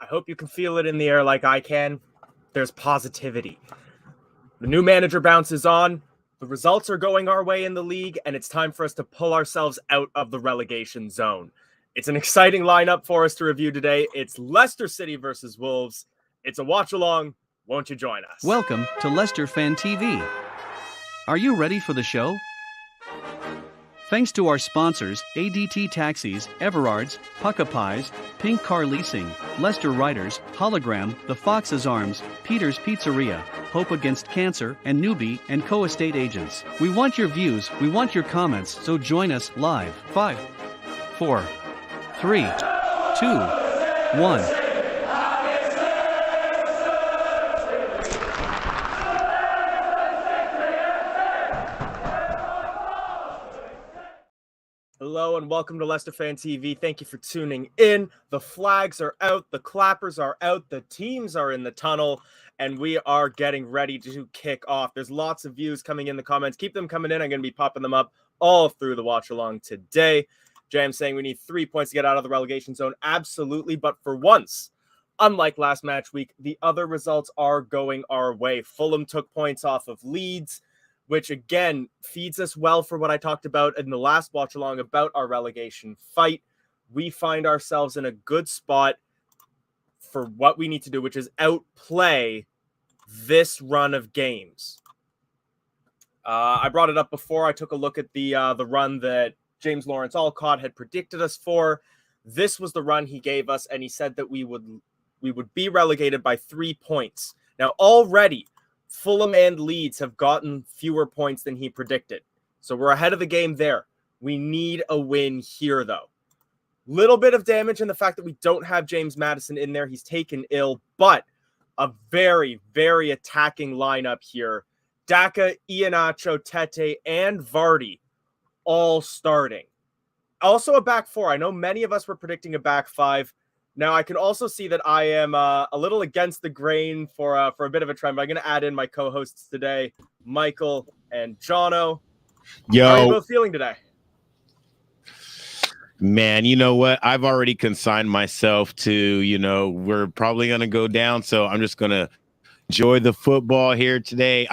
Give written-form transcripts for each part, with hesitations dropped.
I hope you can feel it in the air like I can. There's positivity. The new manager bounces on. The results are going our way in the league, and it's time for us to pull ourselves out of the relegation zone. It's an exciting lineup for us to review today. It's Leicester City versus Wolves. It's a watch-along. Won't you join us? Welcome to Leicester Fan TV. Are you ready for the show? Thanks to our sponsors, ADT Taxis, Everard's, Pucka Pies, Pink Car Leasing, Leicester Riders, Hologram, The Fox's Arms, Peter's Pizzeria, Hope Against Cancer, and Newbie and Co-Estate Agents. We want your views, we want your comments, so join us live. 5, 4, 3, 2, 1. Hello and welcome to Leicester Fan TV. Thank you for tuning in. The flags are out, the clappers are out, the teams are in the tunnel, and we are getting ready to kick off. There's lots of views coming in the comments. Keep them coming in. I'm going to be popping them up all through the watch along today. Jam saying we need 3 points to get out of the relegation zone. Absolutely, but for once, unlike last match week, the other results are going our way. Fulham took points off of Leeds, which again feeds us well for what I talked about in the last watch along about our relegation fight. We find ourselves in a good spot for what we need to do, which is outplay this run of games. I brought it up before. I took a look at the run that James Lawrence Alcott had predicted us for. This was the run he gave us, and he said that we would be relegated by 3 points. Now already, Fulham and Leeds have gotten fewer points than he predicted. So we're ahead of the game there. We need a win here, though. Little bit of damage in the fact that we don't have James Maddison in there. He's taken ill, but a very, very attacking lineup here. Daka, Iheanacho, Tete, and Vardy all starting. Also a back four. I know many of us were predicting a back five. Now, I can also see that I am a little against the grain for a bit of a trend, but I'm going to add in my co-hosts today, Michael and Jono. Yo. How are you both feeling today? Man, you know what? I've already consigned myself to, we're probably going to go down, so I'm just going to enjoy the football here today.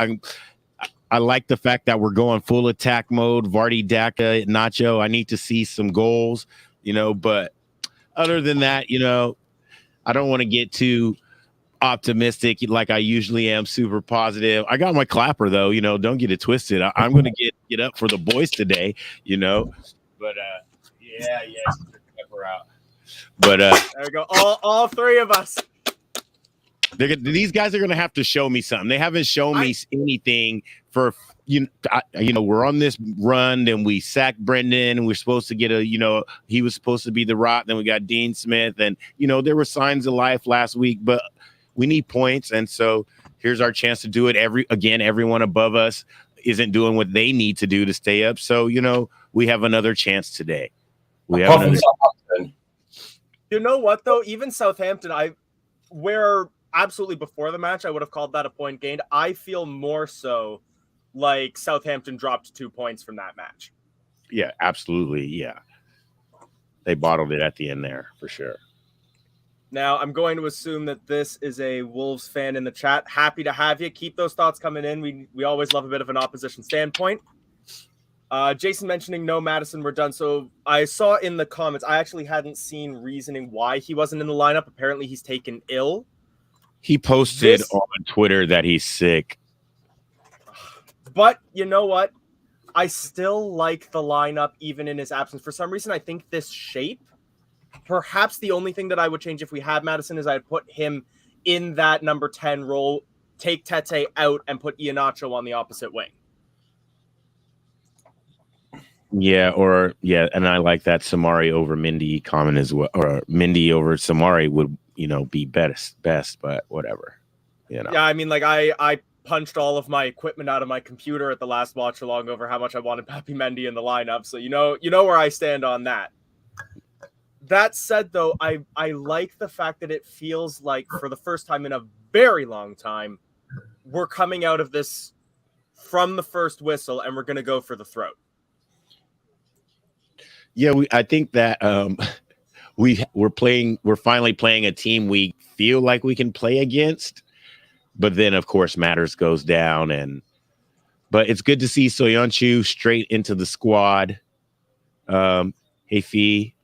I like the fact that we're going full attack mode, Vardy, Daka, Nacho. I need to see some goals, but other than that, I don't want to get too optimistic like I usually am, super positive. I got my clapper, though, don't get it twisted. I'm going to get up for the boys today, But, yeah, clapper out. But there we go. All three of us. These guys are going to have to show me something. They haven't shown me anything for we're on this run, and we sacked Brendan, and we're supposed to get he was supposed to be the rock. Then we got Dean Smith, and there were signs of life last week, but we need points, and so here's our chance to do it. Everyone above us isn't doing what they need to do to stay up, so we have another chance today. We have another. You know what though? Even Southampton, absolutely before the match, I would have called that a point gained. I feel more so like Southampton dropped 2 points from that match. Yeah, absolutely. Yeah. They bottled it at the end there for sure. Now, I'm going to assume that this is a Wolves fan in the chat. Happy to have you. Keep those thoughts coming in. We always love a bit of an opposition standpoint. Jason mentioning no Maddison, we're done. So I saw in the comments, I actually hadn't seen reasoning why he wasn't in the lineup. Apparently he's taken ill. He posted on Twitter that he's sick. But you know what? I still like the lineup even in his absence. For some reason, I think this shape, perhaps the only thing that I would change if we had Maddison is I'd put him in that number 10 role, take Tete out, and put Iheanacho on the opposite wing. Yeah, and I like that Samari over Mindy comment as well, or Mindy over Samari would, be best, but whatever, Yeah, I mean, like I punched all of my equipment out of my computer at the last watch along over how much I wanted Papi Mendy in the lineup, so you know where I stand on that. That said, though, I like the fact that it feels like for the first time in a very long time, we're coming out of this from the first whistle, and we're going to go for the throat. Yeah, I think that we're finally playing a team we feel like we can play against. But then, of course, Matters goes down, but it's good to see Soyuncu straight into the squad. Hey, Fee,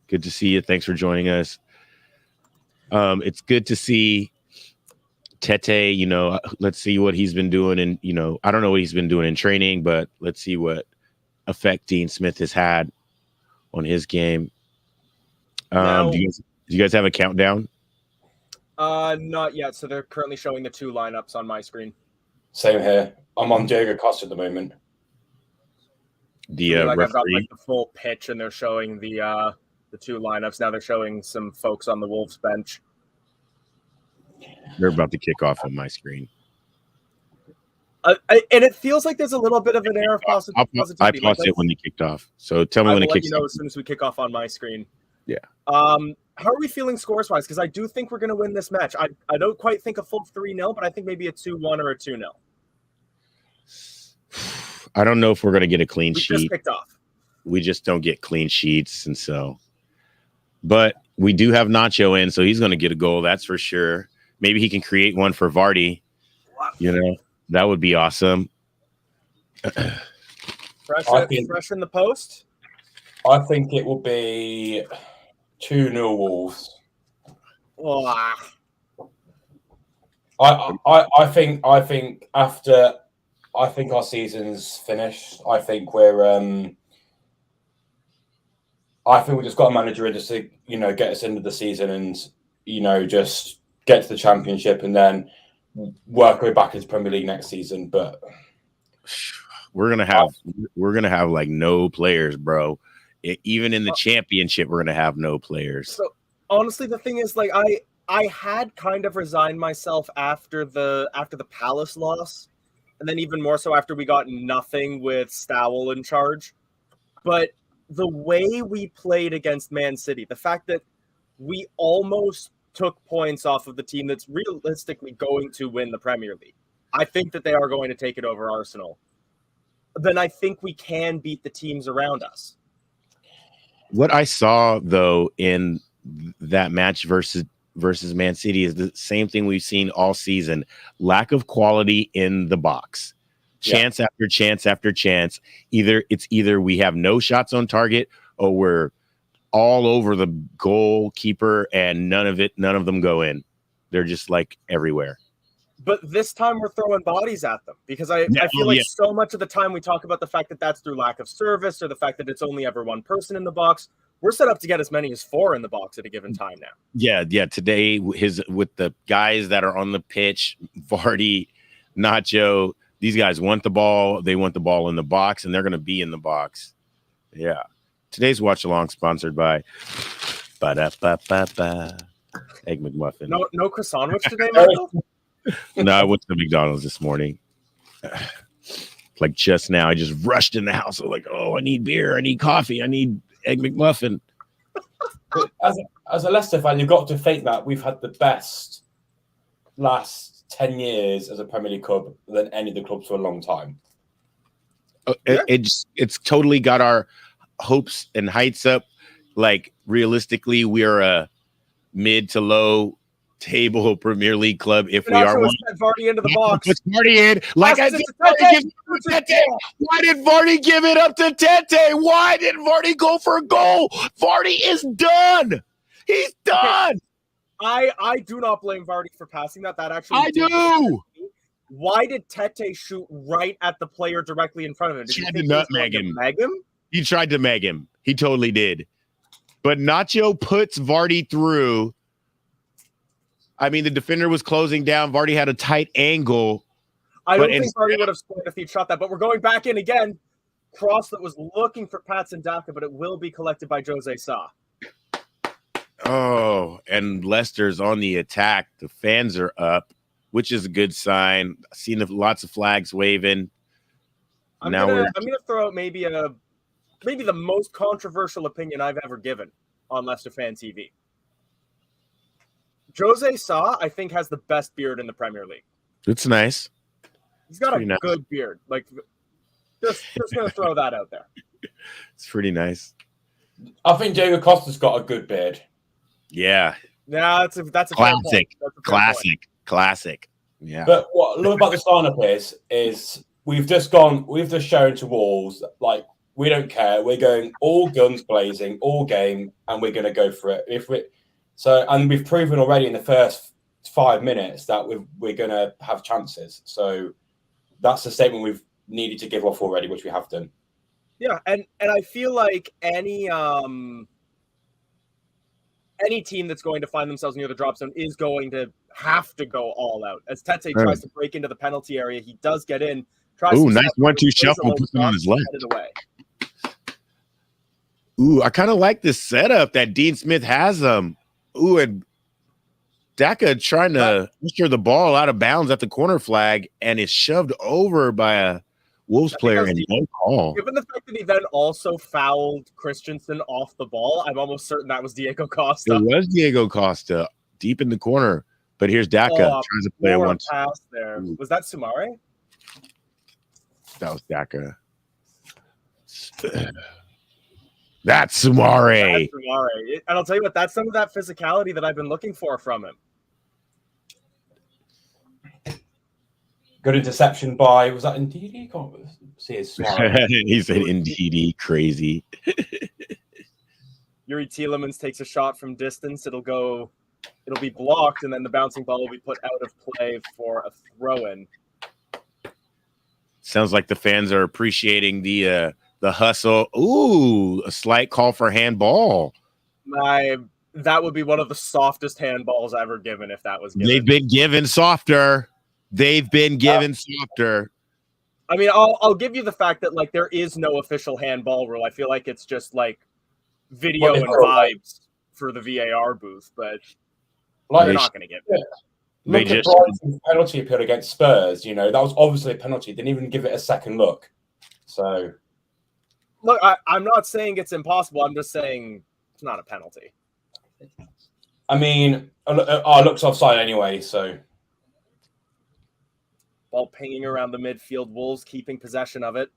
good to see you. Thanks for joining us. It's good to see Tete. Let's see what he's been doing, and I don't know what he's been doing in training, but let's see what effect Dean Smith has had on his game. Do you guys have a countdown? Not yet. So they're currently showing the 2 lineups on my screen. Same here. I'm on Diego Costa at the moment. The I've got referee. the full pitch, and they're showing the 2 lineups. Now they're showing some folks on the Wolves bench. They're about to kick off on my screen. And it feels like there's a little bit of an air of positivity. I paused it when they kicked off. So tell me when it kicks off. As soon as we kick off on my screen. Yeah. How are we feeling scores-wise? Because I do think we're going to win this match. I don't quite think a full 3-0, but I think maybe a 2-1 or a 2-0. I don't know if we're going to get a clean sheet. Just kicked off. We just don't get clean sheets, and so. But we do have Nacho in, so he's going to get a goal. That's for sure. Maybe he can create one for Vardy. Wow. That would be awesome. Fresh in the post. I think it will be 2-0 Wolves. Wow. I think after our season's finished. I think we just got a manager in just to get us into the season and just get to the championship and then work our way back into Premier League next season. But we're gonna have like no players, bro. Even in the championship, we're gonna have no players. So honestly, the thing is, like, I had kind of resigned myself after the Palace loss, and then even more so after we got nothing with Stowell in charge. But the way we played against Man City, the fact that we almost took points off of the team that's realistically going to win the Premier League, I think that they are going to take it over Arsenal. Then I think we can beat the teams around us. What I saw, though, in that match versus Man City is the same thing we've seen all season. Lack of quality in the box. Chance after chance after chance. Either we have no shots on target or we're all over the goalkeeper and none of them go in. They're just like everywhere. But this time we're throwing bodies at them because I feel like so much of the time we talk about the fact that that's through lack of service or the fact that it's only ever one person in the box. We're set up to get as many as 4 in the box at a given time now. Yeah. Today, with the guys that are on the pitch, Vardy, Nacho, these guys want the ball. They want the ball in the box, and they're going to be in the box. Yeah. Today's Watchalong sponsored by Egg McMuffin. No croissant today, Michael? No, I went to McDonald's this morning. Like just now, I just rushed in the house. I was like, oh, I need beer. I need coffee. I need Egg McMuffin. As a Leicester fan, you've got to think that we've had the best last 10 years as a Premier League club than any of the clubs for a long time. It's totally got our hopes and heights up. Like realistically, we're a mid to low table Premier League club if we are one. Vardy into the box. Put Vardy in. Like I said, why did Vardy give it up to Tete? Why did Vardy go for a goal? Vardy is done. He's done. Okay. I do not blame Vardy for passing that. That actually I do. Why did Tete shoot right at the player directly in front of him? He tried to nutmeg him. He tried to meg him. He totally did. But Nacho puts Vardy through. I mean, the defender was closing down. Vardy had a tight angle. I don't think Vardy would have scored if he shot that, but we're going back in again. Cross that was looking for Patson Daka, but it will be collected by Jose Sa. Oh, and Leicester's on the attack. The fans are up, which is a good sign. I've seen lots of flags waving. I'm gonna throw out maybe the most controversial opinion I've ever given on Leicester Fan TV. Jose Sa, I think, has the best beard in the Premier League. It's nice. He's got a good beard. Like, just going to throw that out there. It's pretty nice. I think Diego Costa's got a good beard. Yeah. Yeah, that's a fair point. Classic. That's a fair point. Classic. Yeah. But what I love about the sign-up is we've just shown to Wolves, like, we don't care. We're going all guns blazing, all game, and we're going to go for it. And we've proven already in the first 5 minutes that we're going to have chances. So that's the statement we've needed to give off already, which we have done. Yeah, and I feel like any team that's going to find themselves near the drop zone is going to have to go all out. As Tete tries to break into the penalty area, he does get in. Nice 1-2 shuffle, puts him on his left. Ooh, I kind of like this setup that Dean Smith has them. Ooh, and Daka trying to push the ball out of bounds at the corner flag and is shoved over by a Wolves player and no call. Given the fact that he then also fouled Christensen off the ball, I'm almost certain that was Diego Costa. It was Diego Costa deep in the corner, but here's Daka trying to play one pass there. Was that Sumare? That was Daka. That's Sumare. And I'll tell you what, that's some of that physicality that I've been looking for from him. Good interception by, was that Ndidi? Can't see his smile. He said Ndidi, crazy. Yuri Tielemans takes a shot from distance. It'll be blocked, and then the bouncing ball will be put out of play for a throw-in. Sounds like the fans are appreciating the hustle. Ooh, a slight call for handball. That would be one of the softest handballs ever given if that was given. They've been given softer. Softer. I mean, I'll give you the fact that, like, there is no official handball rule. I feel like it's just like video and vibes for the VAR booth, but they're not going to get it. Look at Brighton's penalty appeal against Spurs. You know, that was obviously a penalty. Didn't even give it a second look. So, look, I'm not saying it's impossible. I'm just saying it's not a penalty. I mean, it looks offside anyway, so. Ball pinging around the midfield. Wolves keeping possession of it.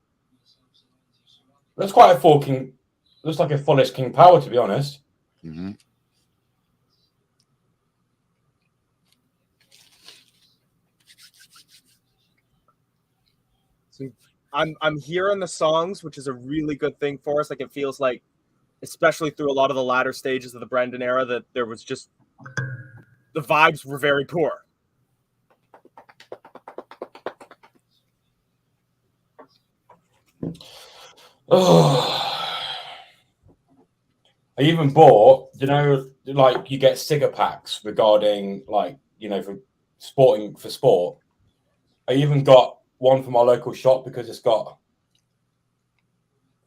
Looks like a fullish King Power, to be honest. Mm-hmm. So I'm hearing the songs, which is a really good thing for us. Like, it feels like, especially through a lot of the latter stages of the Brendan era, that there was just the vibes were very poor. Oh, I even bought, like, you get sticker packs regarding, like, for sport. I even got one from our local shop because it's got.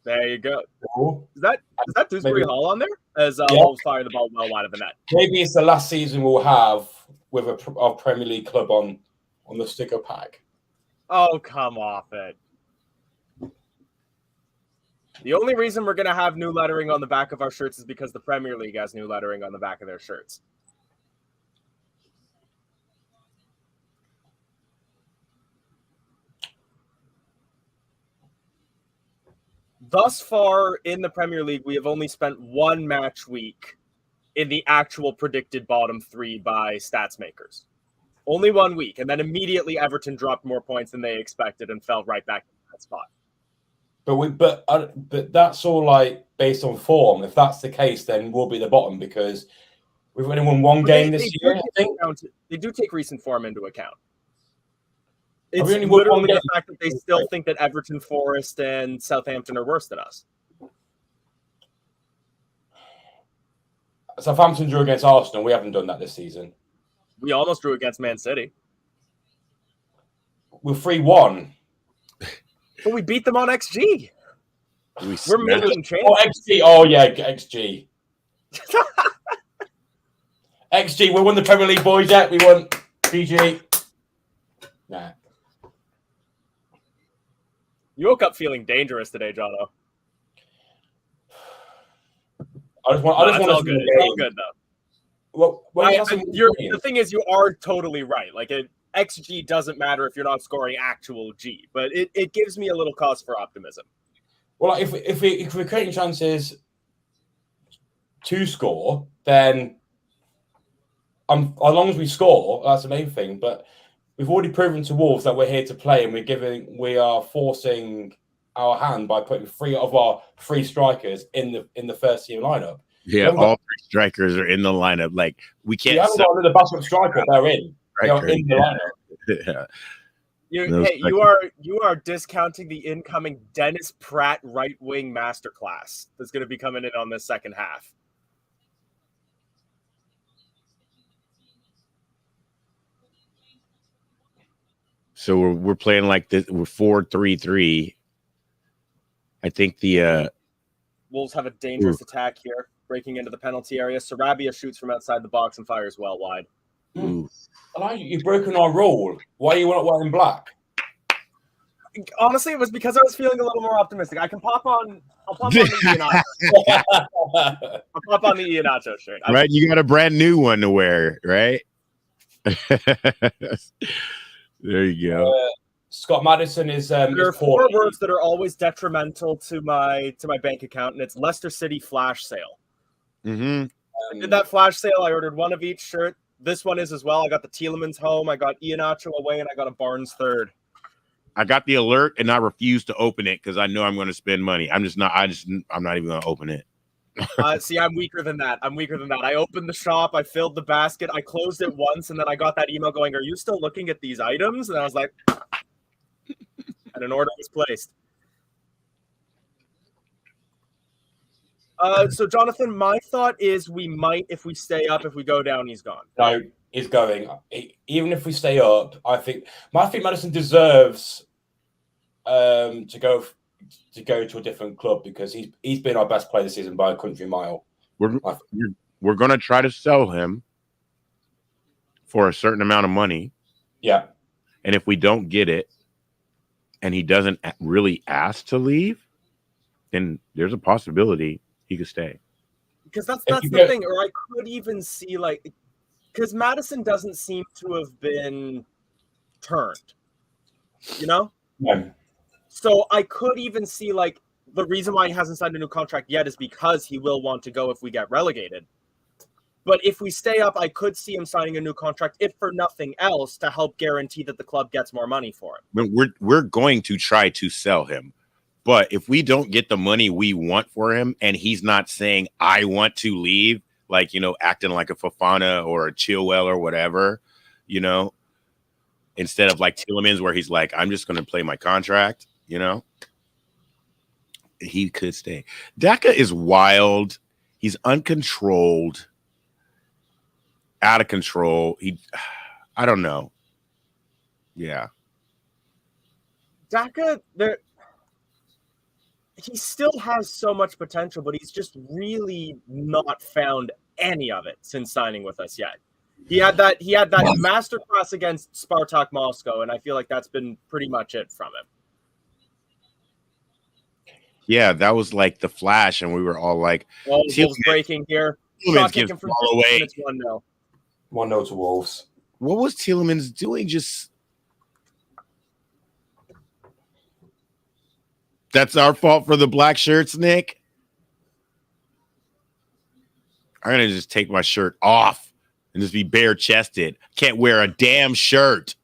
There you go. Is that Dewsbury Hall on there? As Wolves fire the ball well wide of the net. Maybe it's the last season we'll have with our Premier League club on the sticker pack. Oh, come off it. The only reason we're going to have new lettering on the back of our shirts is because the Premier League has new lettering on the back of their shirts. Thus far in the Premier League, we have only spent one match week in the actual predicted bottom three by stats makers. Only 1 week. And then immediately Everton dropped more points than they expected and fell right back in that spot. But that's all, like, based on form. If that's the case, then we'll be the bottom because we've only won one game this year. I think they do take recent form into account. It's literally the fact that they still think that Everton, Forest, and Southampton are worse than us. Southampton drew against Arsenal. We haven't done that this season. We almost drew against Man City. We're 3-1. But we beat them on XG. We're making chances. Oh, XG. Oh, yeah, XG. XG. We won the Premier League, boys, yet. We won PG. Nah. You woke up feeling dangerous today, Jono. I just want to all good. It's all good, though. The thing is, you are totally right. Like, XG doesn't matter if you're not scoring actual G, but it gives me a little cause for optimism. Well, if we're creating chances, to score, then as long as we score, that's the main thing. But we've already proven to Wolves that we're here to play, and we are forcing our hand by putting 3 of our 3 strikers in the first team lineup. Yeah, all 3 strikers are in the lineup. Like we can't. We haven't got another backup striker. They're in. They're in the lineup. Yeah. You are discounting the incoming Dennis Pratt right wing masterclass that's going to be coming in on the second half. So we're playing like this. We're 4-3-3. I think the Wolves have a dangerous attack here, breaking into the penalty area. Sarabia shoots from outside the box and fires well wide. You've broken our rule. Why are you not wearing black? Honestly, it was because I was feeling a little more optimistic. I'll pop on the Iheanacho. I'll pop on the Iheanacho shirt. Right, you got a brand new one to wear, right? There you go. Scott Madison is. There are 4 words that are always detrimental to my bank account, and it's Leicester City flash sale. Mm-hmm. I did that flash sale. I ordered 1 of each shirt. This one is as well. I got the Tielemans home. I got Iheanacho away, and I got a Barnes third. I got the alert, and I refuse to open it because I know I'm going to spend money. I'm not even going to open it. See, I'm weaker than that. I opened the shop. I filled the basket. I closed it once, and then I got that email going, "Are you still looking at these items?" And I was like, and an order was placed. So, Jonathan, my thought is we might, if we stay up, if we go down, he's gone. No, he's going. Even if we stay up, I think Madison deserves to go to a different club because he's been our best player this season by a country mile. We're going to try to sell him for a certain amount of money. Yeah. And if we don't get it and he doesn't really ask to leave, then there's a possibility he could stay. Because that's the thing. Or I could even see, like, because Madison doesn't seem to have been turned, you know? Yeah. So I could even see, like, the reason why he hasn't signed a new contract yet is because he will want to go if we get relegated. But if we stay up, I could see him signing a new contract, if for nothing else, to help guarantee that the club gets more money for him. We're going to try to sell him. But if we don't get the money we want for him and he's not saying, I want to leave, like, you know, acting like a Fofana or a Chilwell or whatever, you know, instead of like Tielemans where he's like, I'm just going to play my contract, you know, he could stay. Daka is wild. He's uncontrolled, out of control. I don't know. Yeah. Daka, he still has so much potential, but he's just really not found any of it since signing with us yet. He had that masterclass against Spartak Moscow, and I feel like that's been pretty much it from him. Yeah, that was like the flash, and we were all like, "Oh, Wolves breaking here." Shot taken from 15 away. It's 1-0. 1-0 to Wolves. What was Tielemans doing? That's our fault for the black shirts, Nick. I'm going to just take my shirt off and just be bare-chested. Can't wear a damn shirt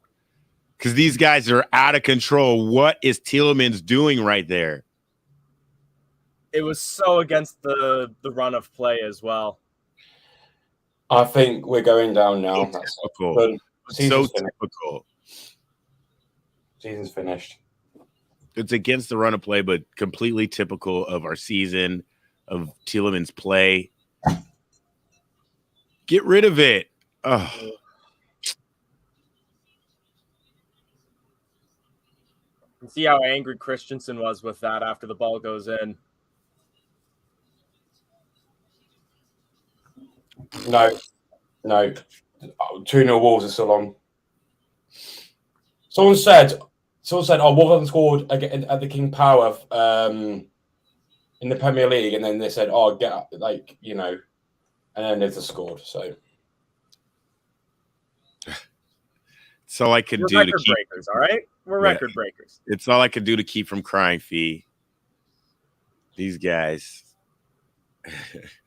because these guys are out of control. What is Tielemans doing right there? It was so against the run of play as well. I think we're going down now. That's typical. So typical. Season's finished. It's against the run of play, but completely typical of our season, of Tielemans' play. Get rid of it. Oh. See how angry Christensen was with that after the ball goes in. No. 2-0 Wolves are still on. Someone said, "Oh, Wolves haven't scored again at the King Power in the Premier League," and then they said, "Oh, get like you know," and then they've just scored. So it's all I could do record to keep breakers. All right, we're record breakers. It's all I could do to keep from crying. Fee. These guys.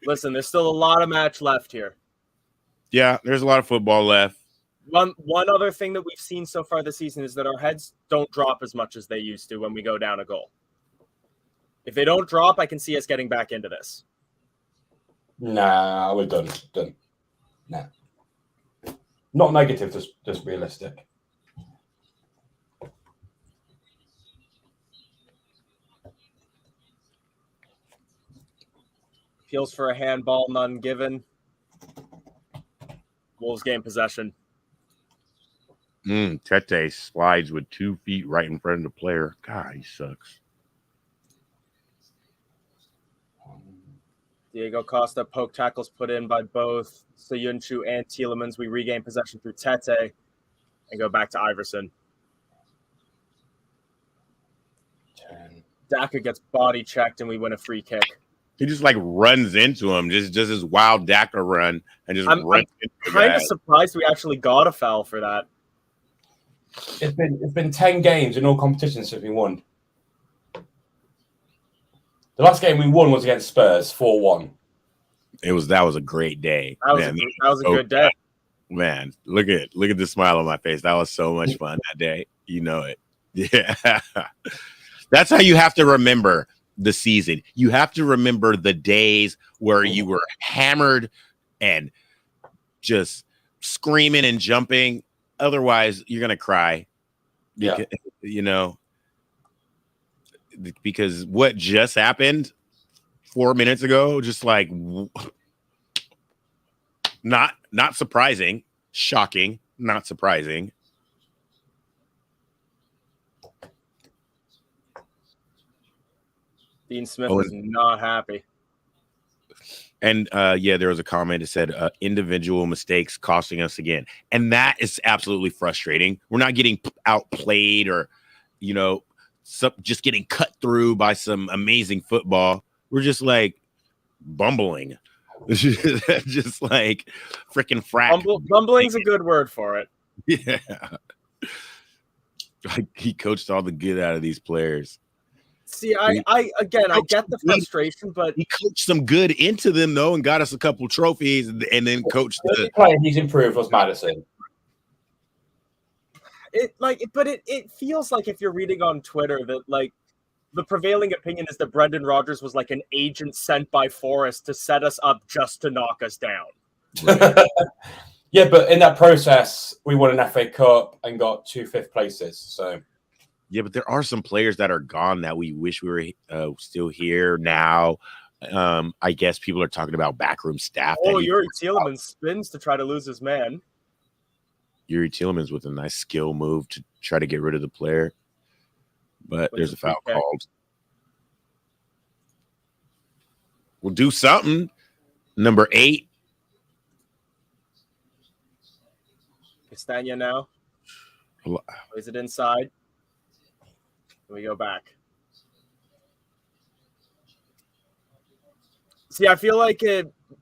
Listen, there's still a lot of match left here. Yeah, there's a lot of football left. One other thing that we've seen so far this season is that our heads don't drop as much as they used to when we go down a goal. If they don't drop, I can see us getting back into this. Nah, we're done. Nah. Not negative, just realistic. Appeals for a handball, none given. Wolves gain possession. Tete slides with 2 feet right in front of the player. God, he sucks. Diego Costa poke tackles put in by both Soyuncu and Tielemans. We regain possession through Tete and go back to Iverson. 10. Daka gets body checked and we win a free kick. He just like runs into him, just his wild Daka run, and just I'm runs into kind of surprised we actually got a foul for that. It's been 10 games in all competitions since we won. The last game we won was against Spurs, 4-1. That was a great day. That was a good day. Man, look at the smile on my face. That was so much fun that day. You know it. Yeah. That's how you have to remember the season. You have to remember the days where you were hammered and just screaming and jumping. Otherwise, you're going to cry. Yeah. You know, because what just happened 4 minutes ago, just like not surprising, shocking, not surprising. Dean Smith was not happy. And there was a comment that said individual mistakes costing us again. And that is absolutely frustrating. We're not getting outplayed or, just getting cut through by some amazing football. We're just like bumbling. Just like freaking frack. Bumbling's a good word for it. Yeah. Like he coached all the good out of these players. See, I get the frustration, but he coached some good into them though, and got us a couple trophies, and then coached the player he's improved was Madison. It feels like if you're reading on Twitter that like the prevailing opinion is that Brendan Rodgers was like an agent sent by Forrest to set us up just to knock us down. Right. Yeah, but in that process, we won an FA Cup and got 2 fifth places. So. Yeah, but there are some players that are gone that we wish we were still here now. I guess people are talking about backroom staff. Oh, Yuri Tielemans spins to try to lose his man. Yuri Tielemans with a nice skill move to try to get rid of the player. But there's a foul called. We'll do something. Number 8. Castagna now. Is it inside? We go back. See, I feel like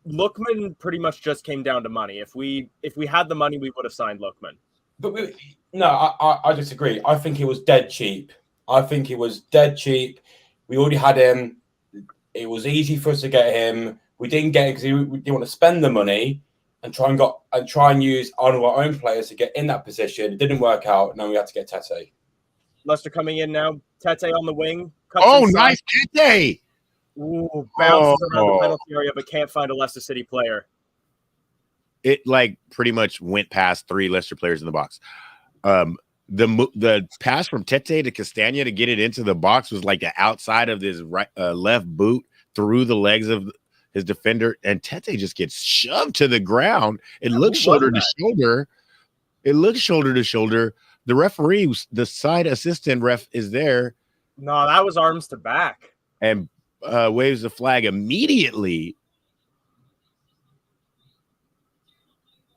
Lookman pretty much just came down to money. If we had the money, we would have signed Lookman. But I disagree. I think it was dead cheap. We already had him. It was easy for us to get him. We didn't get it because we didn't want to spend the money and try and use one of our own players to get in that position. It didn't work out, and then we had to get Tete. Leicester coming in now. Tete on the wing. Nice Tete. Ooh, bounces around the penalty area, but can't find a Leicester City player. It like pretty much went past 3 Leicester players in the box. The pass from Tete to Castagna to get it into the box was like the outside of his left boot through the legs of his defender, and Tete just gets shoved to the ground. It looks shoulder to shoulder. The referee, the side assistant ref, is there. No, that was arms to back. And waves the flag immediately.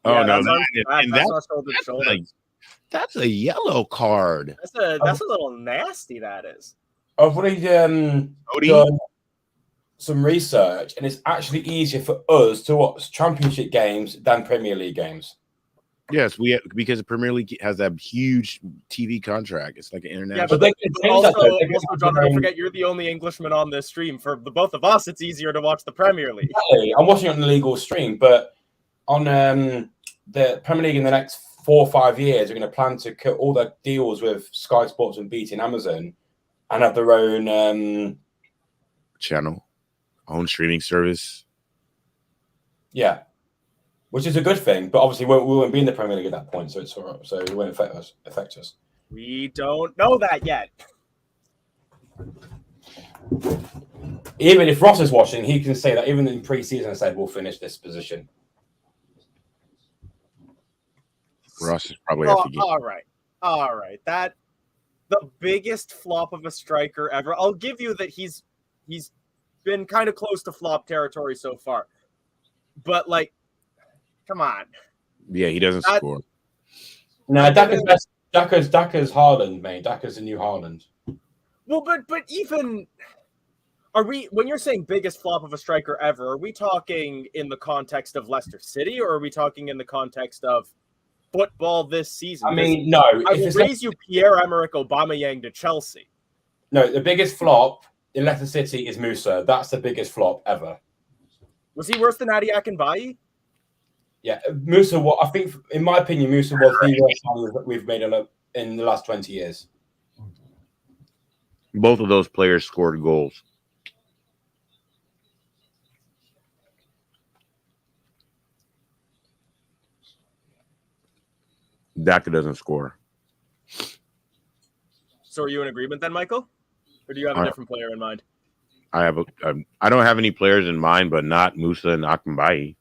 Yeah, no, that's a yellow card. That's a little nasty. That is. I've already done some research, and it's actually easier for us to watch Championship games than Premier League games. Yes, because the Premier League has that huge TV contract. It's like an international. Yeah, but they can change that, though. They can have John, their don't own- forget you're the only Englishman on this stream. For the both of us, it's easier to watch the Premier League. Exactly. I'm watching it on the legal stream, but on the Premier League in the next 4 or 5 years, are going to plan to cut all their deals with Sky Sports and BT and Amazon and have their own channel, own streaming service. Yeah, which is a good thing. But obviously, we won't be in the Premier League at that point, so it's all right. So it won't affect us. We don't know that yet. Even if Ross is watching, he can say that even in pre-season, I said we'll finish this position. Ross is probably have to get. All right. That the biggest flop of a striker ever. I'll give you that he's been kind of close to flop territory so far, but like, come on. Yeah, he doesn't score. No, Daka's best. Daka's Haaland, mate. Daka's the new Haaland. Well, but even are we when you're saying biggest flop of a striker ever? Are we talking in the context of Leicester City, or are we talking in the context of football this season? I mean, no. I will raise you Pierre-Emerick Aubameyang to Chelsea. No, the biggest flop in Leicester City is Musa. That's the biggest flop ever. Was he worse than Adi Akinbaye? Yeah, Musa. I think, in my opinion, Musa was the worst signing that we've made in the last 20 years. Both of those players scored goals. Daka doesn't score. So are you in agreement then, Michael? Or do you have a different player in mind? I don't have any players in mind, but not Musa and Akinbaye.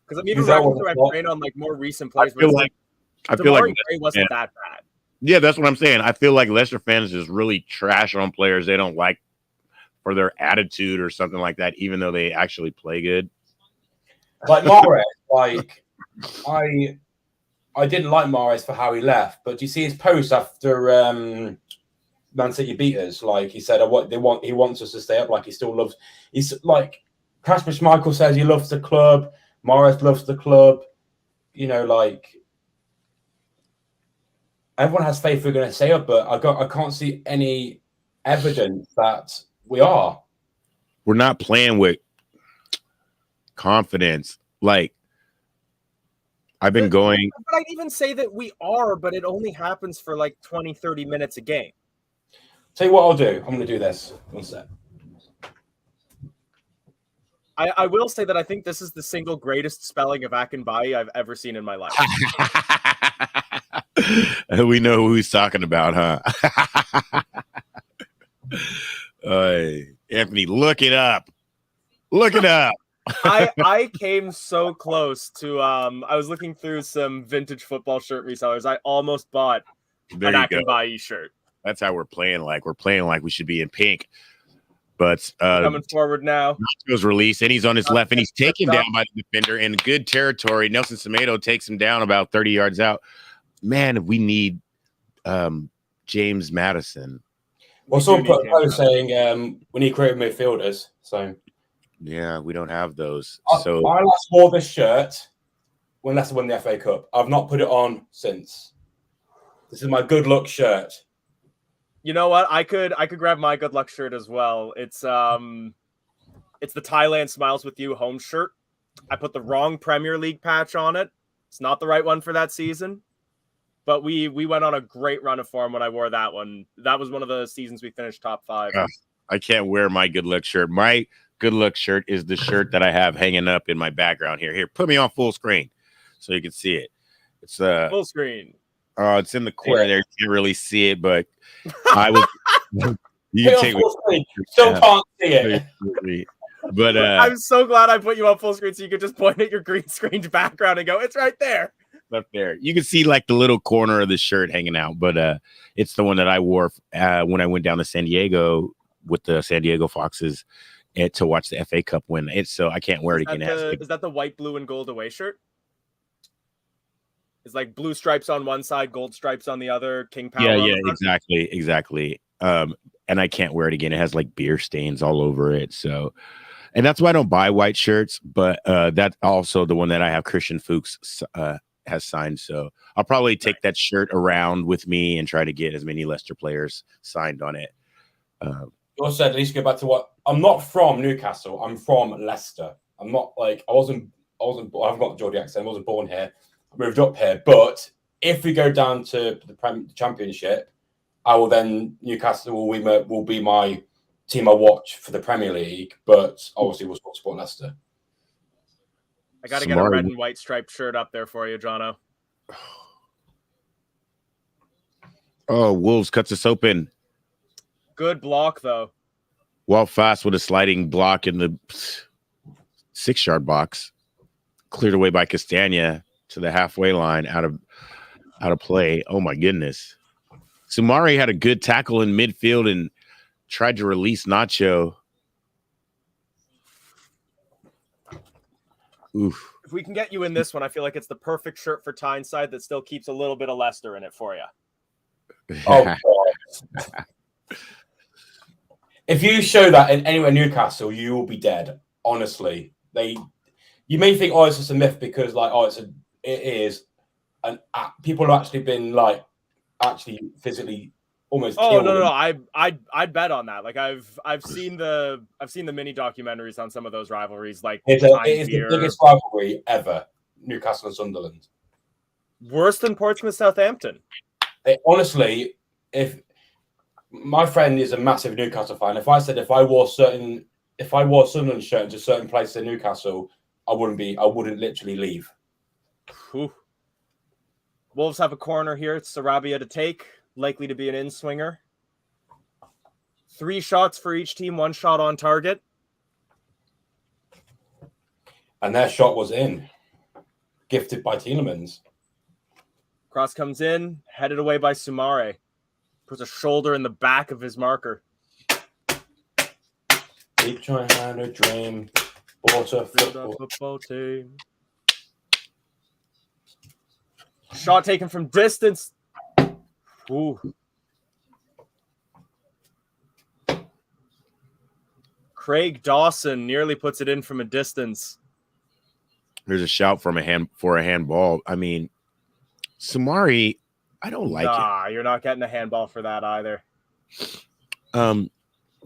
Because I'm even racking through my brain on like more recent players. I feel like Gray wasn't that bad. Yeah, that's what I'm saying. I feel like Leicester fans just really trash on players they don't like for their attitude or something like that, even though they actually play good. Like Mahrez, like I didn't like Mahrez for how he left, but do you see his post after Man City beat us? Like he said, he wants us to stay up. Like he still loves. He's like Kasper Schmeichel says he loves the club. Mahrez loves the club. You know, like everyone has faith we're going to stay up, but I can't see any evidence that we are. We're not playing with confidence. Like I've been going. But I'd even say that we are, but it only happens for like 20, 30 minutes a game. Tell you what I'll do. I'm going to do this. One sec. I will say that I think this is the single greatest spelling of Akinbaye I've ever seen in my life. We know who he's talking about, huh? Anthony, look it up. Look it up. I came so close to I was looking through some vintage football shirt resellers. I almost bought an Akinbaye shirt. That's how we're playing like. We're playing like we should be in pink. But coming forward now. Nacho's released, and he's on his left, and he's taken down by the defender in good territory. Nelson Semedo takes him down about 30 yards out. Man, we need James Madison. Well, someone put a post saying we need creative midfielders. So yeah, we don't have those. I last wore this shirt when Leicester won the FA Cup. I've not put it on since. This is my good luck shirt. You know what? I could grab my good luck shirt as well. It's the Thailand Smiles with You home shirt. I put the wrong Premier League patch on it. It's not the right one for that season. But we went on a great run of form when I wore that one. That was one of the seasons we finished top 5. I can't wear my good luck shirt. My good luck shirt is the shirt that I have hanging up in my background here. Here, put me on full screen so you can see it. It's full screen. It's in the corner there. You can't really see it, but I was. You can take me. Still can't see it. But I'm so glad I put you on full screen so you could just point at your green screened background and go, "It's right there." Up there, you can see like the little corner of the shirt hanging out, but it's the one that I wore when I went down to San Diego with the San Diego Foxes to watch the FA Cup win. So I can't wear it again. Is that the white, blue, and gold away shirt? It's like blue stripes on one side, gold stripes on the other. King Power. Yeah, exactly. And I can't wear it again. It has like beer stains all over it. So And that's why I don't buy white shirts, but that's also the one that I have Christian Fuchs has signed. So I'll probably take that shirt around with me and try to get as many Leicester players signed on it. You also said, at least go back to what I'm not from Newcastle. I'm from Leicester. I'm not like I haven't got the Geordie accent. I wasn't born here. I moved up here. But if we go down to the Championship, I will then Newcastle will be my team I watch for the Premier League. But obviously, we'll support Leicester. I got to get a red and white striped shirt up there for you, Jono. Oh, Wolves cuts us open. Good block, though. Walt Fast with a sliding block in the 6-yard box. Cleared away by Castagna to the halfway line out of play. Oh, my goodness. Sumari had a good tackle in midfield and tried to release Nacho. Oof. If we can get you in this one, I feel like it's the perfect shirt for Tyneside that still keeps a little bit of Leicester in it for you. Oh, God. If you show that in anywhere Newcastle, you will be dead. Honestly, you may think, oh, it's just a myth because, like, it is, and people have actually been like actually physically almost. Oh no, I'd bet on that. Like I've seen the mini documentaries on some of those rivalries. Like it is the biggest rivalry ever. Newcastle and Sunderland. Worse than Portsmouth Southampton. Honestly, if my friend is a massive Newcastle fan, if I wore Sunderland shirt into certain places in Newcastle, I wouldn't literally leave. Whew. Wolves have a corner here. It's Sarabia to take, likely to be an in-swinger. 3 shots for each team, 1 shot on target. And their shot was in. Gifted by Tielemans. Cross comes in, headed away by Sumare. Puts a shoulder in the back of his marker. Keep trying to dream. Bought a football team. Shot taken from distance. Ooh. Craig Dawson nearly puts it in from a distance. There's a shout for a handball. I mean, Sumari, I don't like it. You're not getting a handball for that either.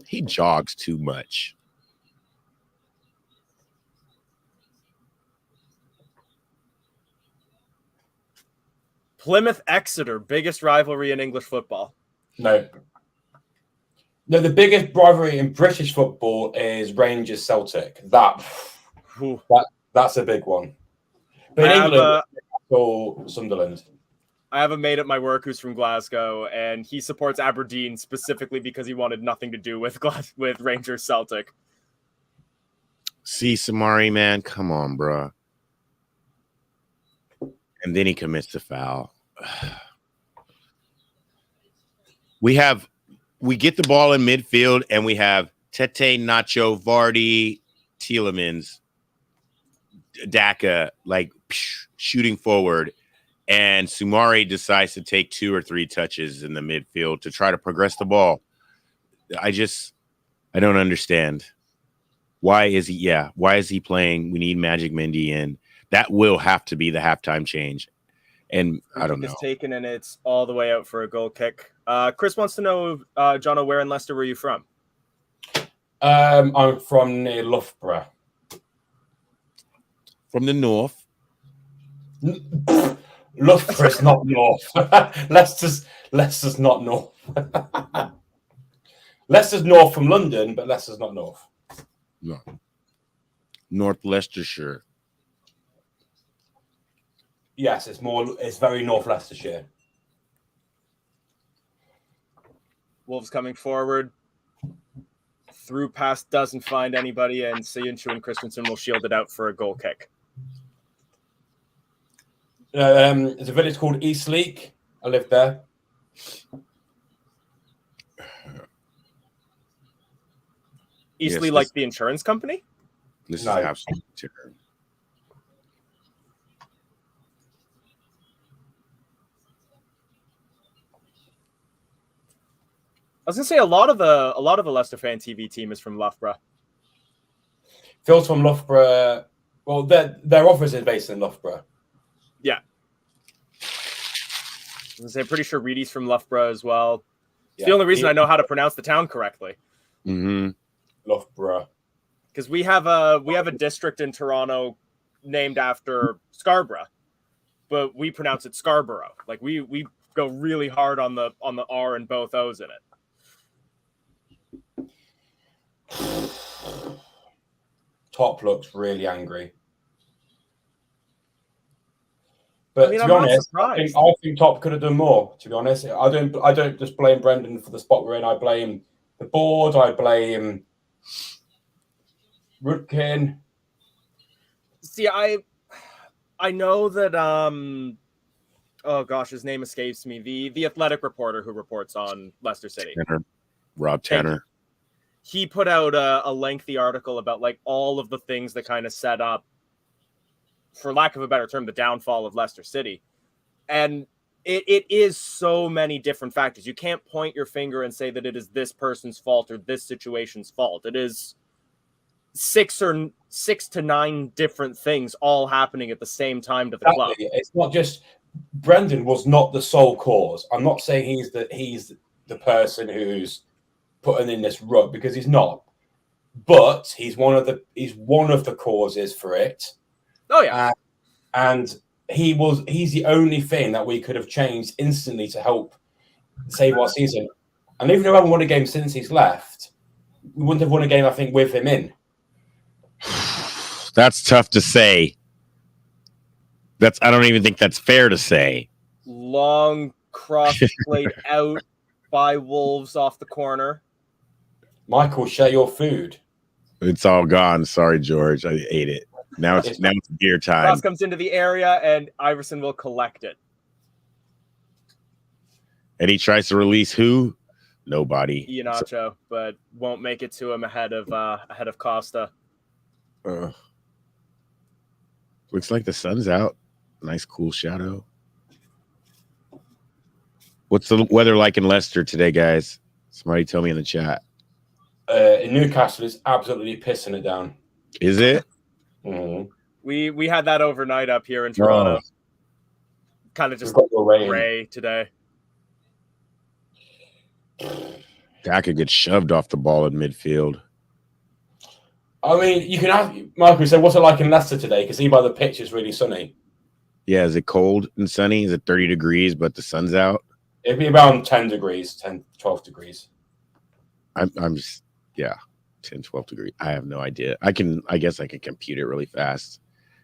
He jogs too much. Plymouth Exeter, biggest rivalry in English football. No, the biggest rivalry in British football is Rangers Celtic. That's a big one. But in England, or Sunderland. I have a mate at my work who's from Glasgow, and he supports Aberdeen specifically because he wanted nothing to do with Rangers Celtic. See, Sumari, man, come on, bro. And then he commits the foul. We get the ball in midfield, and we have Tete, Nacho, Vardy, Tielemans, Daka, shooting forward. And Sumari decides to take 2 or 3 touches in the midfield to try to progress the ball. I don't understand. Why is he playing? We need Magic Mendy in. That will have to be the halftime change. And I don't know. It's taken and it's all the way out for a goal kick. Chris wants to know, Jono, where in Leicester were you from? I'm from near Loughborough. From the north. Loughborough is not north. Leicester's not north. Leicester's north from London, but Leicester's not north. No. North Leicestershire. Yes, it's very North Leicestershire. Wolves coming forward. Through pass doesn't find anybody, and Sayuncu and Christensen will shield it out for a goal kick. There's a village called Eastleek. I live there. Eastleigh, like the insurance company? This is absolutely terrible. I was gonna say a lot of the Leicester Fan TV team is from Loughborough. Phil's from Loughborough. Well, their office is based in Loughborough. Yeah. I'm pretty sure Reedy's from Loughborough as well. It's the only reason I know how to pronounce the town correctly. Mm-hmm. Loughborough. Because we have a district in Toronto named after Scarborough, but we pronounce it Scarborough. Like we go really hard on the R and both O's in it. Top looks really angry. But to be I'm honest, not surprised. I think Top could have done more. To be honest, I don't just blame Brendan for the spot we're in. I blame the board. I blame Rudkin. See, I know that oh gosh, his name escapes me. The athletic reporter who reports on Leicester City, Rob Tanner. He put out a lengthy article about like all of the things that kind of set up, for lack of a better term, the downfall of Leicester City. And it is so many different factors. You can't point your finger and say that it is this person's fault or this situation's fault. It is 6 to 9 different things all happening at the same time to the club. It's not just Brendan was not the sole cause. I'm not saying he's the person who's putting in this rut, because he's not. But he's one of the causes for it. Oh yeah. And he's the only thing that we could have changed instantly to help save our season. And even though we haven't won a game since he's left, we wouldn't have won a game, I think, with him in. That's tough to say. I don't even think that's fair to say. Long cross played out by Wolves off the corner. Michael, share your food. It's all gone. Sorry, George. I ate it. Now it's beer time. Cross comes into the area, and Iverson will collect it. And he tries to release who? Nobody. Iheanacho, but won't make it to him ahead of Costa. Looks like the sun's out. Nice cool shadow. What's the weather like in Leicester today, guys? Somebody tell me in the chat. In Newcastle, it's absolutely pissing it down. Is it? Mm-hmm. We had that overnight up here in Toronto. Kind of just gray today. I could get shoved off the ball in midfield. I mean, you can ask Michael. Said, "What's it like in Leicester today?" Because by the pitch, it's really sunny. Yeah, is it cold and sunny? Is it 30 degrees, but the sun's out? It'd be around 10 degrees, 10, 12 degrees. I'm just, 10, 12 degrees. I have no idea. I guess I can compute it really fast.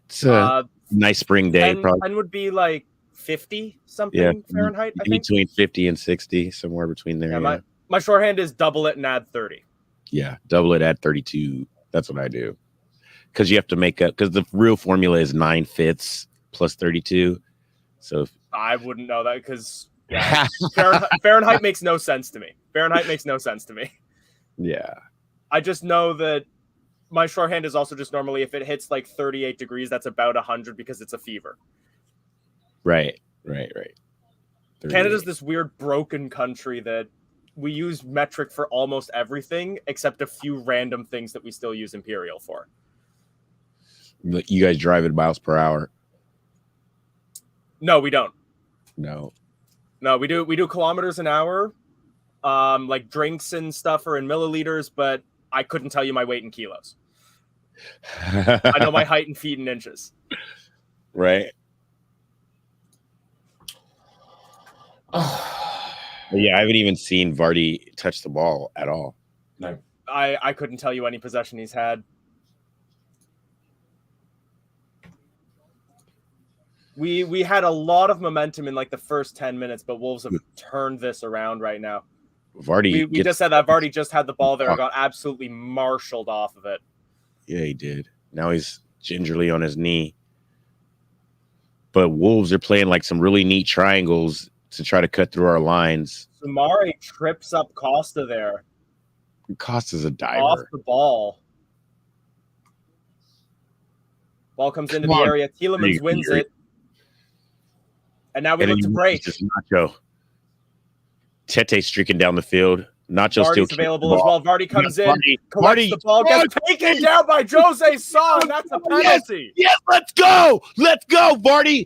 It's a nice spring day. Probably. And would be like 50 something Fahrenheit, I think. Between 50 and 60, somewhere between there. Yeah, my shorthand is double it and add 30. Yeah, double it, add 32. That's what I do. Because you have to make up, because the real formula is 9/5 plus 32. So I wouldn't know that because Fahrenheit makes no sense to me. Fahrenheit makes no sense to me. Yeah. I just know that my shorthand is also just normally if it hits like 38 degrees, that's about 100 because it's a fever. Right. Canada's this weird broken country that we use metric for almost everything except a few random things that we still use imperial for. You guys drive at miles per hour? No, we don't. No, we do kilometers an hour. Like drinks and stuff are in milliliters, but I couldn't tell you my weight in kilos. I know my height in feet and inches. Right. Yeah, I haven't even seen Vardy touch the ball at all. No. I couldn't tell you any possession he's had. We had a lot of momentum in like the first 10 minutes, but Wolves have turned this around right now. Vardy. We just said that Vardy just had the ball there and got absolutely marshaled off of it. Yeah, he did. Now he's gingerly on his knee. But Wolves are playing like some really neat triangles to try to cut through our lines. Sumari trips up Costa there. Costa's a diver. Off the ball. Ball comes into the area. Tielemans wins it. And now we look to break. Nacho. Tete streaking down the field. Nacho still Vardy's available as well. Vardy comes in, collects Vardy. the ball, gets taken down by Jose Sa, and that's a penalty. Yes, let's go. Let's go, Vardy.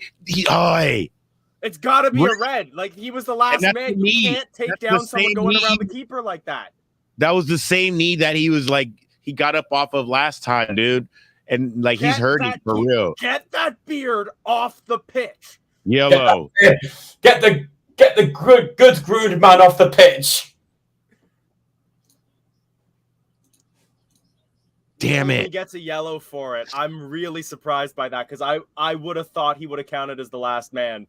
It's got to be a red. Like, he was the last man. You can't take down someone going around the keeper like that. That was the same knee that he was like, he got up off of last time, dude. And like, he's hurting for real. Get that beard off the pitch. Yellow. Get the good Grood man off the pitch. Damn it. He gets a yellow for it. I'm really surprised by that because I would have thought he would have counted as the last man.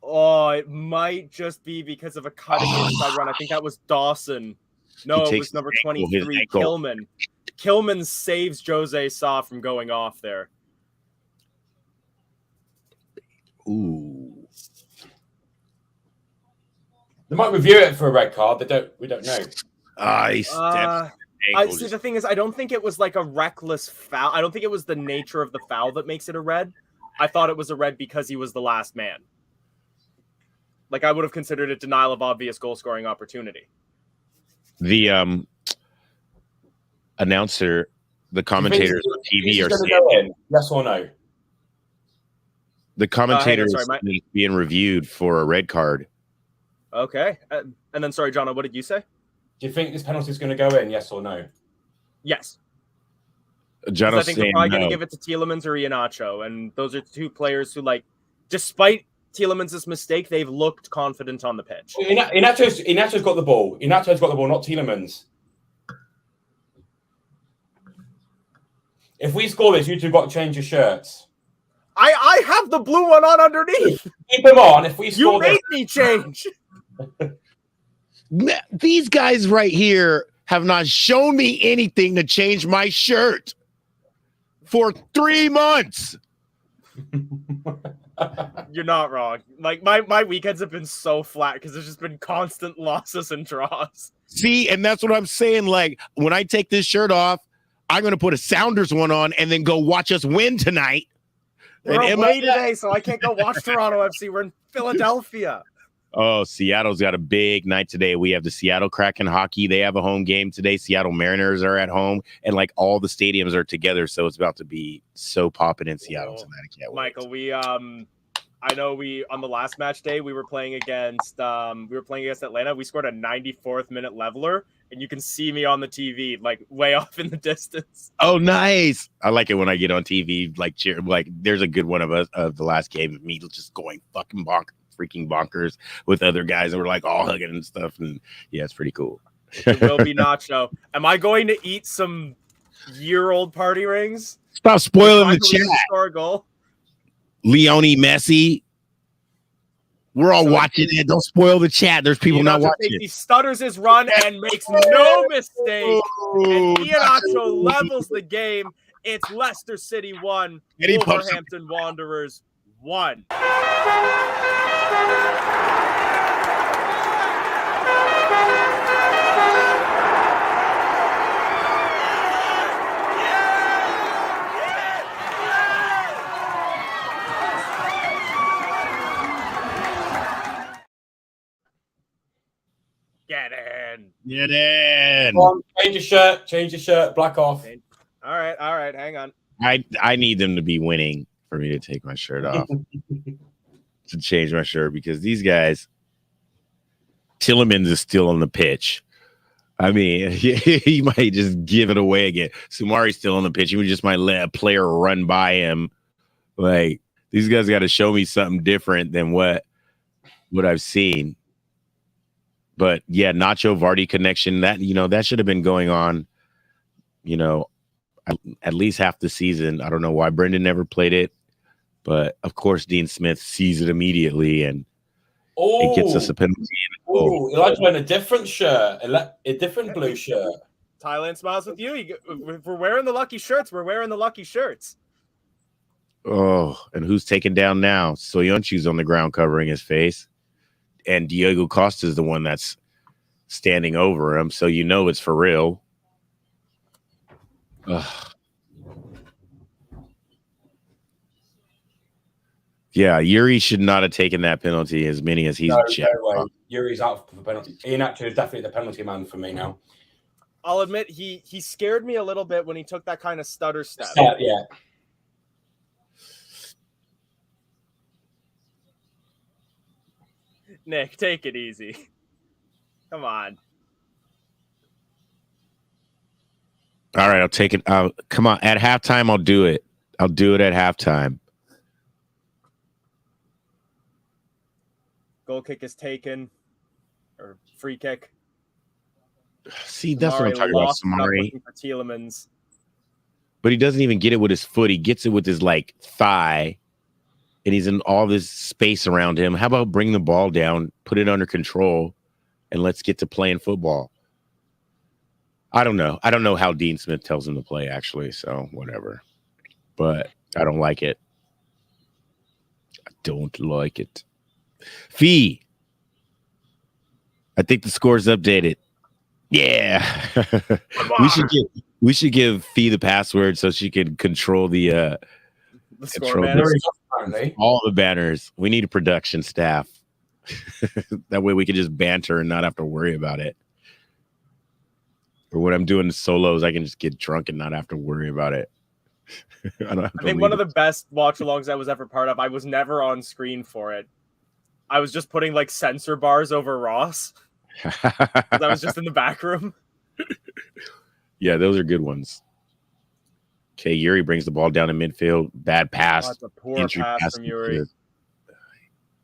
Oh, it might just be because of a cutting inside run. I think that was Dawson. No, it was number 23, Kilman. Kilman saves Jose Sa from going off there. Ooh. They might review it for a red card. We don't know. He steps. See, the thing is, I don't think it was like a reckless foul. I don't think it was the nature of the foul that makes it a red. I thought it was a red because he was the last man. Like, I would have considered it denial of obvious goal-scoring opportunity. The announcer, the commentators on TV are saying, yes or no? The commentator is being reviewed for a red card. Okay. And then, sorry, John, what did you say? Do you think this penalty is going to go in, yes or no? Yes. John, I think they're probably going to give it to Tielemans or Iheanacho, and those are two players who, like, despite Tielemans' mistake, they've looked confident on the pitch. Iheanacho's got the ball. Iheanacho's got the ball, not Tielemans. If we score this, you two got to change your shirts. I have the blue one on underneath. Keep them on. If we score, you made me change. These guys right here have not shown me anything to change my shirt for 3 months. You're not wrong. Like, my weekends have been so flat because there's just been constant losses and draws. See, and that's what I'm saying. Like, when I take this shirt off, I'm going to put a Sounders one on and then go watch us win tonight. We're away today, so I can't go watch Toronto FC. We're in Philadelphia. Oh, Seattle's got a big night today. We have the Seattle Kraken hockey. They have a home game today. Seattle Mariners are at home, and like all the stadiums are together. So it's about to be so popping in Seattle tonight. I can't wait. Michael, I know on the last match day we were playing against Atlanta. We scored a 94th minute leveler, and you can see me on the TV like way off in the distance. Oh, nice! I like it when I get on TV, like cheer. Like there's a good one of the last game of me just going freaking bonkers with other guys, and we're like all hugging and stuff. And yeah, it's pretty cool. It will be Nacho. Am I going to eat some year-old party rings? Stop spoiling the chat. Score a goal. Leone Messi. We're all watching it. Don't spoil the chat. There's people not watching. He stutters his run and makes no mistake. And Iheanacho levels the game. It's Leicester City 1, Wolverhampton Wanderers 1. Get in. Get in. Come on, change your shirt, black off. All right, hang on. I need them to be winning for me to take my shirt off. To change my shirt, because these guys, Tielemans is still on the pitch. I mean, he might just give it away again. Soumari's still on the pitch. He just might let a player run by him. Like, these guys got to show me something different than what I've seen. But yeah, Nacho Vardy connection, that should have been going on, at least half the season. I don't know why Brendan never played it, but of course Dean Smith sees it immediately and it gets us a penalty. Oh, Elijah wearing a different shirt, a different blue shirt. Thailand smiles with you. We're wearing the lucky shirts. We're wearing the lucky shirts. Oh, and who's taken down now? Soyuncu's on the ground covering his face. And Diego Costa is the one that's standing over him, so it's for real. Ugh. Yeah, Yuri should not have taken that penalty as many as he's No way. up. Yuri's out for the penalty. Ian actually is definitely the penalty man for me now. I'll admit he scared me a little bit when he took that kind of stutter step. Yeah. Nick, take it easy. Come on. All right, I'll take it. Come on, at halftime, I'll do it. I'll do it at halftime. Goal kick is taken, or free kick. See, that's what I'm talking about, Samari. For Tielemans. But he doesn't even get it with his foot. He gets it with his thigh, and he's in all this space around him. How about bring the ball down, put it under control, and let's get to playing football? I don't know. I don't know how Dean Smith tells him to play, actually, so whatever. But I don't like it. I don't like it. Fee. I think the score's updated. Yeah. we should give Fee the password so she can control the score banners. All the banners. We need a production staff. That way we can just banter and not have to worry about it. Or when I'm doing the solos, I can just get drunk and not have to worry about it. I think one of the best watch-alongs I was ever part of, I was never on screen for it. I was just putting censor bars over Ross. I was just in the back room. Yeah, those are good ones. Okay, Yuri brings the ball down in midfield. Bad pass. That's a poor pass from Yuri.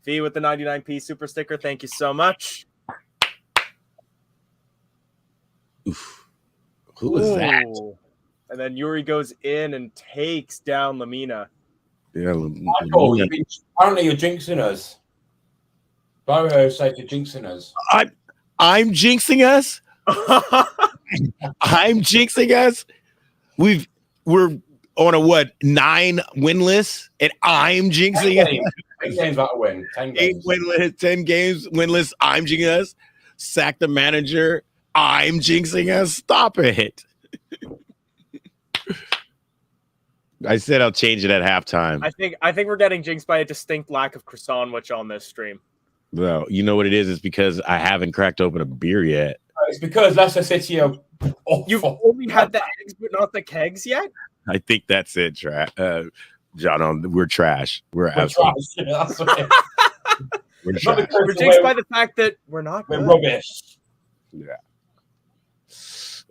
Fee with the 99p super sticker. Thank you so much. Oof. Who was that? And then Yuri goes in and takes down Lamina. Yeah, Michael, apparently you're jinxing us. Barrow said you're jinxing us. I'm jinxing us. I'm jinxing us. We're on a 9 win list, and I'm jinxing us. 10 games about a win. 10 games. 10 games winless. I'm jinxing us. Sack the manager. I'm jinxing us. Stop it. I said I'll change it at halftime. I think we're getting jinxed by a distinct lack of croissant witch on this stream. Well, you know what it is? It's because I haven't cracked open a beer yet. It's because Leicester City are awful. You've only had the eggs, but not the kegs yet? I think that's it, John. We're trash. We're trash. Yeah, that's right. We're trash. We're jinxed by the fact that we're rubbish. Yeah.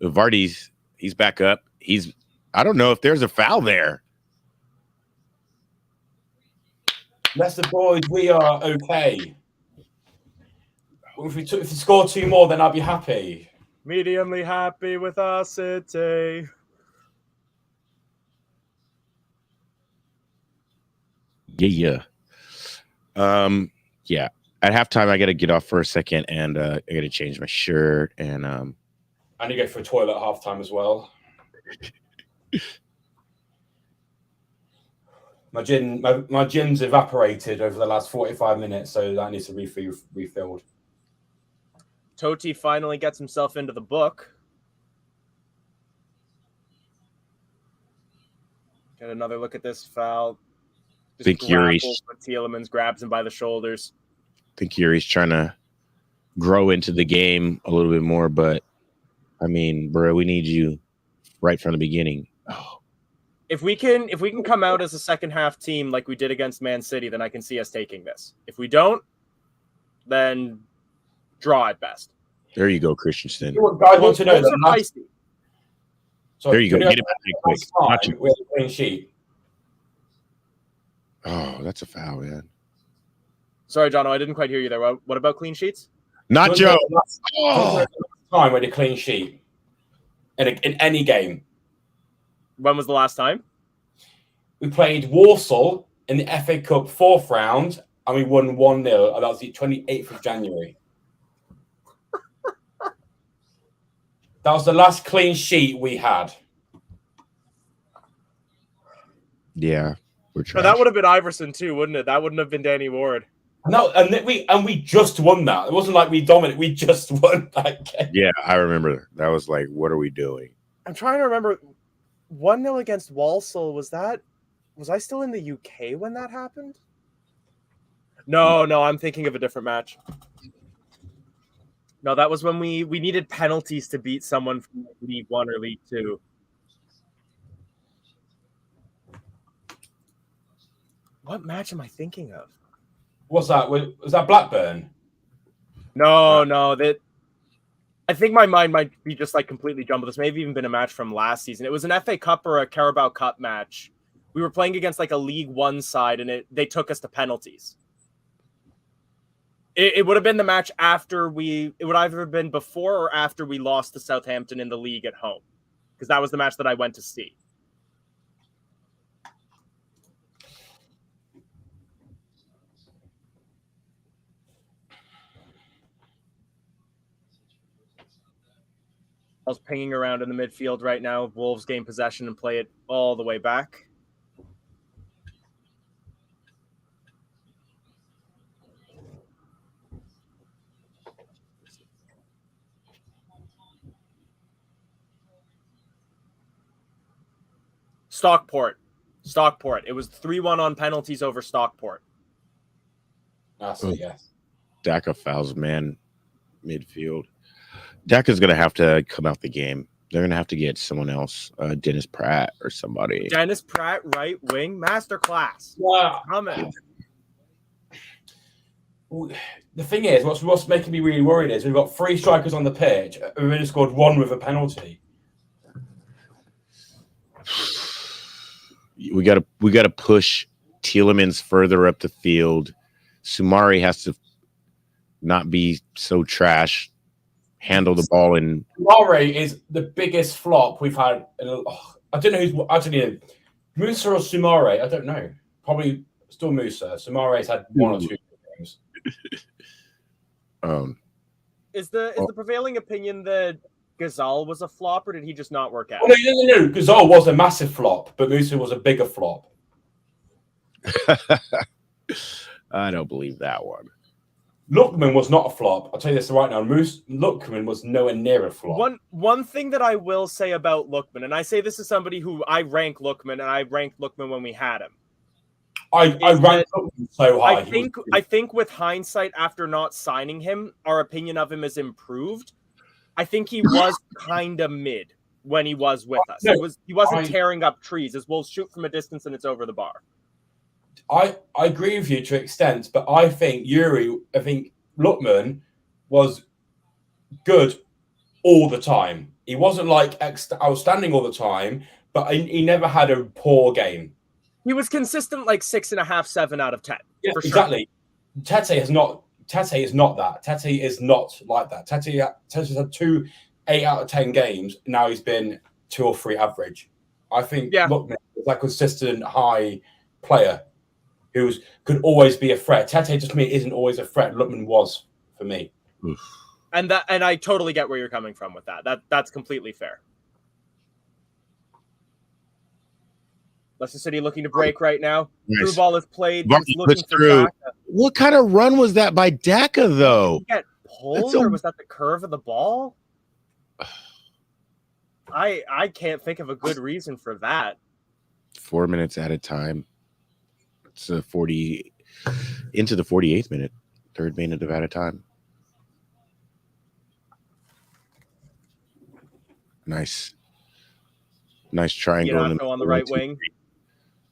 Vardy's he's back up. I don't know if there's a foul there. Leicester boys, we are okay. If we score 2 more, then I'll be happy. Mediumly happy with our City. Yeah. Yeah. At halftime, I got to get off for a second, and I got to change my shirt, and I need to go for a toilet at halftime as well. My gin's evaporated over the last 45 minutes, so that needs to be refilled. Totti finally gets himself into the book. Get another look at this foul. I think Yuri's Tielemans grabs him by the shoulders. I think Yuri's trying to grow into the game a little bit more, but I mean, bro, we need you right from the beginning. Oh. If we can come out as a second half team like we did against Man City, then I can see us taking this. If we don't, then draw at best. There you go, Christensen. Guys want to know that there you go. Get it back quick. With a clean sheet. Oh, that's a foul, man. Sorry, John, I didn't quite hear you there. What about clean sheets? Not Joe. Time with a clean sheet in any game. When was the last time? We played Warsaw in the FA Cup 4th round, and we won 1-0. That was the 28th of January. That was the last clean sheet we had. Yeah, we're trying. That would have been Iverson too, wouldn't it? That wouldn't have been Danny Ward. No, and we just won that. It wasn't like we dominated. We just won that game. Yeah, I remember. That was like, what are we doing? I'm trying to remember. 1-0 against Walsall, was I still in the UK when that happened? No, I'm thinking of a different match. No, that was when we needed penalties to beat someone from League 1 or League 2. What match am I thinking of? What's that? Was that Blackburn? No, that. I think my mind might be just like completely jumbled. This may have even been a match from last season. It was an FA Cup or a Carabao Cup match. We were playing against like a League 1 side, and they took us to penalties. It would have been the match after it would either have been before or after we lost to Southampton in the league at home, because that was the match that I went to see. I was pinging around in the midfield right now. Wolves gain possession and play it all the way back. Stockport. It was 3-1 on penalties over Stockport. That's it, yes. Daka fouls man midfield. Daka's going to have to come out the game. They're going to have to get someone else, Dennis Pratt or somebody. Dennis Pratt, right wing, masterclass. Wow. Coming. The thing is, what's making me really worried is we've got 3 strikers on the pitch. We've only scored 1 with a penalty. We got to push Tielemans further up the field. Sumari has to not be so trash. Handle the ball and Sumari is the biggest flop we've had. I don't know Musa or Sumari. I don't know. Probably still Musa. Sumari's had 1 or 2 games. Is the prevailing opinion that Ghazal was a flop, or did he just not work out? Oh, no. Ghazal was a massive flop, but Musa was a bigger flop. I don't believe that one. Lookman was not a flop. I'll tell you this right now. Lookman was nowhere near a flop. One thing that I will say about Lookman, and I say this as somebody who I rank Lookman, and I ranked Lookman when we had him. I ranked Lookman so high. I think with hindsight, after not signing him, our opinion of him has improved. I think he was kind of mid when he was with us. No, he wasn't tearing up trees. As we'll shoot from a distance and it's over the bar. I agree with you to an extent, but I think Lookman was good all the time. He wasn't like outstanding all the time, but he never had a poor game. He was consistent, like 6.5, 7 out of 10. Yeah, for exactly. Sure. Tete is not that. Tete is not like that. Tete's had 2 8 out of 10 games. Now he's been 2 or 3 average. I think Lookman is like a consistent high player who could always be a threat. Tete just me isn't always a threat. Lookman was for me. Oof. And I totally get where you're coming from with that. That's completely fair. Leicester City looking to break right now. Nice. Through ball is played. Looking through. What kind of run was that by Daka, though? Did he get pulled, or was that the curve of the ball? I can't think of a good reason for that. 4 minutes at a time. It's 40 into the 48th minute, 3rd minute of at a time. Nice triangle. Nacho on the right wing.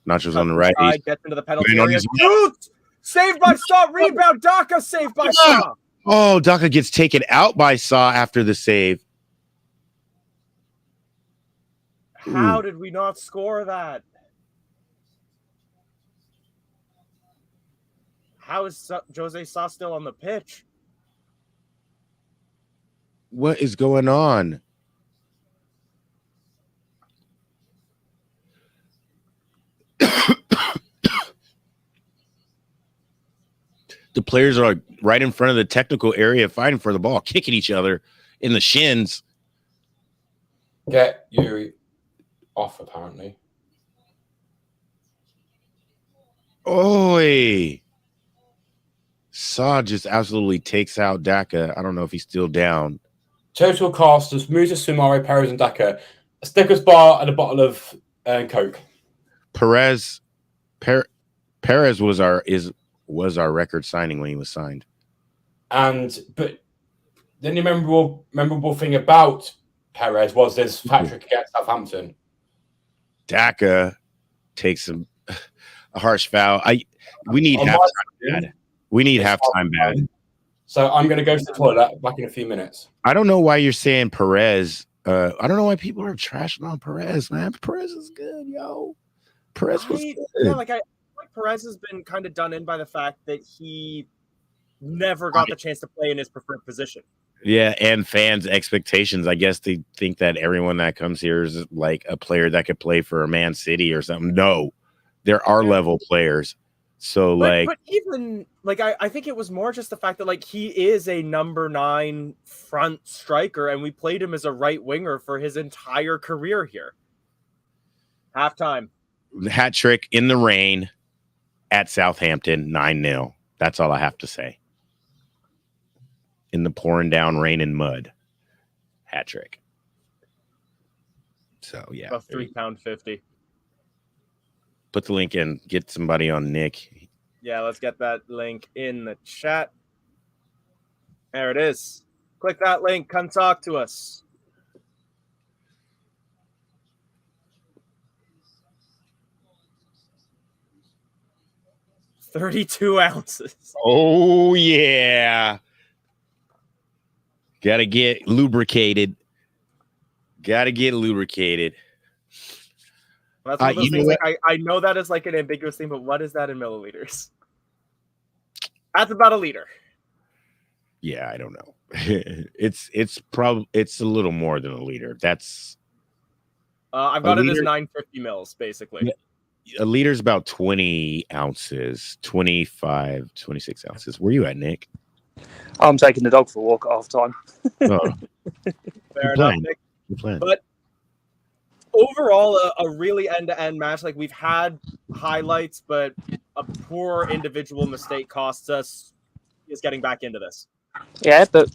Nacho's on the right. Gets into the penalty area. Saved by Saw. Rebound. Daka saved by Saw. Oh, Daka gets taken out by Saw after the save. How did we not score that? How is Jose Saw still on the pitch? What is going on? The players are right in front of the technical area fighting for the ball, kicking each other in the shins. Get Yuri off, apparently. Oi. Saw just absolutely takes out Daka. I don't know if he's still down. Total cost is Musa, Sumari, Perez, and Daka. A Snickers bar and a bottle of Coke. Perez was was our record signing when he was signed. But the only memorable thing about Perez was this hat-trick against Southampton. Daka takes a harsh foul. We need halftime bad. We need halftime bad. So I'm going to go to the toilet. Back in a few minutes. I don't know why you're saying Perez. I don't know why people are trashing on Perez, man. Perez is good, yo. Perez was good. Yeah, like Perez has been kind of done in by the fact that he never got the chance to play in his preferred position. Yeah, and fans' expectations. I guess they think that everyone that comes here is like a player that could play for a Man City or something. No, there are level players. So but even like I think it was more just the fact that like he is a number 9 front striker, and we played him as a right winger for his entire career here. Halftime. Hat trick in the rain at Southampton, 9-0. That's all I have to say. In the pouring down rain and mud. Hat trick. So yeah. About £3.50. Put the link in. Get somebody on Nick. Yeah, let's get that link in the chat. There it is. Click that link. Come talk to us. $32 ounces. Oh yeah. Gotta get lubricated. That's one of those things. Like, I know that is like an ambiguous thing, but what is that in milliliters? That's about a liter. Yeah, I don't know. it's probably a little more than a liter. That's I've got it as 950 mils, basically. A liter's about 20 ounces, 25, 26 ounces. Where you at, Nick? I'm taking the dog for a walk at half time. Oh. Fair enough, Nick. But overall, a really end-to-end match. Like, we've had highlights, but a poor individual mistake costs us is getting back into this. Yeah, but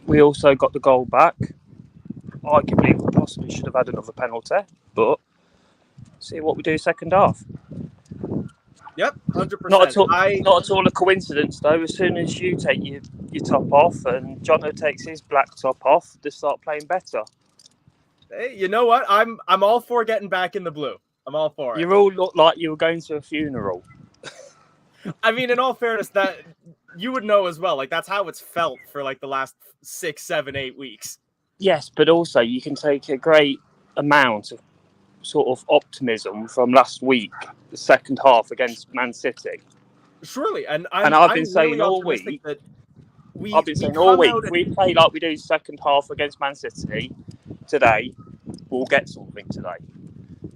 we also got the goal back. Arguably, we possibly should have had another penalty, but see what we do second half. Yep, 100%. Not at all a coincidence, though. As soon as you take your top off and Jono takes his black top off, they start playing better. Hey, you know what? I'm all for getting back in the blue. I'm all for it. You all look like you were going to a funeral. I mean, in all fairness, that you would know as well. Like, that's how it's felt for like the last 6, 7, 8 weeks. Yes, but also you can take a great amount of sort of optimism from last week, the second half against Man City. Surely, and I've been saying all week. If we play like we do second half against Man City today, we'll get something today.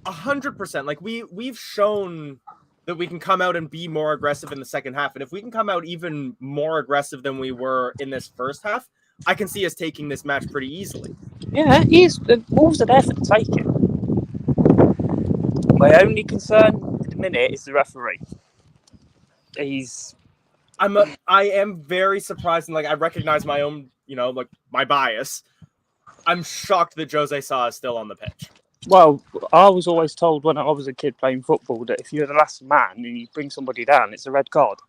100%. Like we've shown that we can come out and be more aggressive in the second half, and if we can come out even more aggressive than we were in this first half, I can see us taking this match pretty easily. Yeah, the Wolves are there for the taking. My only concern at the minute is the referee. I am very surprised, and like I recognize my own, like my bias. I'm shocked that Jose Sa is still on the pitch. Well, I was always told when I was a kid playing football that if you're the last man and you bring somebody down, it's a red card.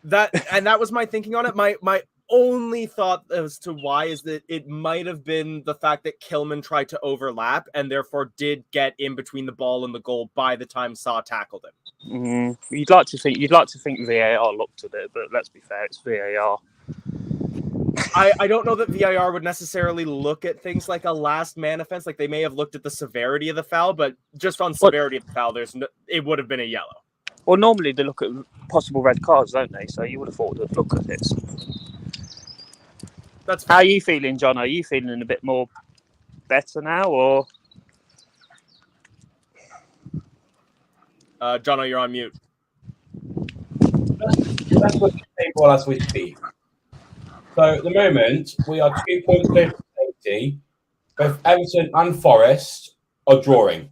That was my thinking on it. My only thought as to why is that it might have been the fact that Kilman tried to overlap and therefore did get in between the ball and the goal by the time Sa tackled him. You'd like to think VAR looked at it, but let's be fair, it's VAR. I don't know that VAR would necessarily look at things like a last man offense. Like they may have looked at the severity of the foul, but just on severity of the foul, it would have been a yellow. Well, normally they look at possible red cards, don't they? So you would have thought they'd look at it. That's How are you feeling, John? Are you feeling a bit more better now, or? Jono, you're on mute. That's what the table as we speak. So at the moment, we are 2 points clear from safety. Both Everton and Forest are drawing.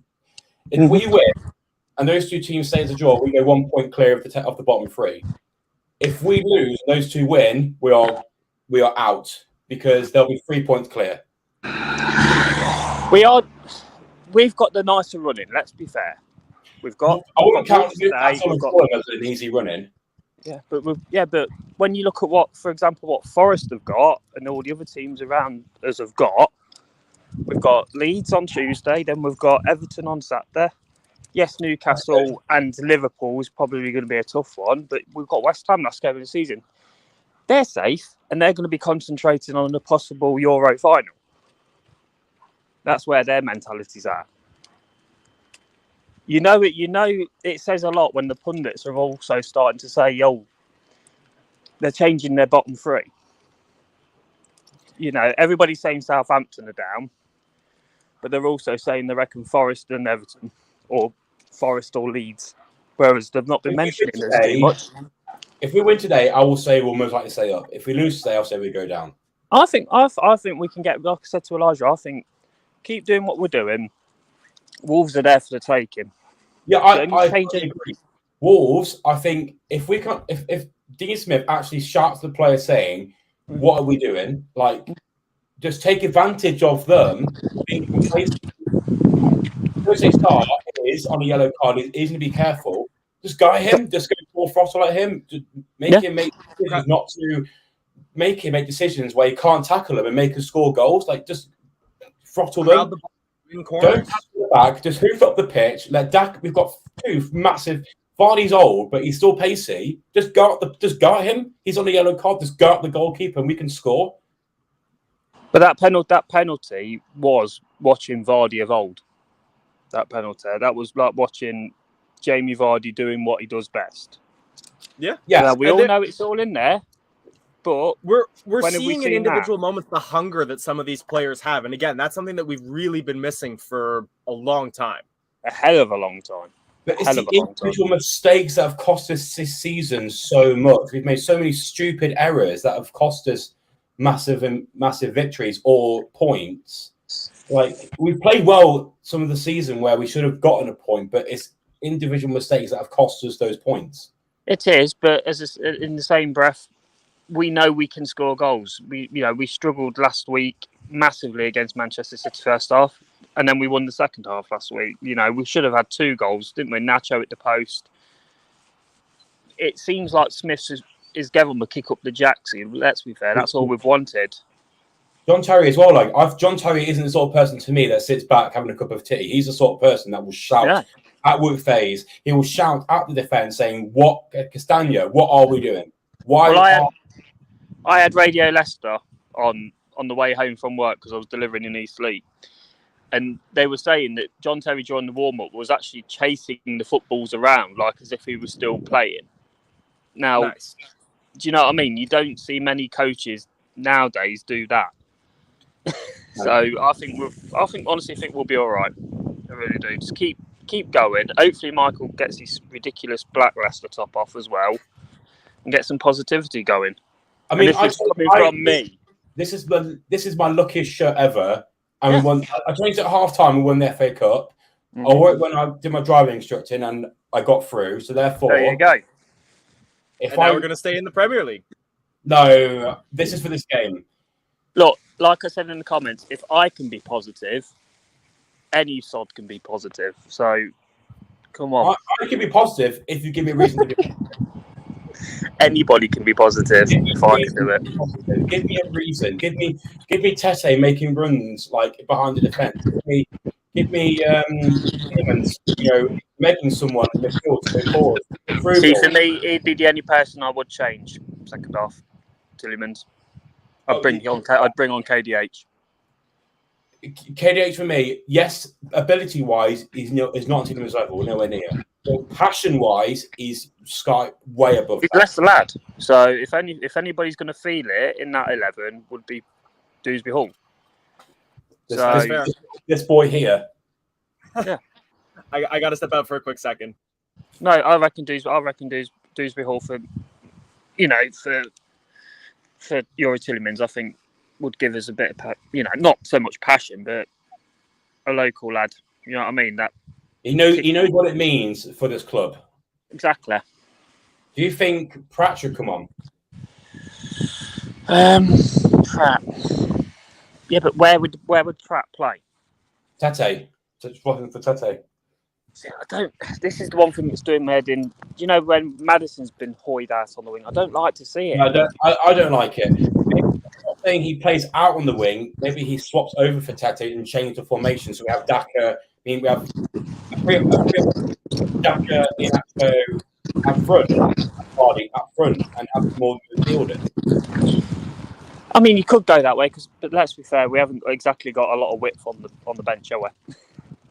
If we win, and those two teams stay as a draw, we go 1 point clear of the bottom three. If we lose and those two win, we are out because they'll be 3 points clear. We've got the nicer running. Let's be fair. I wouldn't count Newcastle as an easy running. But when you look at what Forest have got and all the other teams around us have got, we've got Leeds on Tuesday, then we've got Everton on Saturday. Yes, Newcastle and Liverpool is probably going to be a tough one, but we've got West Ham last game of the season. They're safe, and they're going to be concentrating on a possible Euro final. That's where their mentality's at. It says a lot when the pundits are also starting to say, "Yo, they're changing their bottom three." Everybody's saying Southampton are down, but they're also saying they reckon Forest and Everton, or Forest or Leeds, whereas they've not been mentioning this too much. If we win today, I will say we'll most likely stay up. If we lose today, I'll say we go down. I think we can get, like I said to Elijah, I think keep doing what we're doing. Wolves are there for the taking. Yeah, I agree. Wolves, I think if Dean Smith actually shouts to the players saying, "What are we doing?" Like, just take advantage of them being complacent. Jose Sarr is on a yellow card. He's going to be careful. Just guy him. Just go full throttle at him. Just make him make decisions, not to make him make decisions where he can't tackle him and make him score goals. Like, just throttle them. Don't tackle the back. Just hoof up the pitch. Let Dak. We've got two massive. Vardy's old, but he's still pacey. Just go at him. He's on a yellow card. Just go at the goalkeeper, and we can score. But that penalty was watching Vardy of old. That penalty. That was like watching Jamie Vardy doing what he does best. Yeah. We all know it's all in there, but we're seeing in individual moments the hunger that some of these players have, and again, that's something that we've really been missing for a long time. A hell of a long time. But it's the individual mistakes that have cost us this season so much. We've made so many stupid errors that have cost us massive victories or points. Like, we played well some of the season where we should have gotten a point, but it's individual mistakes that have cost us those points. It is, but in the same breath, we know we can score goals. We struggled last week massively against Manchester City first half, and then we won the second half last week. We should have had 2 goals, didn't we? Nacho at the post. It seems like Smith is giving him a kick up the jacksie. Let's be fair, that's all we've wanted. John Terry as well. John Terry isn't the sort of person to me that sits back having a cup of tea. He's the sort of person that will shout at Wout Faes. He will shout at the defence saying, "What, Castagna? What are we doing? Why?" Well, I had Radio Leicester on the way home from work because I was delivering in East Leigh. And they were saying that John Terry during the warm-up was actually chasing the footballs around like as if he was still playing. Now, Nice. Do you know what I mean? You don't see many coaches nowadays do that. So I honestly think we'll be all right. I really do. Just keep going. Hopefully Michael gets his ridiculous black Leicester top off as well and get some positivity going. I mean, from me. This is my luckiest shirt ever. And we won. I changed at half time. We won the FA Cup. Mm-hmm. I wore it when I did my driving instructing, and I got through. So therefore, there you go. Now we're going to stay in the Premier League. No, this is for this game. Look, like I said in the comments, if I can be positive, any sod can be positive. So, come on. I can be positive if you give me a reason to be. Anybody can be positive if I can do it. Give me a reason. Give me Tete making runs like behind the defence. Give me Simmons, making someone in the field to go forward. See, for me, he'd be the only person I would change second half. Tillemans. I'd bring on KDH. KDH for me, yes, ability wise, is not on Tillemans' level, nowhere near. But passion wise, he's way above. He's Leicester lad. So if anybody's going to feel it in that 11, would be Dewsbury Hall. This boy here. Yeah, I got to step out for a quick second. No, I reckon Dewsbury Hall for Youri Tillemans, I think would give us a bit of not so much passion, but a local lad. You know what I mean? That he knows what it means for this club. Exactly. Do you think Pratt should come on? Pratt. Yeah, but where would Pratt play? Tete. Just looking for Tete. See, I don't. This is the one thing that's doing my head in. You know, when Maddison's been hoyed out on the wing, I don't like to see it. No, I don't like it. I'm not saying he plays out on the wing. Maybe he swaps over for Tete and changes the formation. So we have Daka. I mean, we have Daka in up front, Vardy up front, and have more midfielders. I mean, you could go that way, but let's be fair, we haven't exactly got a lot of width on the bench, have we?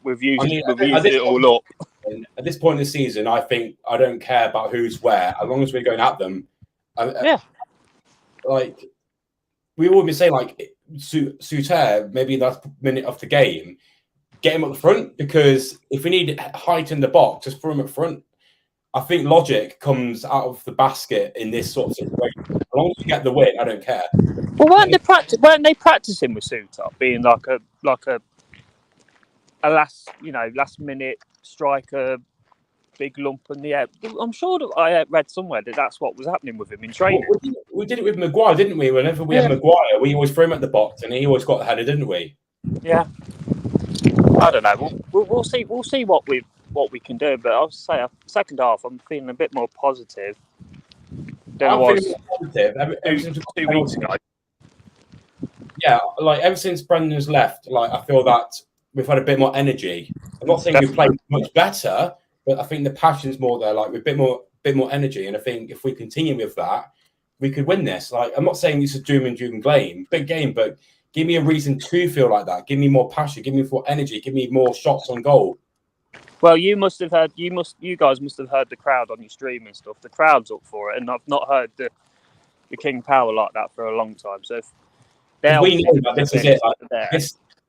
We've used it all up. At this point in the season, I think I don't care about who's where, as long as we're going at them. Like we always been saying, like Suter, maybe last minute of the game, get him up the front, because if we need height in the box, just throw him up front. I think logic comes out of the basket in this sort of situation. As long as you get the win, I don't care. Well, weren't they practicing with Suter being like a last minute striker, big lump in the air? I'm sure that I read somewhere that that's what was happening with him in training. Well, we did it with Maguire, didn't we? Whenever we had Maguire, we always threw him at the box, and he always got the header, didn't we? Yeah. I don't know. We'll see. We'll see what we can do. But I'll say, second half, I'm feeling a bit more positive than I was ever since 2 weeks ago. Yeah, like ever since Brendan's left, like I feel that we've had a bit more energy. I'm not saying we've played much better, but I think the passion's more there. Like with a bit more energy, and I think if we continue with that, we could win this. Like I'm not saying this is doom and gloom, big game, but give me a reason to feel like that. Give me more passion. Give me more energy. Give me more shots on goal. Well, you guys must have heard the crowd on your stream and stuff. The crowd's up for it, and I've not heard the King Power like that for a long time. So we know that this is it. Like,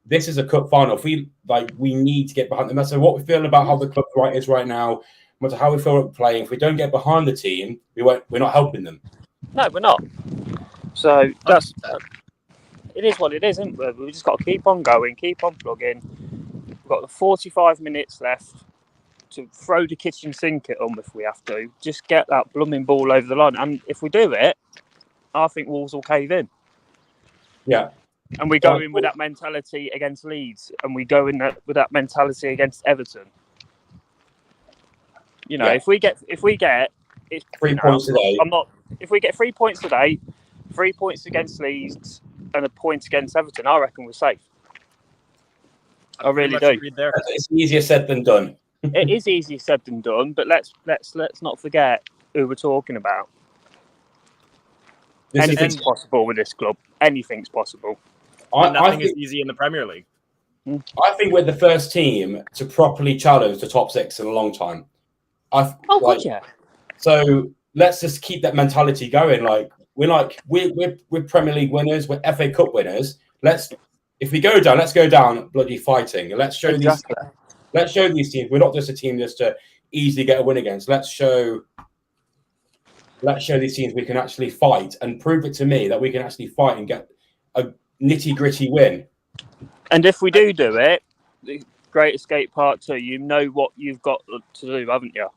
this is a cup final. If we need to get behind them. No matter what we feel about how the club is right now, no matter how we feel about playing. If we don't get behind the team, we're not helping them. No, we're not. So it is what it is, isn't it? We've just got to keep on going, keep on plugging. We've got 45 minutes left to throw the kitchen sink at them if we have to. Just get that blooming ball over the line. And if we do it, I think Wolves will cave in. Yeah. And we go in with that mentality against Leeds, and we go in with that mentality against Everton. You know, if we get it's, 3 points today. If we get 3 points today, 3 points against Leeds, and a point against Everton, I reckon we're safe. I really do. It's easier said than done. It is easier said than done, but let's not forget who we're talking about. Anything's possible with this club. Anything's possible. Nothing is easy in the Premier League. I think we're the first team to properly challenge the top six in a long time. God, yeah. So let's just keep that mentality going. We're Premier League winners. We're FA Cup winners. If we go down, let's go down bloody fighting. Let's show these teams we're not just a team just to easily get a win against. Let's show these teams we can actually fight, and prove it to me that we can actually fight and get a nitty-gritty win. And if we do it, the Great Escape Part 2, you know what you've got to do, haven't you?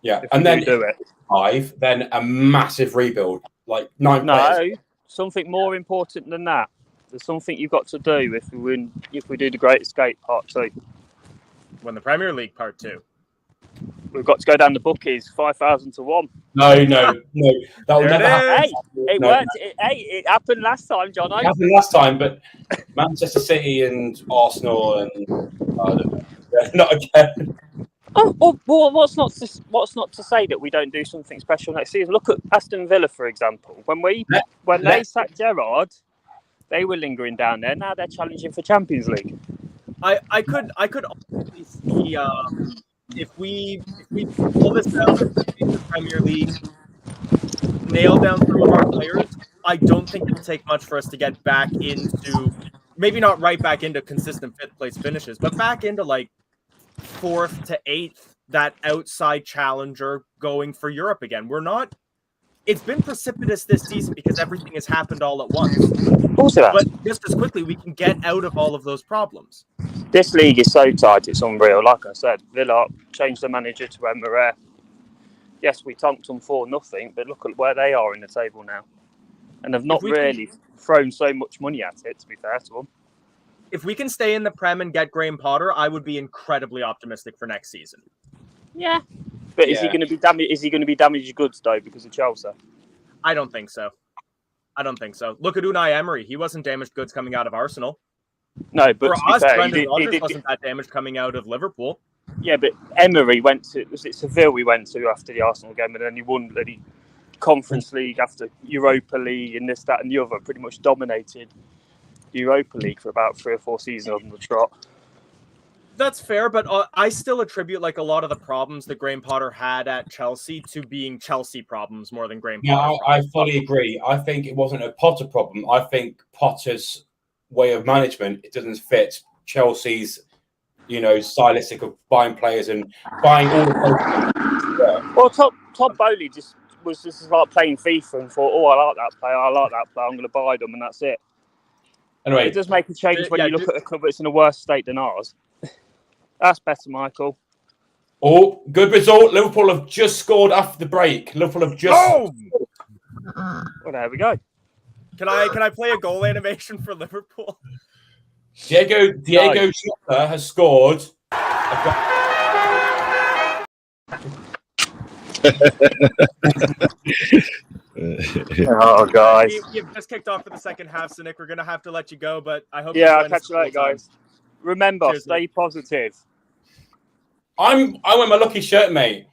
Yeah, and then do it. 5, then a massive rebuild, like 9 players. No, something more important than that. There's something you've got to do if we do the Great Escape Part 2. Win the Premier League Part 2. We've got to go down the bookies, 5,000 to 1. No. That will never happen. It worked. It happened last time, John. It happened last time, but Manchester City and Arsenal and not again. Oh, well, what's not to say that we don't do something special next season? Look at Aston Villa, for example. When they sacked Gerrard, they were lingering down there. Now they're challenging for Champions League. I could honestly see if we pull this down in the Premier League, nail down some of our players, I don't think it'll take much for us to get back into, maybe not right back into consistent 5th place finishes, but back into like 4th to 8th, that outside challenger going for Europe again. It's been precipitous this season because everything has happened all at once. But just as quickly, we can get out of all of those problems. This league is so tight, it's unreal. Like I said, Villa changed the manager to Emre. Yes, we tonked them 4-0, but look at where they are in the table now. And they've not really thrown so much money at it, to be fair to them. if we can stay in the Prem and get Graham Potter, I would be incredibly optimistic for next season. Yeah. But is he going to be damaged? Is he going to be damaged goods though because of Chelsea? I don't think so. Look at Unai Emery. He wasn't damaged goods coming out of Arsenal. No, but for to be us, fair, Brendan Rodgers wasn't that damaged coming out of Liverpool. Yeah, but Emery went to, was it Seville we went to after the Arsenal game, and then he won the Conference League after Europa League and this, that and the other, pretty much dominated Europa League for about 3 or 4 seasons on the trot. That's fair, but I still attribute like a lot of the problems that Graham Potter had at Chelsea to being Chelsea problems more than Graham Potter. Yeah, I fully agree. I think it wasn't a Potter problem. I think Potter's way of management, it doesn't fit Chelsea's, stylistic of buying players and buying all the players. Yeah. Well, Todd Bowley was just like playing FIFA and thought, oh, I like that player, I'm going to buy them, and that's it. Anyway, it does make a change when you look at a club that's in a worse state than ours. That's better, Michael. Oh, good result. Liverpool have just scored after the break. Liverpool have just... Oh! Well, there we go. Can I play a goal animation for Liverpool? Diego Jota has scored. Oh, guys. You've just kicked off for the second half, so Nick, we're going to have to let you go, but I hope... Yeah, I'll catch you later, guys. Remember, Cheers, stay mate. positive. I wear my lucky shirt, mate.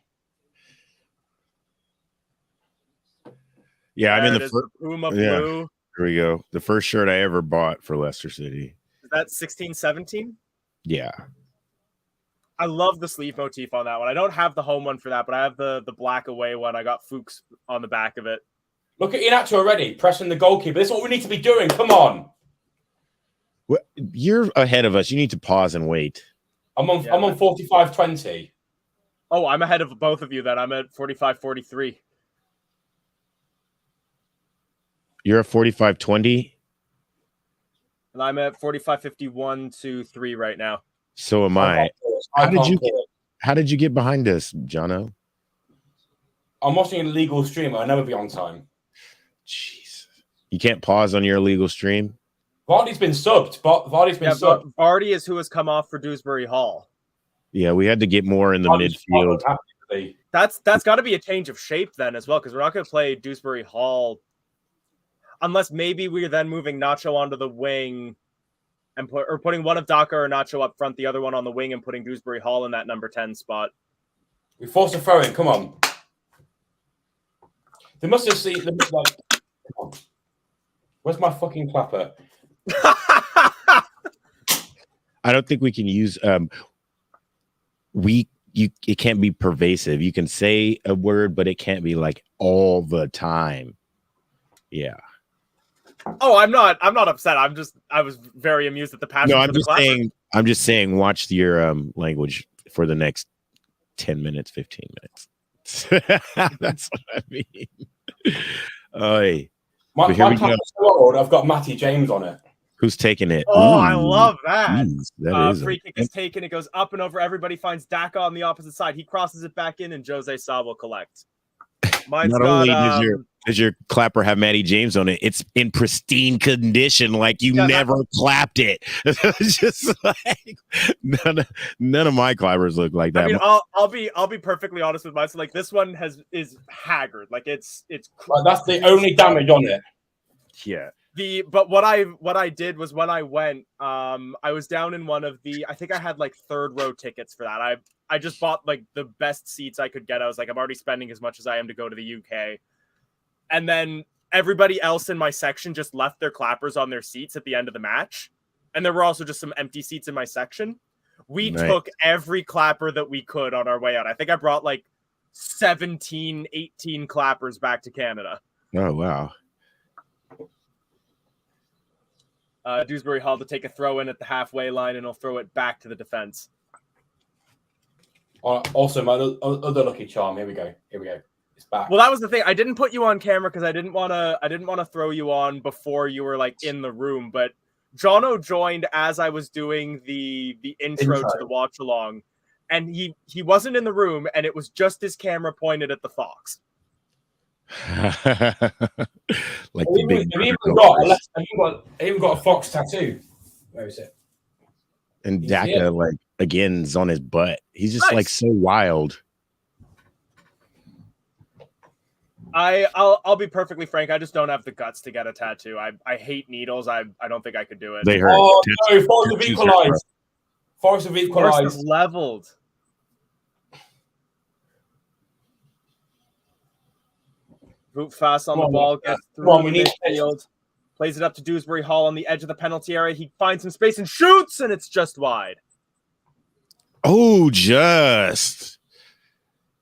Yeah, I'm in the first. Puma Yeah. blue. Here we go. The first shirt I ever bought for Leicester City. Is that 16-17? Yeah. I love the sleeve motif on that one. I don't have the home one for that, but I have the black away one. I got Fuchs on the back of it. Look at Inacho already, pressing the goalkeeper. This is what we need to be doing. Come on. Well, you're ahead of us. You need to pause and wait. I'm on 45-20. Oh, I'm ahead of both of you then. I'm at 45-43. You're at 45-20. And I'm at 45-51-3 right now. So am I. How did you get behind us, Jono? I'm watching an illegal stream. I'll never be on time. Jeez. You can't pause on your illegal stream? Vardy's been subbed. Vardy's been subbed. Vardy is who has come off for Dewsbury Hall. Yeah, we had to get more in the midfield. That's got to be a change of shape then as well, because we're not going to play Dewsbury Hall unless maybe we're then moving Nacho onto the wing and putting one of Daka or Nacho up front, the other one on the wing, and putting Dewsbury Hall in that number 10 spot. We forced a throw in. Come on. They must have seen. Come on. Where's my fucking clapper? I don't think we can use it can't be pervasive. You can say a word, but it can't be like all the time. Yeah. Oh, I'm not upset. I was very amused at the passion. No, I'm just saying watch your language for the next 10 minutes, 15 minutes. That's what I mean. Oy. My clapper's so old, I've got Matty James on it. Who's taking it? Oh, I love that. That is free kick is taken. It goes up and over. Everybody finds Daka on the opposite side. He crosses it back in, and Jose Sa will collect. Mine's Not only does your clapper have Matty James on it, it's in pristine condition, like you never clapped it. It's just like none of my clappers look like that. I mean, I'll be perfectly honest with myself. Like this one is haggard. Like it's. Well, that's the only damage on it. Yeah. But what I did was when I went, I was down in one of the, I think I had like 3rd row tickets for that. I just bought like the best seats I could get. I was like, I'm already spending as much as I am to go to the UK. And then everybody else in my section just left their clappers on their seats at the end of the match. And there were also just some empty seats in my section. We took every clapper that we could on our way out. I think I brought like 17, 18 clappers back to Canada. Oh, wow. Dewsbury Hall to take a throw in at the halfway line, and he'll throw it back to the defense. Also, my other lucky charm. Here we go. It's back. Well, that was the thing. I didn't put you on camera because I didn't want to throw you on before you were like in the room. But Jono joined as I was doing the intro to the watch along, and he wasn't in the room, and it was just his camera pointed at the fox. Like I even got a fox tattoo. Where is it? And He's Daka, here. like, again, is on his butt. He's just like so wild. I'll be perfectly frank. I just don't have the guts to get a tattoo. I hate needles. I don't think I could do it. They hurt. Oh no, Forest have tattoos equalized. Forest have Forest equalized. have leveled. Boot fast on the ball, gets through we need midfield, plays it up to Dewsbury Hall on the edge of the penalty area. He finds some space and shoots, and it's just wide. Oh, just.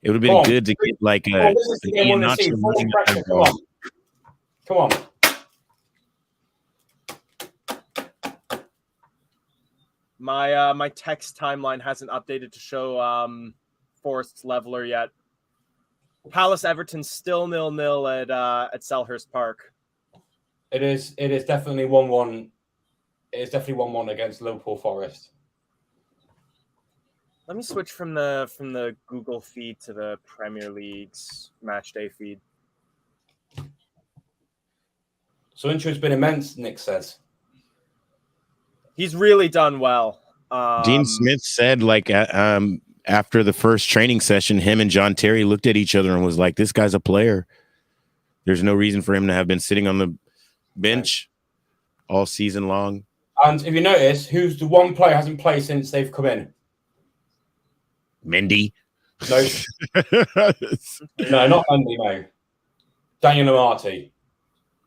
It would have been good to get like a Come on. Come on. My text timeline hasn't updated to show Forest's leveler yet. Palace Everton still 0-0 at Selhurst Park. It is definitely 1-1. It is definitely 1-1 against Liverpool Forest. Let me switch from the Google feed to the Premier League's match day feed. So interest has been immense, Nick says. He's really done well. Dean Smith said, like, after the first training session, him and John Terry looked at each other and was like, this guy's a player. There's no reason for him to have been sitting on the bench all season long. And if you notice, who's the one player who hasn't played since they've come in? Mendy. No. No, not Mendy, no. Daniel Amartey.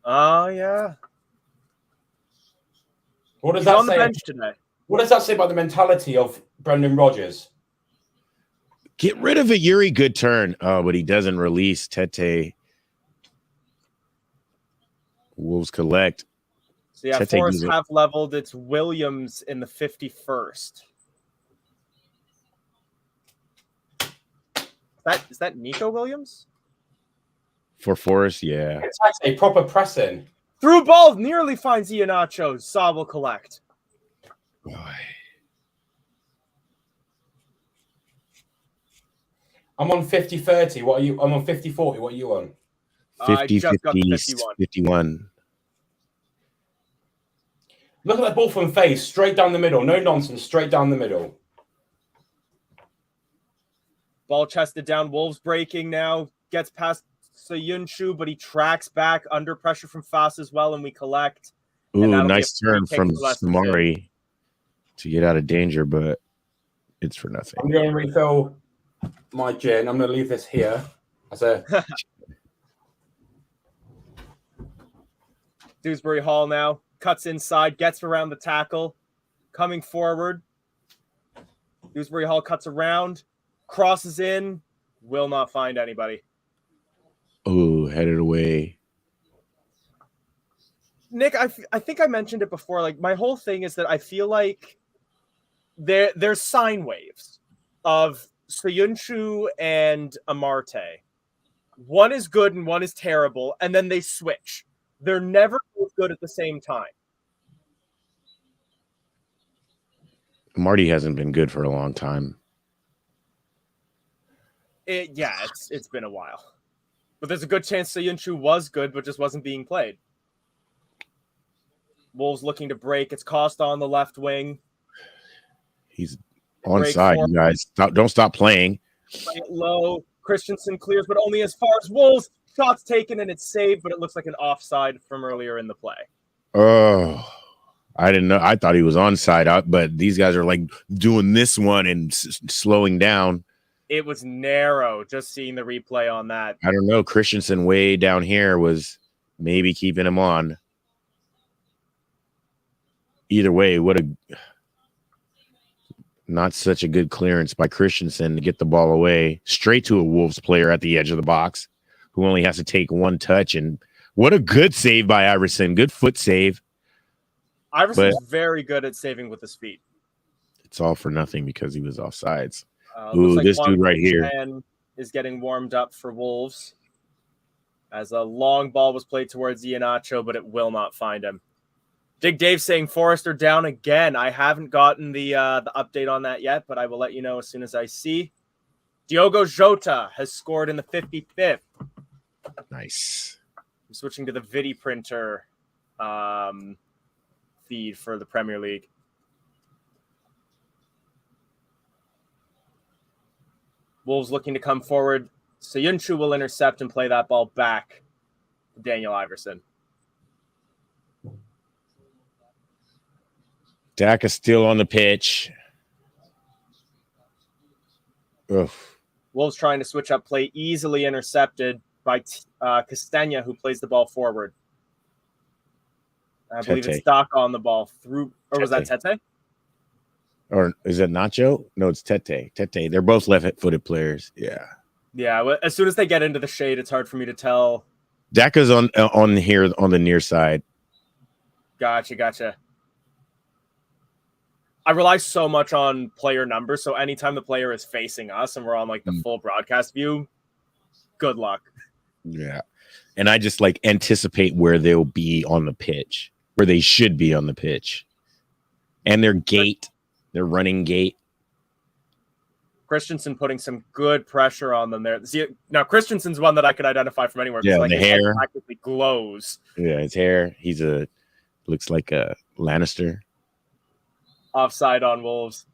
Oh, yeah. What does He's that on the say? bench today. What does that say about the mentality of Brendan Rodgers? Get rid of it, Yuri. Good turn. Oh, but he doesn't release Tete. Wolves collect. So, yeah, Tete Forest have leveled. It's Williams in the 51st. Is that Nico Williams? For Forest, yeah. It's actually a proper pressing. Through ball nearly finds Iheanacho. Saab will collect. Boy. I'm on 50-30. What are you? I'm on 50-40. What are you on? 50, just got 50, 51. Look at that ball from face, straight down the middle. No nonsense, straight down the middle. Ball chested down. Wolves breaking now. Gets past Soyuncu, but he tracks back under pressure from Fass as well, and we collect. Ooh, nice turn from Samari to get out of danger, but it's for nothing. I'm going to refill my gin. I'm going to leave this here as a... Dewsbury Hall now. Cuts inside, gets around the tackle. Coming forward. Dewsbury Hall cuts around. Crosses in. Will not find anybody. Oh, headed away. Nick, I think I mentioned it before. Like, my whole thing is that I feel like there's sine waves of Soyuncu and Amarte. One is good and one is terrible, and then they switch. They're never both good at the same time. Marty hasn't been good for a long time. It's been a while. But there's a good chance Soyuncu was good, but just wasn't being played. Wolves looking to break. It's Costa on the left wing. He's onside, you guys. Don't stop playing. Play it low. Christensen clears, but only as far as Wolves. Shots taken, and it's saved, but it looks like an offside from earlier in the play. Oh, I didn't know. I thought he was onside, but these guys are like doing this one and slowing down. It was narrow, just seeing the replay on that. I don't know. Christensen way down here was maybe keeping him on. Either way, not such a good clearance by Christensen to get the ball away straight to a Wolves player at the edge of the box who only has to take one touch. And what a good save by Iverson. Good foot save. Iverson's very good at saving with his feet. It's all for nothing because he was offsides. Ooh, like this dude right here is getting warmed up for Wolves as a long ball was played towards Iheanacho, but it will not find him. Dig Dave saying Forrester down again. I haven't gotten the update on that yet, but I will let you know as soon as I see. Diogo Jota has scored in the 55th. Nice. I'm switching to the Vidi printer feed for the Premier League. Wolves looking to come forward. Soyuncu will intercept and play that ball back to Daniel Iverson. Dak is still on the pitch. Oof. Wolves trying to switch up play, easily intercepted by Castagna, who plays the ball forward. I believe it's Doc on the ball through, or was that Tete? Or is it Nacho? No, it's Tete. Tete. They're both left-footed players. Yeah. Yeah. As soon as they get into the shade, it's hard for me to tell. Daka's on here on the near side. Gotcha. I rely so much on player numbers, so anytime the player is facing us and we're on like the full broadcast view, good luck. Yeah. And I just like anticipate where they'll be on the pitch, where they should be on the pitch. And their running gait. Christensen putting some good pressure on them there. See, now Christensen's one that I could identify from anywhere. Yeah, like the his hair head practically glows. Yeah, his hair. Looks like a Lannister. Offside on Wolves.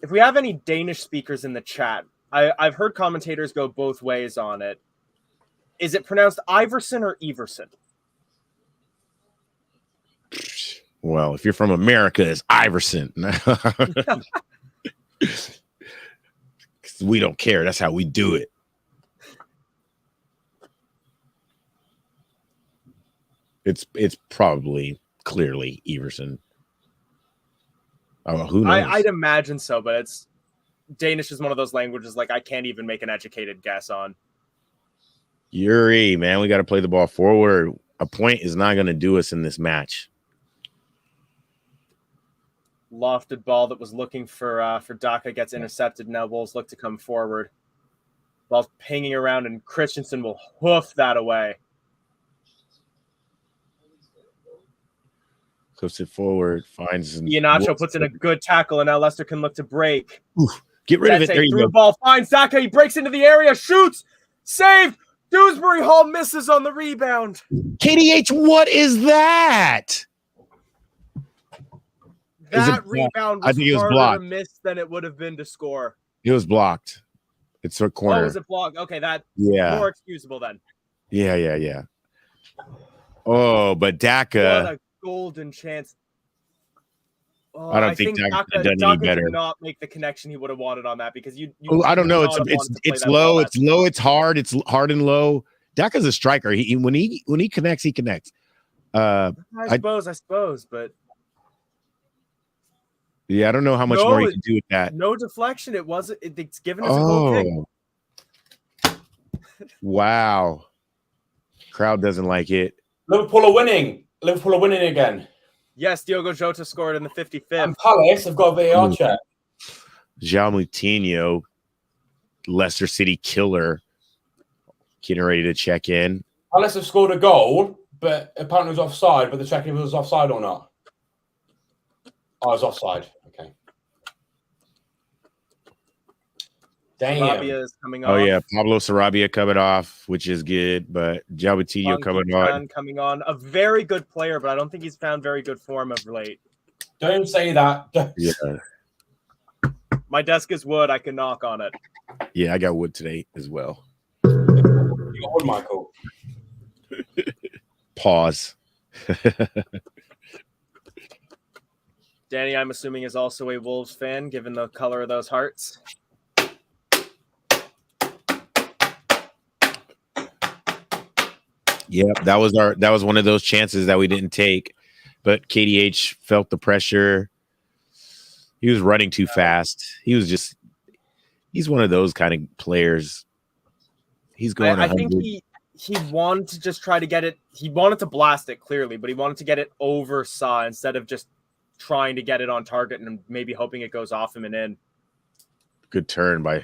If we have any Danish speakers in the chat, I've heard commentators go both ways on it. Is it pronounced Iverson or Everson? Well, if you're from America, it's Iverson. We don't care. That's how we do it. It's probably clearly Everson. Oh, who knows? I'd imagine so, but it's Danish is one of those languages like I can't even make an educated guess on. Yuri, man, we got to play the ball forward. A point is not going to do us in this match. Lofted ball that was looking for Daka gets intercepted. Now Wolves look to come forward. Ball's pinging around, and Christensen will hoof that away. Clips it forward, finds Iheanacho puts in a good tackle, and now Leicester can look to break. Oof, get rid of it. There you go. The ball finds Daka. He breaks into the area, shoots, saved. Dewsbury Hall misses on the rebound. KDH, what is that? That rebound was I think it was harder blocked. to miss than it would have been to score. It was blocked. It's a corner. Oh, was it blocked? Okay, more excusable then. Yeah. Oh, but Daka. What a golden chance. Oh, I don't think Daka could have done any better. Did not make the connection he would have wanted on that because you I don't know. It's low. It's low. It's hard. It's hard and low. Daka's a striker. When he connects, he connects. I suppose, but yeah, I don't know how much more you can do with that. No deflection. It's given us a goal kick. Wow. Crowd doesn't like it. Liverpool are winning. Liverpool are winning again. Yes, Diogo Jota scored in the 55th. And Palace have got a VAR check. João Moutinho, Leicester City killer, getting ready to check in. Palace have scored a goal, but apparently it was offside, but they're checking if it was offside or not. Oh, it was offside. Okay. Damn. Sarabia is coming off. Oh, yeah. Pablo Sarabia coming off, which is good, but João Moutinho coming on. A very good player, but I don't think he's found very good form of late. Don't say that. Yeah. My desk is wood. I can knock on it. Yeah, I got wood today as well. You got wood, Michael. Pause. Danny, I'm assuming, is also a Wolves fan, given the color of those hearts. Yeah, that was one of those chances that we didn't take, but KDH felt the pressure. He was running too fast. He's one of those kind of players. He's going. I think he wanted to just try to get it. He wanted to blast it clearly, but he wanted to get it over Sa instead of just trying to get it on target and maybe hoping it goes off him and in. Good turn by,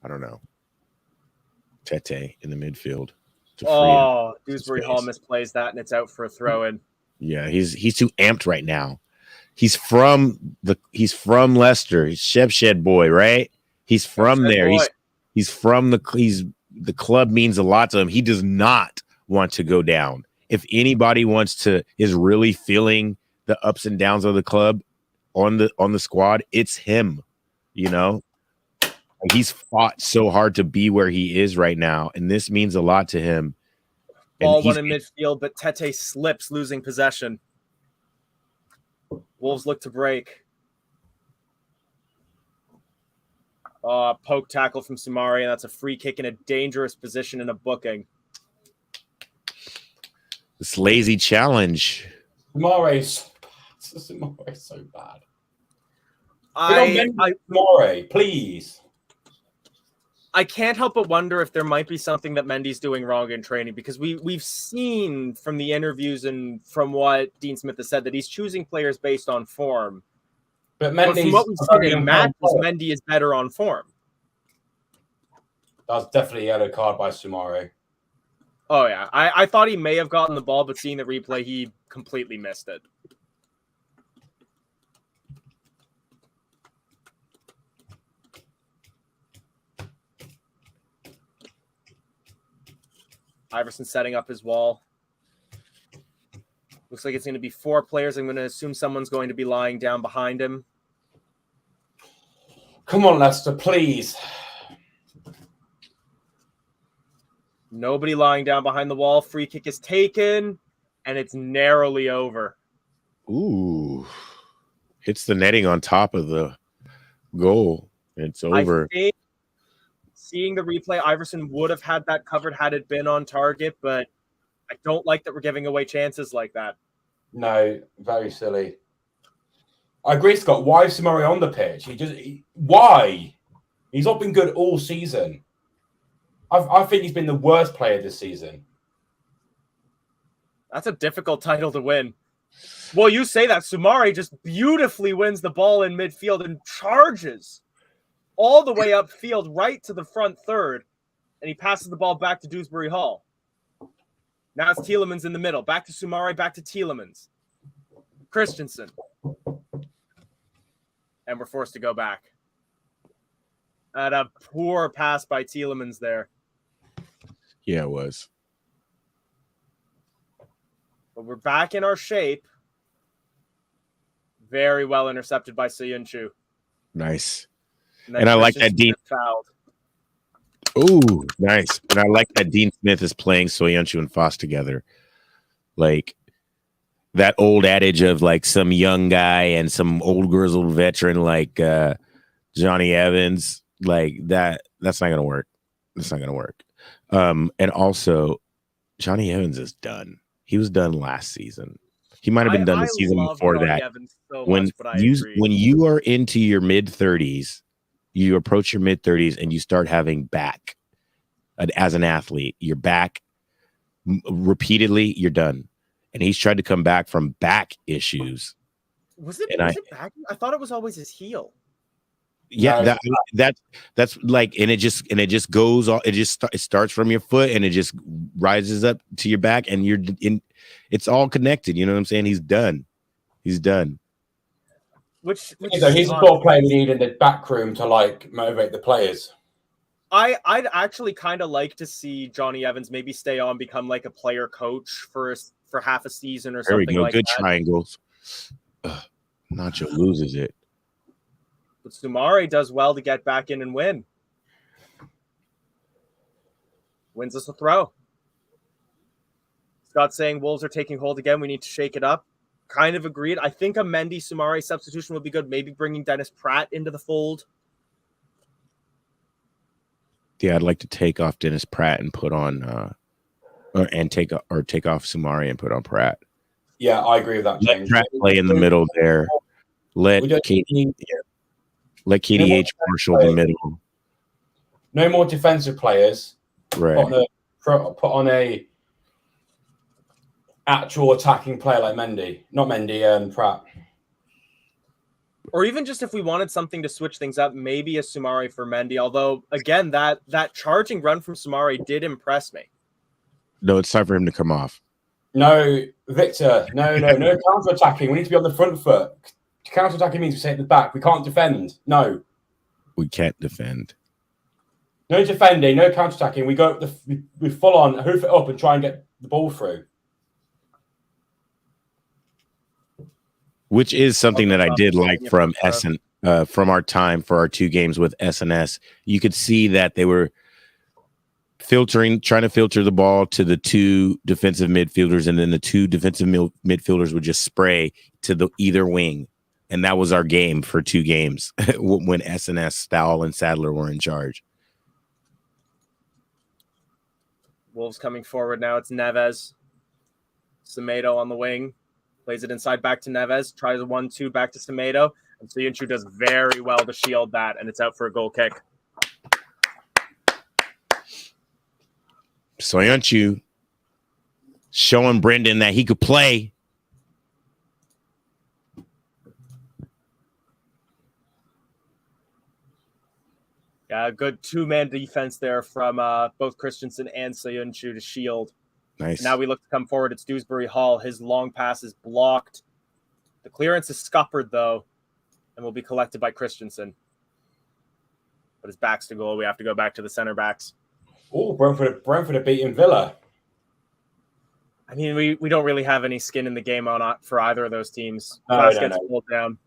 I don't know, Tete in the midfield. Oh, Dewsbury Hall misplays that, and it's out for a throw-in. Yeah, he's too amped right now. He's from Leicester. He's Shebshed boy, right? He's from there. He's from the club means a lot to him. He does not want to go down. If anybody is really feeling the ups and downs of the club, on the squad, it's him. You know, and he's fought so hard to be where he is right now, and this means a lot to him. Ball one in midfield, but Tete slips, losing possession. Wolves look to break. Poke tackle from Soumare, and that's a free kick in a dangerous position in a booking. This lazy challenge. Soumare's so bad. Soumare, please. I can't help but wonder if there might be something that Mendy's doing wrong in training, because we've seen from the interviews and from what Dean Smith has said that he's choosing players based on form. But from what we've seen in matches, Mendy is better on form. That was definitely a yellow card by Soumare. Oh, yeah. I thought he may have gotten the ball, but seeing the replay, he completely missed it. Iverson setting up his wall. Looks like it's going to be 4 players. I'm going to assume someone's going to be lying down behind him. Come on, Leicester, please. Nobody lying down behind the wall. Free kick is taken, and it's narrowly over. Ooh. Hits the netting on top of the goal. It's over. I think, seeing the replay, Iverson would have had that covered had it been on target, but I don't like that we're giving away chances like that. No, very silly. I agree, Scott. Why is Soumare on the pitch? Why? He's not been good all season. I think he's been the worst player this season. That's a difficult title to win. Well, you say that. Soumare just beautifully wins the ball in midfield and charges all the way upfield right to the front third, and he passes the ball back to Dewsbury Hall. Now it's Tielemans in the middle. Back to Soumare, back to Tielemans. Christensen. And we're forced to go back. And a poor pass by Tielemans there. Yeah, it was. But we're back in our shape. Very well intercepted by Soyuncu. Nice. And I like that Dean fouled. Ooh, nice. And I like that Dean Smith is playing Soyuncu and Foss together. Like that old adage of like some young guy and some old grizzled veteran like Johnny Evans, like that's not gonna work. That's not gonna work. And also Johnny Evans is done. He was done last season. He might have been done the season before Johnny that. Evans so when much, when you are into your mid-30s, you approach your mid-30s and you start having back as an athlete, you're back repeatedly, you're done. And he's tried to come back from back issues. Was it back? I thought it was always his heel. Yeah, that's like, and it just goes off. It starts from your foot and it just rises up to your back, and you're in. It's all connected. You know what I'm saying? He's done. He's done. Which he's the sort of player we need in the back room to like motivate the players. I'd actually kind of like to see Johnny Evans maybe stay on, become like a player coach for half a season or something. There we go. Good triangles. Nacho loses it. But Soumare does well to get back in and win. Wins us a throw. Scott saying Wolves are taking hold again. We need to shake it up. Kind of agreed. I think a Mendy Soumare substitution would be good. Maybe bringing Dennis Pratt into the fold. Yeah, I'd like to take off Dennis Pratt and put on take off Soumare and put on Pratt. Yeah, I agree with that. Let Pratt play in the middle there. Let KDH marshal the middle. No more defensive players. Right. Put on a actual attacking player like Mendy, not Mendy and Pratt. Or even just if we wanted something to switch things up, maybe a Soumare for Mendy. Although, again, that charging run from Soumare did impress me. No, it's time for him to come off. No, Victor. No counter-attacking. We need to be on the front foot. Counter-attacking means we stay at the back. We can't defend. No. We can't defend. No defending, no counter-attacking. We go we full on, hoof it up and try and get the ball through. which is something that I did like from from our time for our 2 games with SNS. You could see that they were trying to filter the ball to the 2 defensive midfielders, and then the 2 defensive midfielders would just spray to either wing. And that was our game for 2 games when SNS, Stowell, and Sadler were in charge. Wolves coming forward now. It's Neves. Semedo on the wing. Plays it inside back to Neves. Tries a 1-2 back to Semedo. And Soyuncu does very well to shield that, and it's out for a goal kick. Soyuncu showing Brendan that he could play. Yeah, good 2-man defense there from both Christensen and Soyuncu to shield. Nice. Now we look to come forward. It's Dewsbury Hall. His long pass is blocked. The clearance is scuppered, though, and will be collected by Christensen. But his back's to goal. We have to go back to the center backs. Oh, Brentford are beating Villa. I mean, we don't really have any skin in the game for either of those teams. No, Glass no, gets no. pulled down.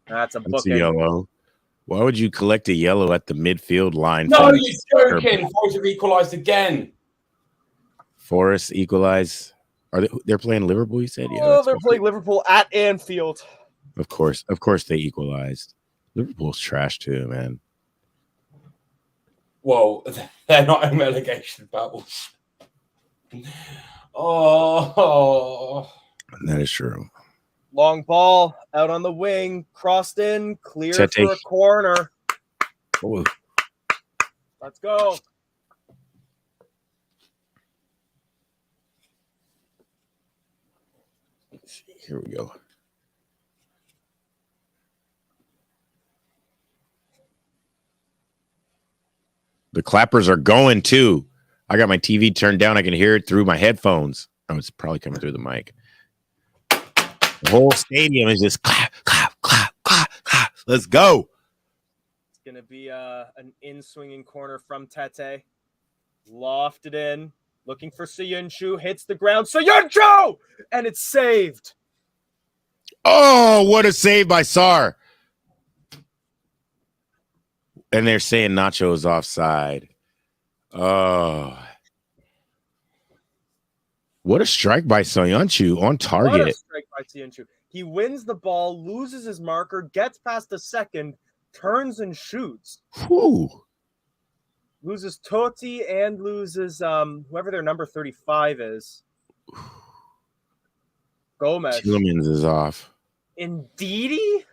That's a That's a booking. yellow. Why would you collect a yellow at the midfield line? No, you're joking. Forest have equalised again. Forest equalize. They're playing Liverpool, you said? Yeah, Oh, they're playing Liverpool at Anfield. Of course they equalized. Liverpool's trash too, man. Well, they're not in relegation battles. Oh. That is true. Long ball out on the wing, crossed in, clear Tete. for a corner. Oh, Let's go. here we go. The clappers are going too. I got my TV turned down. I can hear it through my headphones. Oh, it's probably coming through the mic. The whole stadium is just clap, clap, clap, clap, clap. Let's go. It's going to be an in-swinging corner from Tete. Lofted in. Looking for Soyuncu. Hits the ground. Soyuncu! And it's saved. Oh, what a save by Sarr. And they're saying Nacho is offside. Oh. What a strike by Soyuncu on target. What a strike by Soyuncu. He wins the ball, loses his marker, gets past the second, turns and shoots. Whew. Loses Totti and loses whoever their number 35 is. Gomez. Tielemans is off. Ndidi?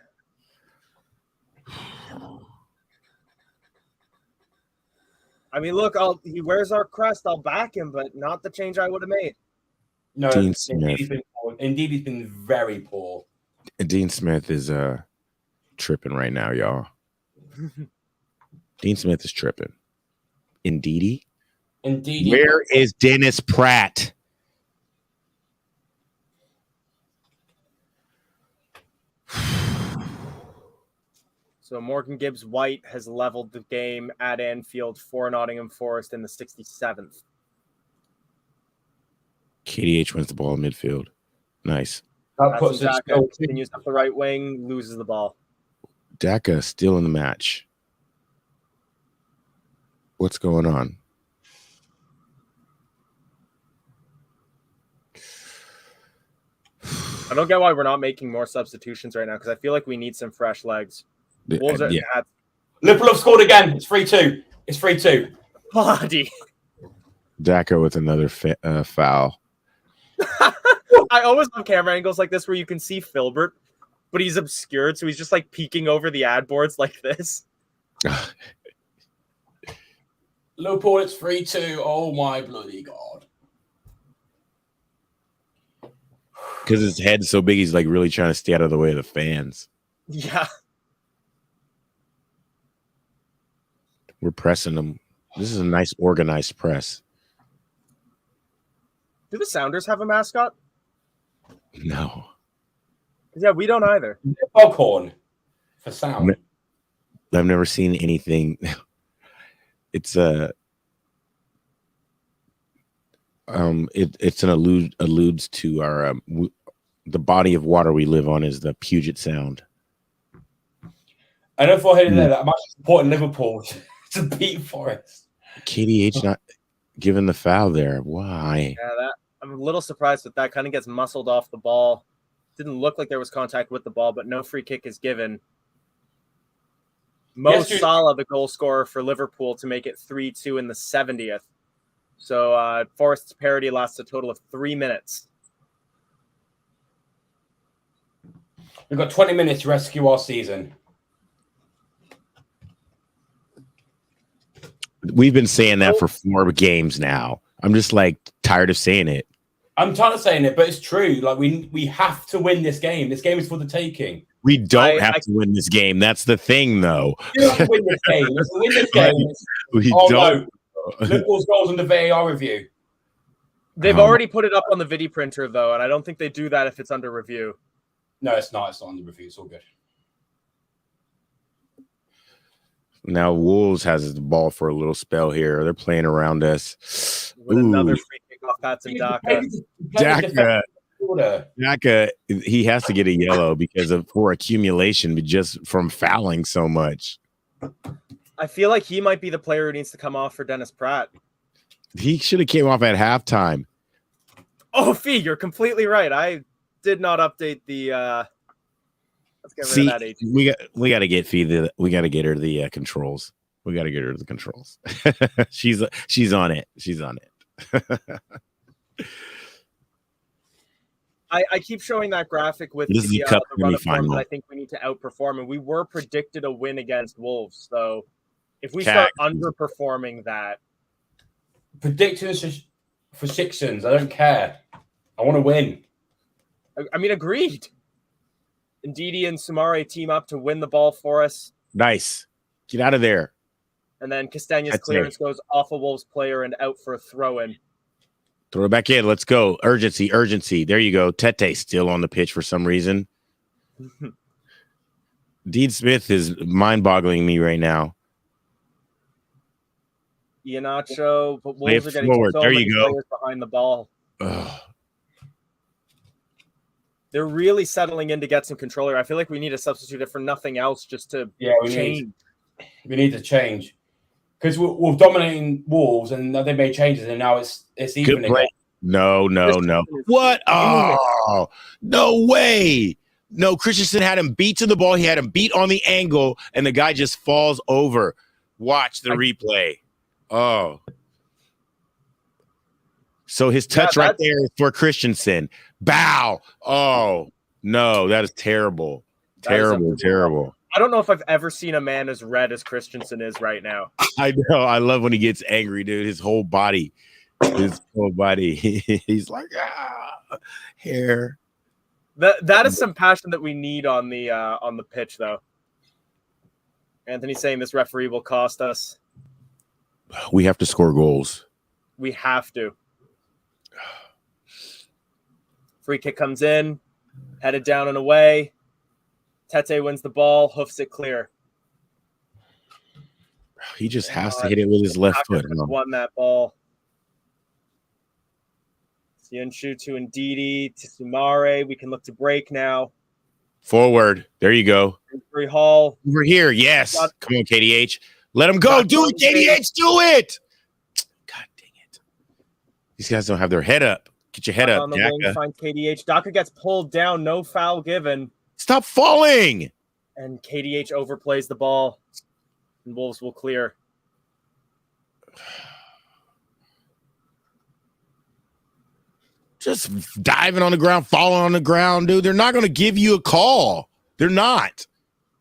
I mean, look, he wears our crest. I'll back him, but not the change I would have made. No, Dean Smith. Indeed, he's been very poor. Dean Smith is tripping right now, y'all. Dean Smith is tripping. Indeedy? Indeed. Where is Dennis Pratt? So Morgan Gibbs White has leveled the game at Anfield for Nottingham Forest in the 67th. KDH wins the ball in midfield. Nice. That puts it Daka continues up the right wing, loses the ball. Daka still in the match. What's going on? I don't get why we're not making more substitutions right now because I feel like we need some fresh legs. Wolves are Liverpool have scored again. It's 3-2. It's 3-2. bloody. Daka with another foul. I always love camera angles like this where you can see Filbert, but he's obscured, so he's just like peeking over the ad boards like this. Liverpool, it's 3-2. Oh my bloody god. Because his head's so big, he's like really trying to stay out of the way of the fans. Yeah. We're pressing them. This is a nice organized press. Do the Sounders have a mascot? No. Yeah, we don't either. Foghorn for sound. I've never seen anything. It's it's an alludes to our The body of water we live on is the Puget Sound. And before heading there, I'm actually supporting Liverpool to beat Forest. KDH not given the foul there. Why? Yeah, I'm a little surprised that that kind of gets muscled off the ball. Didn't look like there was contact with the ball, but no free kick is given. Mo Salah, the goal scorer for Liverpool, to make it 3-2 in the 70th. So Forest's parity lasts a total of 3 minutes. We've got 20 minutes to rescue our season. We've been saying that for 4 games now. I'm just like tired of saying it. I'm tired of saying it, but it's true. Like we have to win this game. This game is for the taking. We don't have to win this game. That's the thing, though. You don't have to win this game. If we win this game, we don't. No. Liverpool's goals on the VAR review. They've already put it up on the video printer, though, and I don't think they do that if it's under review. No, it's not. It's not under review. It's all good. Now Wolves has the ball for a little spell here. They're playing around us. With another free kick off Patson Daka. Daka, he has to get a yellow because of for accumulation, but just from fouling so much. I feel like he might be the player who needs to come off for Dennis Pratt. He should have came off at halftime. Oh, Fee, you're completely right. I did not update the. Let's get rid of that. We got to get Fee. We got to get her the controls. We got to get her the controls. she's on it. She's on it. I keep showing that graphic with the cup run of form that I think we need to outperform, and we were predicted a win against Wolves. So if we start underperforming that, predictions for Sixons, I don't care. I want to win. I mean, agreed. Ndidi and Sumare team up to win the ball for us. Nice. Get out of there. And then Castagna's clearance goes off a Wolves player and out for a throw-in. Throw it back in. Let's go. Urgency, urgency. There you go. Tete still on the pitch for some reason. Dean Smith is mind-boggling me right now. Iheanacho, but Wolves are getting forward. so there many you go. players behind the ball. Ugh. They're really settling in to get some control here. I feel like we need to substitute it for nothing else just to change. We need to change. Because we're dominating Wolves, and they made changes, and now it's even again. No. What? Oh, no way. No, Christensen had him beat to the ball. He had him beat on the angle, and the guy just falls over. Watch the replay. Oh. So his touch right there is for Christensen. Bow. Oh, no, that is terrible. Terrible. I don't know if I've ever seen a man as red as Christensen is right now. I know. I love when he gets angry, dude. His whole body. He's like, hair. That is some passion that we need on the pitch, though. Anthony's saying this referee will cost us. We have to score goals. We have to. Free kick comes in, headed down and away. Tete wins the ball, hoofs it clear. He just has to hit it with his left foot. Won that ball. Sienshu to Ndidi to Sumare. We can look to break now. Forward. There you go. Hall. Over here. Yes. Come on, KDH. Let him go. Do it, KDH. Do it. God dang it. These guys don't have their head up. Get your head up, on the wing, find KDH. Daka gets pulled down. No foul given. Stop falling. And KDH overplays the ball. And Wolves will clear. Just diving on the ground, falling on the ground, dude. They're not going to give you a call. They're not.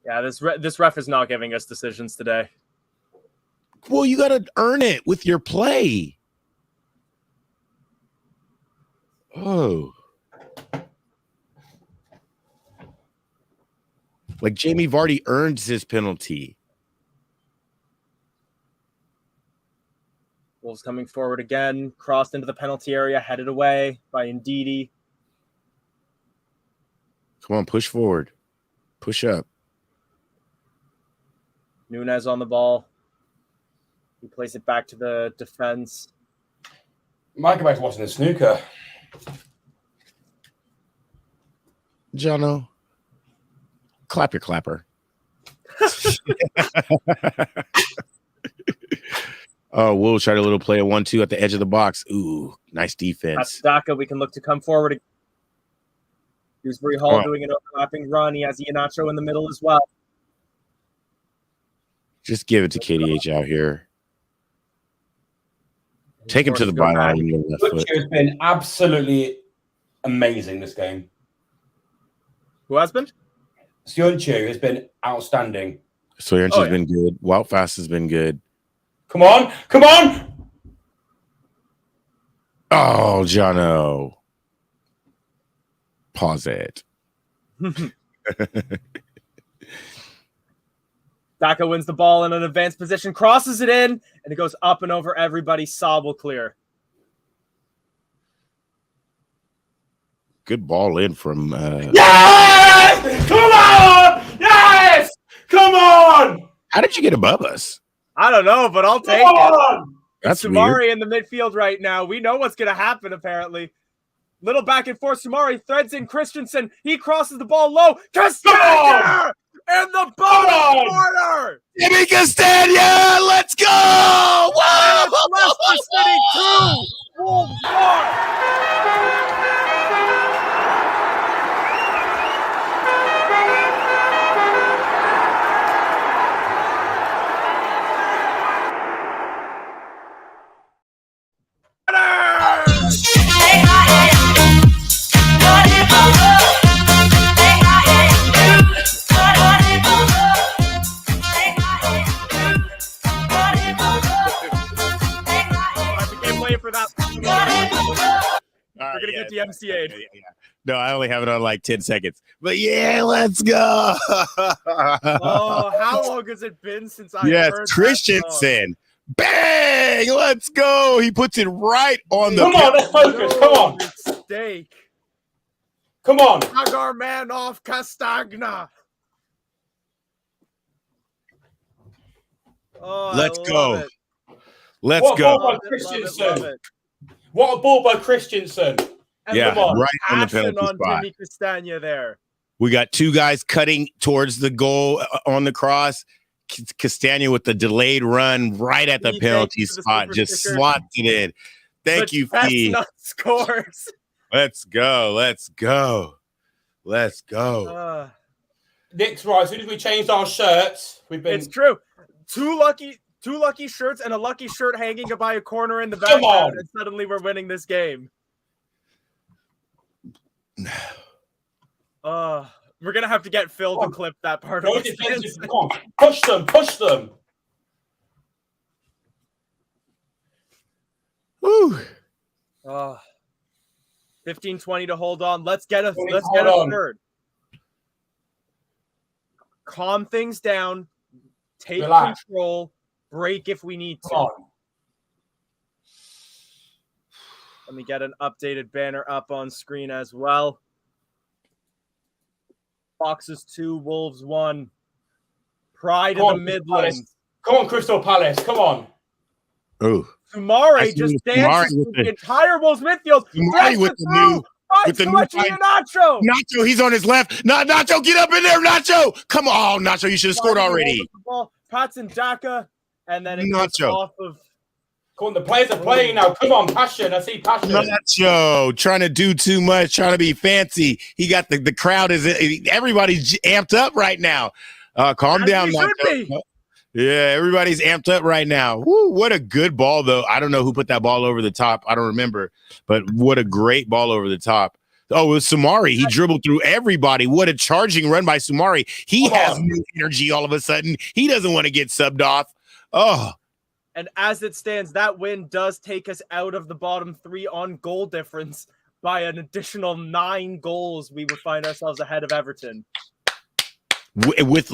Yeah, this ref is not giving us decisions today. Well, you got to earn it with your play. Oh. Like Jamie Vardy earns his penalty. Wolves coming forward again, crossed into the penalty area, headed away by Ndidi. Come on, push forward. Push up. Nunez on the ball. He plays it back to the defense. Might go back to watching the snooker. Jono. Clap your clapper. Oh, Wolves tried a little play a 1-2 at the edge of the box. Ooh, nice defense. That's Daka. We can look to come forward. Dewsbury Hall doing an overlapping run. He has Iheanacho in the middle as well. Just give it to KDH out here. Take him to the byline with your left foot. Has been absolutely amazing this game. Who has been? Sionchu has been outstanding. Soyunchu's been good. Wout Fast has been good. Come on. Come on. Oh, Jono. Pause it. Daka wins the ball in an advanced position, crosses it in, and it goes up and over everybody. Saab will clear. Good ball in from... Yes! Come on! Yes! Come on! How did you get above us? I don't know, but I'll take it. That's Sumari weird. in the midfield right now. We know what's going to happen, apparently. Little back and forth. Sumari threads in Christensen. He crosses the ball low. Castagna! In the bottom corner! Jimmy Castagna! Let's go! Whoa! Leicester City 2! Wolves 1! For that. We're gonna get the MCA. No, I only have it on like 10 seconds. But yeah, let's go. Oh, how long has it been since I heard Christensen. Bang! Let's go. He puts it right on the. Come on, let's focus. Come on. Mistake. Come on. Hagar man off Castagna. Oh, let's go. It. Let's what go. A ball by Christensen. What a ball by Christensen. And yeah, right on the penalty penalty spot. Timmy Castagna there. We got two guys cutting towards the goal on the cross. Castagna with the delayed run right at the penalty spot. Just slots it in. Thank you, Fee. Scores. Let's go. Let's go. Let's go. Nick's right. As soon as we changed our shirts, we've been. It's true. Two lucky shirts and a lucky shirt hanging by a corner in the background, and suddenly we're winning this game. We're gonna have to get Phil to clip that part of it. Come on, push them, push them. Woo. 15-20 to hold on. Let's get a third. Calm things down. Take control. Break if we need to. Let me get an updated banner up on screen as well. Foxes 2, Wolves 1. Pride of the Midlands. Come on, Crystal Palace. Come on. Oh. Sumari just dances with the entire Wolves midfield. Sumari with the new Nacho. Nacho, he's on his left. Nacho, get up in there, Nacho. Come on, Nacho, you should have scored already. Pats and Daka, and then it goes off of. Come on, the players are playing now. Come on, passion. I see passion. Nacho trying to do too much, trying to be fancy. He got the crowd everybody's amped up right now. Calm down, Nacho. Yeah, everybody's amped up right now. Woo, what a good ball, though. I don't know who put that ball over the top. I don't remember, but what a great ball over the top. Oh, it was Sumari. He dribbled through everybody. What a charging run by Sumari. He has new energy all of a sudden. He doesn't want to get subbed off. Oh. And as it stands, that win does take us out of the bottom 3 on goal difference by an additional 9 goals. We would find ourselves ahead of Everton. With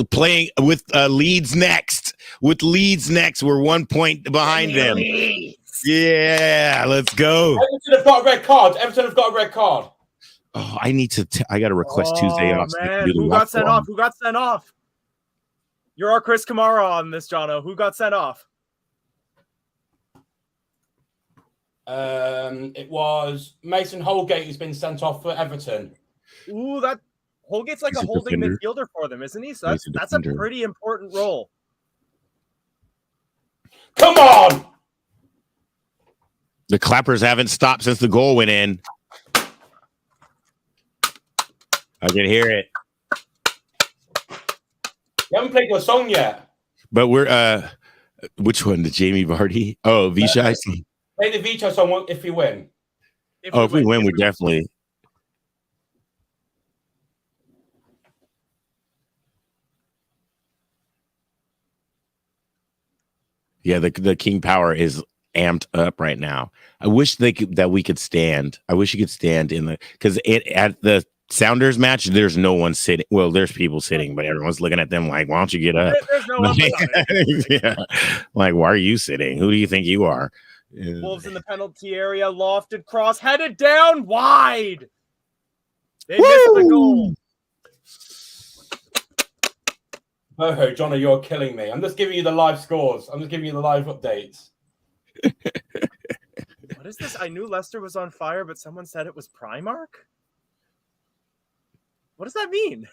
Leeds next. With Leeds next, we're 1 point behind them. Yeah, let's go. Everton have got a red card. Everton have got a red card. Oh, I need to. I got to request Tuesday off. Man, who got sent off? Who got sent off? You're our Chris Kamara on this, Jono. Who got sent off? It was Mason Holgate who's been sent off for Everton. Ooh, that Holgate's like He's a a holding defender. midfielder for them, isn't he? So He's a that's a defender. pretty important role. Come on! The clappers haven't stopped since the goal went in. I can hear it. You haven't played your song yet. But we're which one? The Jamie Vardy? Oh, Vishai. Play the Vito song if you win. If we win, we definitely. Yeah, the King Power is amped up right now. I wish that we could stand. I wish you could stand in because at the Sounders match, there's no one sitting. Well, there's people sitting, but everyone's looking at them like, why don't you get up? There's no one. Yeah. Like, why are you sitting? Who do you think you are? Wolves in the penalty area, lofted cross, headed down wide. They Woo! missed the goal. Oh, Johnny, you're killing me. I'm just giving you the live scores. I'm just giving you the live updates. What is this? I knew Leicester was on fire, but someone said it was Primark? What does that mean?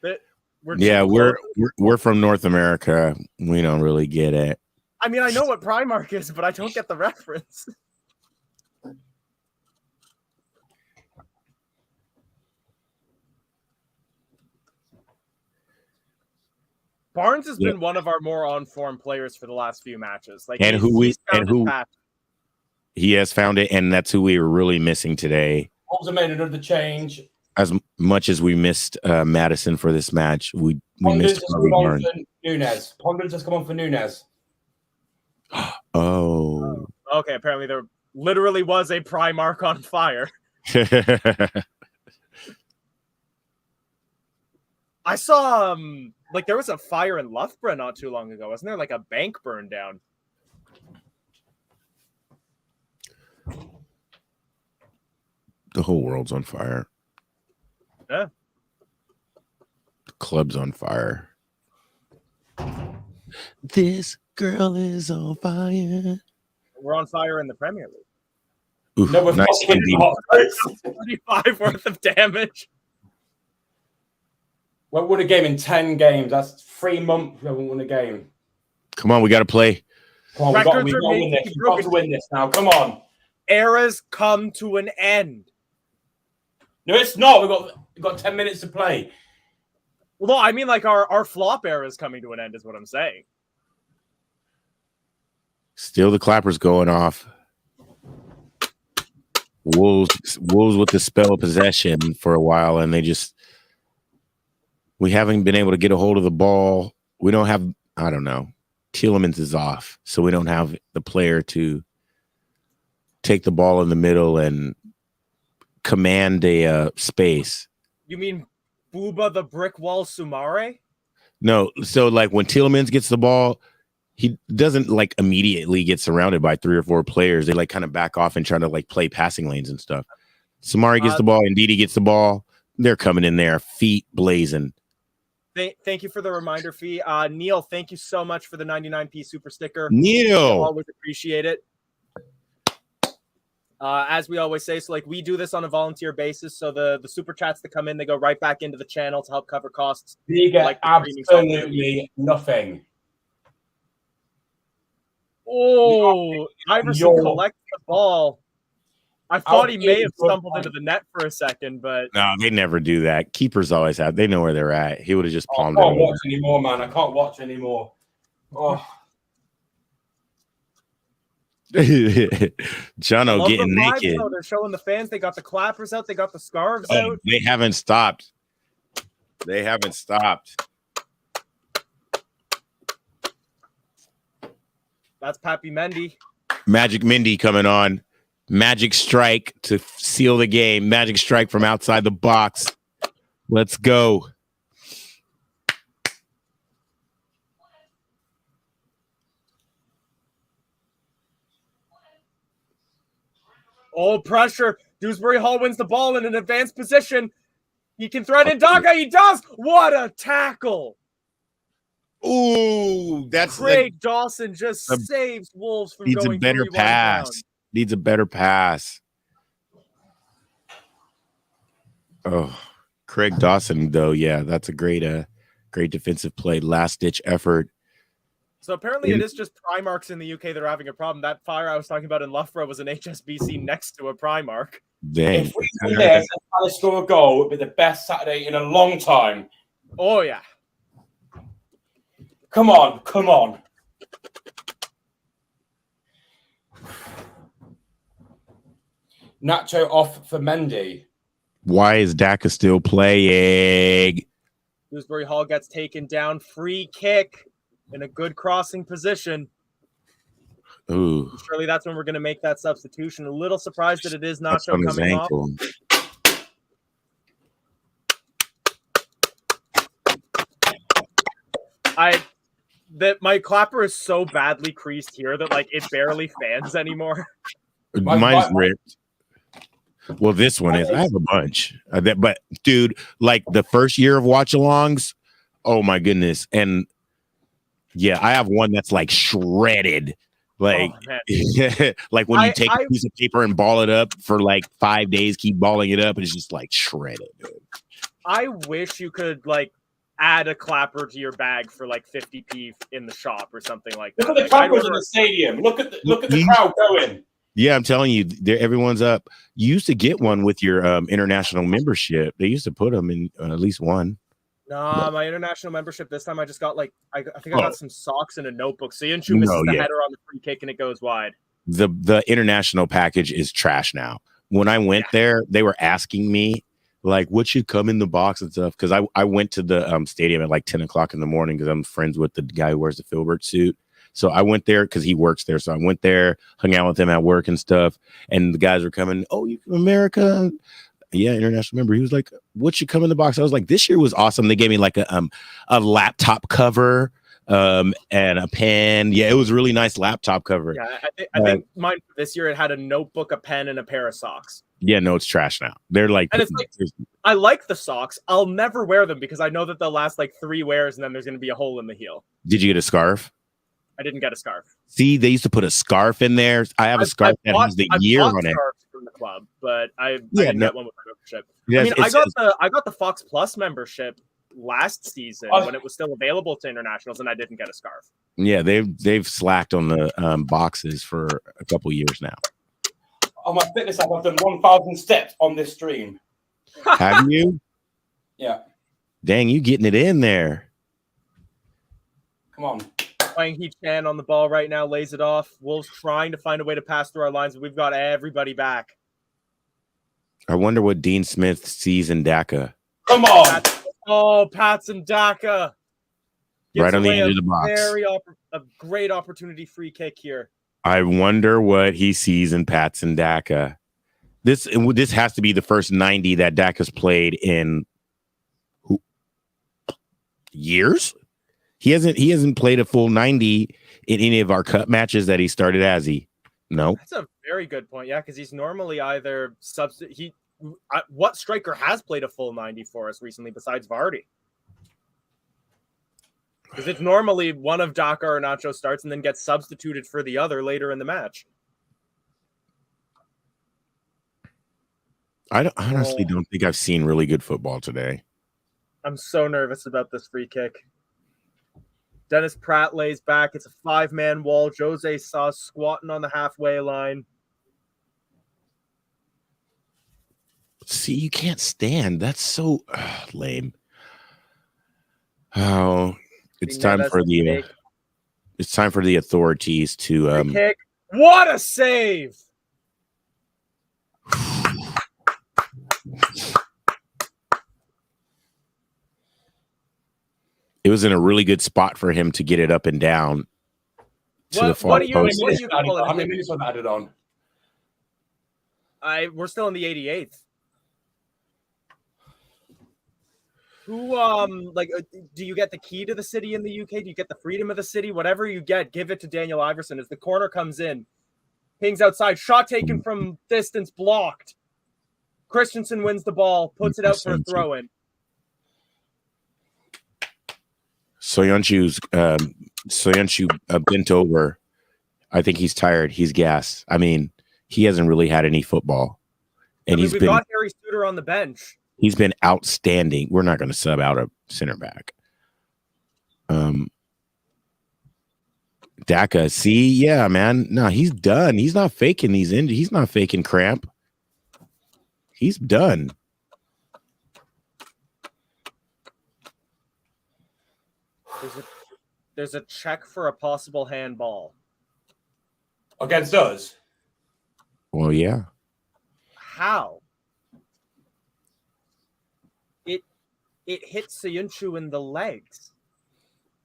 That we're from North America. We don't really get it. I mean, I know what Primark is, but I don't get the reference. Barnes has been one of our more on-form players for the last few matches. Like, he has found it, and that's who we were really missing today. Also made another change. As much as we missed Madison for this match, we missed Barnes. Nunes. Ponders just come on for Nunes. Oh. Okay, apparently there literally was a Primark on fire. I saw like there was a fire in Loughborough not too long ago. Wasn't there like a bank burned down? The whole world's on fire. Yeah. The club's on fire. This girl is on fire. We're on fire in the Premier League. Oof, No, we're nice fucking not. 35 worth of damage. We won a game in 10 games. That's 3 months we haven't won a game. Come on, we got to play. Come on, we got to win this. We've got to win this now. Come on. Eras come to an end. No, it's not. We've got 10 minutes to play. Well, no, I mean like our flop era is coming to an end, is what I'm saying. Still the clappers going off. Wolves with the spell of possession for a while, and we haven't been able to get a hold of the ball. We don't have, I don't know. Tielemans is off, so we don't have the player to take the ball in the middle and command a space. You mean Booba the brick wall Sumare? No, so like when Tielemans gets the ball, he doesn't like immediately get surrounded by 3 or 4 players. They like kind of back off and try to like play passing lanes and stuff. Samari gets the ball, and Ndidi gets the ball. They're coming in there, feet blazing. Thank you for the reminder, Fee. Neil, thank you so much for the 99p super sticker. Neil, always appreciate it. As we always say, so like we do this on a volunteer basis, so the super chats that come in, they go right back into the channel to help cover costs. You get like absolutely nothing. Oh, Iverson collects the ball. I thought he may have stumbled into the net for a second, but no, they never do that. Keepers always have. They know where they're at. He would have just palmed it. I can't watch anymore, man. I can't watch anymore. Oh. Jono getting naked. They're showing the fans. They got the clappers out. They got the scarves out. They haven't stopped. They haven't stopped. That's Pappy Mendy. Magic Mindy coming on. Magic strike to seal the game. Magic strike from outside the box. Let's go. Oh, pressure. Dewsbury Hall wins the ball in an advanced position. He can thread in Daga. He does. What a tackle. Ooh, that's Craig Dawson just saves Wolves from needs going a better pass. Down. Needs a better pass. Oh, Craig Dawson, though, yeah, that's a great defensive play, last ditch effort. So apparently it is just Primarks in the UK that are having a problem. That fire I was talking about in Loughborough was an HSBC next to a Primark. Dang. If we win this and Palace score a goal, it would be the best Saturday in a long time. Oh, yeah. Come on, come on. Nacho off for Mendy. Why is Daka still playing? Dewsbury Hall gets taken down. Free kick in a good crossing position. Ooh. Surely that's when we're going to make that substitution. A little surprised that it is That's Nacho on his coming off. ankle. My clapper is so badly creased here that like it barely fans anymore. Mine's ripped. Well, this one is. I have a bunch. But dude, like the first year of watch-alongs, oh my goodness. And yeah, I have one that's like shredded. Like, like when you take a piece of paper and ball it up for like 5 days, keep balling it up, and it's just like shredded. Dude. I wish you could like add a clapper to your bag for like 50p in the shop or something like that. Look at the clappers in the stadium. Look at the crowd going. Yeah, I'm telling you, everyone's up. You used to get one with your international membership. They used to put them in at least one. Nah, my international membership this time I just got like I think I got some socks and a notebook. So Inshu misses the header on the free kick and it goes wide. The international package is trash now. When I went there, they were asking me like what should come in the box and stuff because I went to the stadium at like 10 o'clock in the morning because I'm friends with the guy who wears the Filbert suit. So I went there because he works there. So I went there, hung out with him at work and stuff. And the guys were coming, oh, you from America? Yeah, international member. He was like, what should come in the box? I was like, this year was awesome. They gave me like a laptop cover and a pen. Yeah, it was a really nice laptop cover. Yeah, I think mine this year it had a notebook, a pen, and a pair of socks. Yeah, no, it's trash now. They're like, and it's like I like the socks. I'll never wear them because I know that they'll last like 3 wears and then there's going to be a hole in the heel. Did you get a scarf? I didn't get a scarf. See, they used to put a scarf in there. I have a scarf that has the year on it. From the club, but I didn't get one with my membership. Yes, I mean, I got the Fox Plus membership last season when it was still available to internationals, and I didn't get a scarf. Yeah, they've slacked on the boxes for a couple years now. On my fitness app, I've done 1,000 steps on this stream. Have you? Yeah. Dang, you getting it in there. Come on. Playing He Chan on the ball right now, lays it off. Wolves trying to find a way to pass through our lines, but we've got everybody back. I wonder what Dean Smith sees in Daka. Come on. Pats and Daka. Right on the edge of the box. A great opportunity free kick here. I wonder what he sees in Pats and Daka. This has to be the first 90 that Daka's played in years. He hasn't played a full 90 in any of our cup matches that he started, has he? No. That's a very good point. Yeah, because he's normally either what striker has played a full 90 for us recently besides Vardy? Because it's normally one of Daka or Nacho starts and then gets substituted for the other later in the match. I honestly don't think I've seen really good football today. I'm so nervous about this free kick. Dennis Pratt lays back. It's a 5-man wall. Jose Sa squatting on the halfway line. See, you can't stand. That's so lame. Oh, it's time for the authorities to free kick. What a save! It was in a really good spot for him to get it up and down to the far post. How many minutes was added on? We're still in the 88th. Who do you get the key to the city in the UK? Do you get the freedom of the city? Whatever you get, give it to Daniel Iverson as the corner comes in. Pings outside, shot taken from distance, blocked. Christensen wins the ball, puts it out for a throw-in. Soyuncu bent over. I think he's tired. He's gassed. I mean, he hasn't really had any football, and we've got Harry Suter on the bench. He's been outstanding. We're not going to sub out a center back. Daka, see, yeah, man. No, he's done. He's not faking these injuries. He's not faking cramp. He's done. There's a check for a possible handball. Against us? Well, yeah. How? It hit Sayunchu in the legs.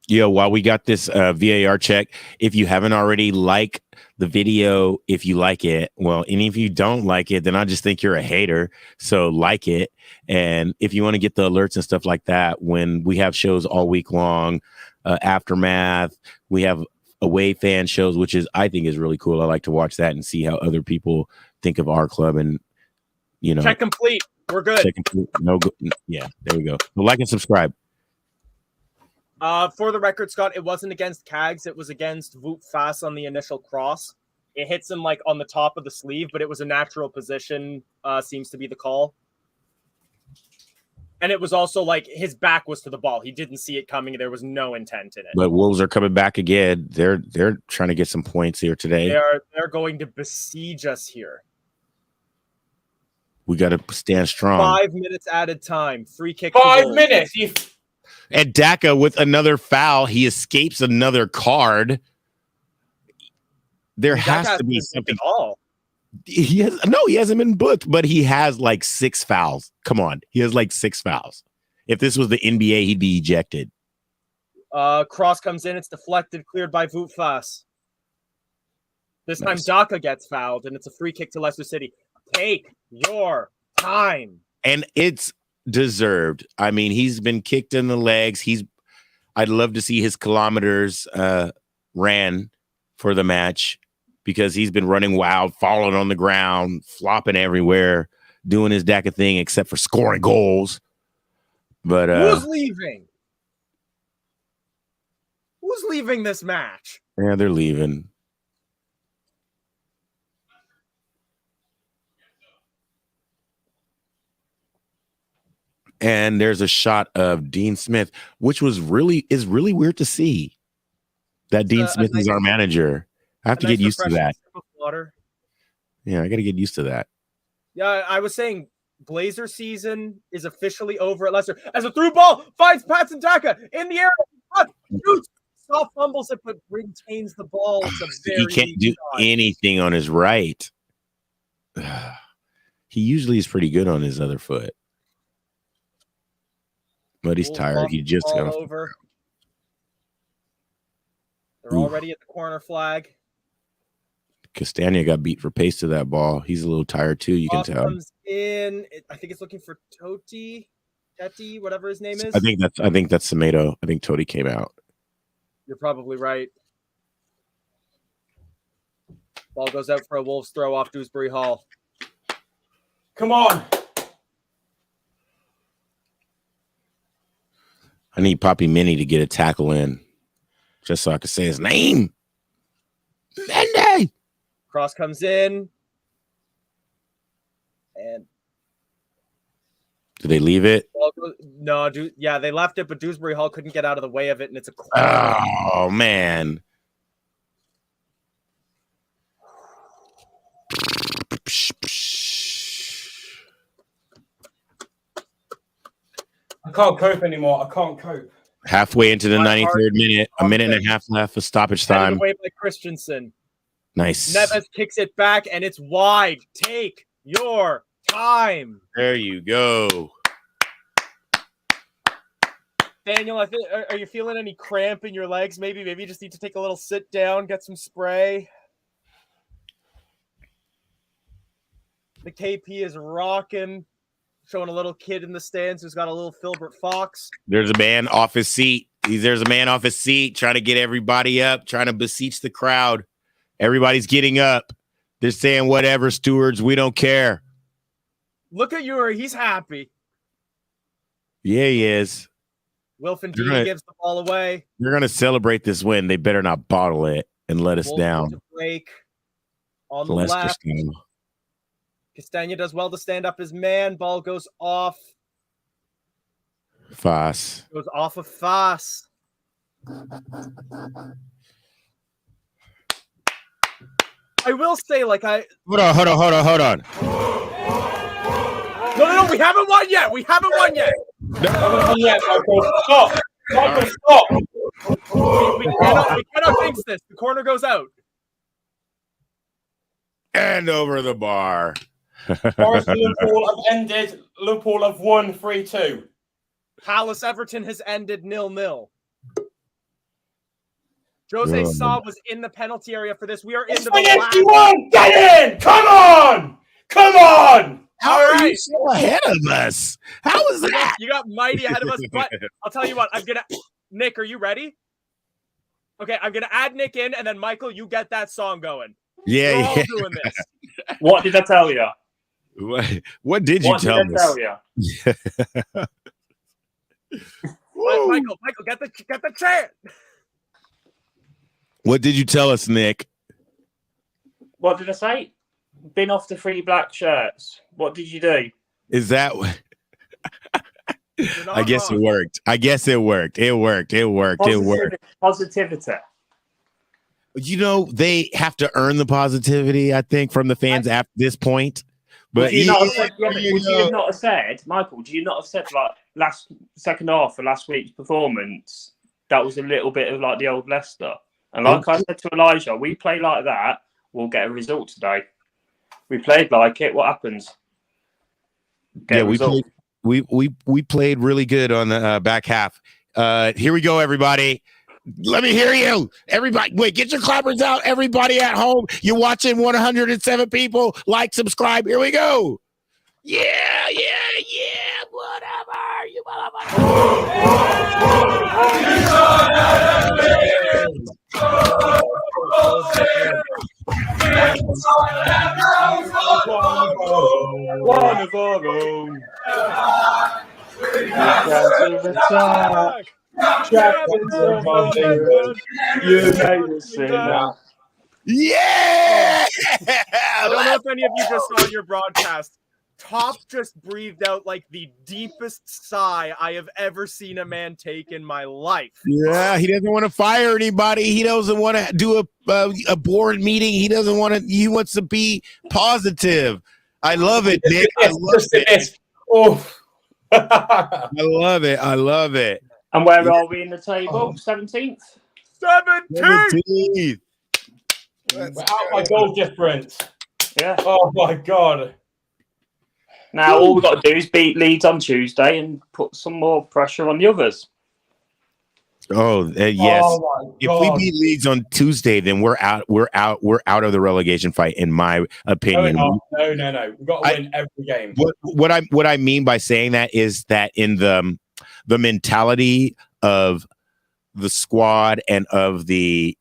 Yo, while we got this VAR check, if you haven't already, like the video if you like it. Well, and if you don't like it, then I just think you're a hater. So like it. And if you want to get the alerts and stuff like that, when we have shows all week long, Aftermath, we have away fan shows, which is, I think, is really cool. I like to watch that and see how other people think of our club. And, you know, Check complete. We're good. check complete. No, yeah, there we go. Well, like and subscribe. For the record, Scott, it wasn't against Cags. It was against Wout Fass on the initial cross. It hits him like on the top of the sleeve, but it was a natural position, seems to be the call. And it was also like his back was to the ball. He didn't see it coming. There was no intent in it. But Wolves are coming back again. They're trying to get some points here today. They're going to besiege us here. We got to stand strong. 5 minutes added time. Free kick. 5 minutes. And Daka with another foul. He escapes another card. There has to be something. He hasn't been booked, but he has like 6 fouls. Come on. He has like 6 fouls. If this was the NBA, he'd be ejected. Cross comes in. It's deflected, cleared by Wout Fass. This time Daka gets fouled, and it's a free kick to Leicester City. Take your time. And it's deserved. I mean, he's been kicked in the legs. I'd love to see his kilometers ran for the match, because he's been running wild, falling on the ground, flopping everywhere, doing his Daka thing, except for scoring goals. But who's leaving? Who's leaving this match? Yeah, they're leaving. And there's a shot of Dean Smith, which is really weird to see. That Dean Smith is our manager. I have to get used to that. Yeah, I got to get used to that. Yeah, I was saying Blazer season is officially over at Leicester. As a through ball finds Patson Daka in the air. Shoots, soft fumbles it, but retains the ball. He can't do anything on his right. He usually is pretty good on his other foot. But he's tired. He just got over. They're already at the corner flag. Castagna got beat for pace to that ball. He's a little tired too. You can tell. Comes in. I think it's looking for Teti, whatever his name is. I think that's Semedo. I think Toti came out. You're probably right. Ball goes out for a Wolves throw off Dewsbury Hall. Come on. I need Poppy Mini to get a tackle in, just so I can say his name. Mendy. Cross comes in. And did they leave it? No, they left it, but Dewsbury Hall couldn't get out of the way of it, and it's a corner. Oh, man. I can't cope anymore. I can't cope. Halfway into the 93rd minute, a minute and a half left for stoppage time. Away by Christensen. Nice. Neves kicks it back, and it's wide. Take your time. There you go. Daniel, are you feeling any cramp in your legs? Maybe you just need to take a little sit down, get some spray. The KP is rocking, showing a little kid in the stands who's got a little Filbert Fox. There's a man off his seat. There's a man off his seat trying to get everybody up, trying to beseech the crowd. Everybody's getting up. They're saying, whatever, stewards, we don't care. Look at Yuri. He's happy. Yeah, he is. Wilfendini gives the ball away. They're going to celebrate this win. They better not bottle it and let us down. Break on the Leicester left. style. Castagna does well to stand up his man. Ball goes off Foss. Goes off of Foss. I will say, like, Hold on. No, we haven't won yet. We haven't won yet. Michael, stop. Michael, stop. We cannot jinx this. The corner goes out. And over the bar. Forest and Liverpool have ended. Liverpool have won 3-2. Palace Everton has ended 0-0. Jose Sa was in the penalty area for this. We are into the last. Get in! Come on! How are you so ahead of us? How is that? You got mighty ahead of us, but I'll tell you what. Nick, are you ready? Okay, I'm gonna add Nick in, and then Michael, you get that song going. Yeah, We're all doing this. What did I tell you? What did you tell us? Michael, get the chant. What did you tell us, Nick? What did I say? Been off the 3 black shirts. What did you do? Is that? I guess it worked. It worked. Positivity. You know, they have to earn the positivity, I think, from the fans at this point. But would you not have said, Michael, do you not have said, like, second half of last week's performance, that was a little bit of like the old Leicester? And like I said to Elijah, we play like that, we'll get a result today. We played like it. What happens? We played really good on the back half. Here we go, everybody. Let me hear you. Everybody, wait, get your clappers out. Everybody at home, you're watching 107 people. Like, subscribe. Here we go. Yeah. Whatever. One of our own. You made us sing now. Yeah! I don't know if any of you just saw your broadcast. Top just breathed out like the deepest sigh I have ever seen a man take in my life. Yeah, he doesn't want to fire anybody. He doesn't want to do a board meeting. He doesn't want to. He wants to be positive. I love it, Nick. I love it. I love it. And where are we in the table? 17th? 17th! We're out by goal difference. Yeah. Oh, my God. Now, all we've got to do is beat Leeds on Tuesday and put some more pressure on the others. Oh, yes. Oh, if we beat Leeds on Tuesday, then we're out of the relegation fight, in my opinion. No. We've got to win every game. What I mean by saying that is that in the mentality of the squad and of I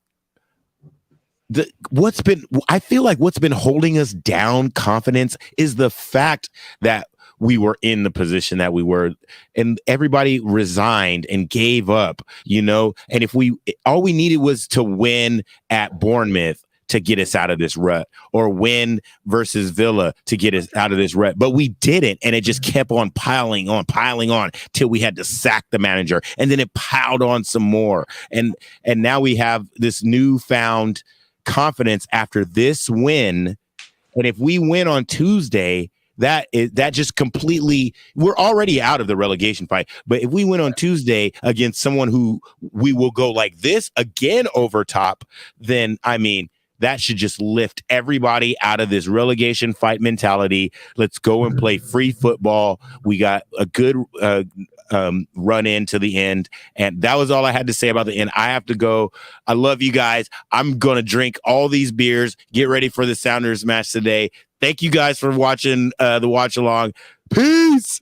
feel like what's been holding us down confidence is the fact that we were in the position that we were, and everybody resigned and gave up, and if all we needed was to win at Bournemouth to get us out of this rut, or win versus Villa to get us out of this rut. But we didn't, and it just kept on piling on till we had to sack the manager, and then it piled on some more. And now we have this newfound confidence after this win. And if we win on Tuesday, that just completely, we're already out of the relegation fight. But if we win on Tuesday against someone who we will go like this again over top, then that should just lift everybody out of this relegation fight mentality. Let's go and play free football. We got a good run into the end. And that was all I had to say about the end. I have to go. I love you guys. I'm going to drink all these beers. Get ready for the Sounders match today. Thank you guys for watching the watch along. Peace.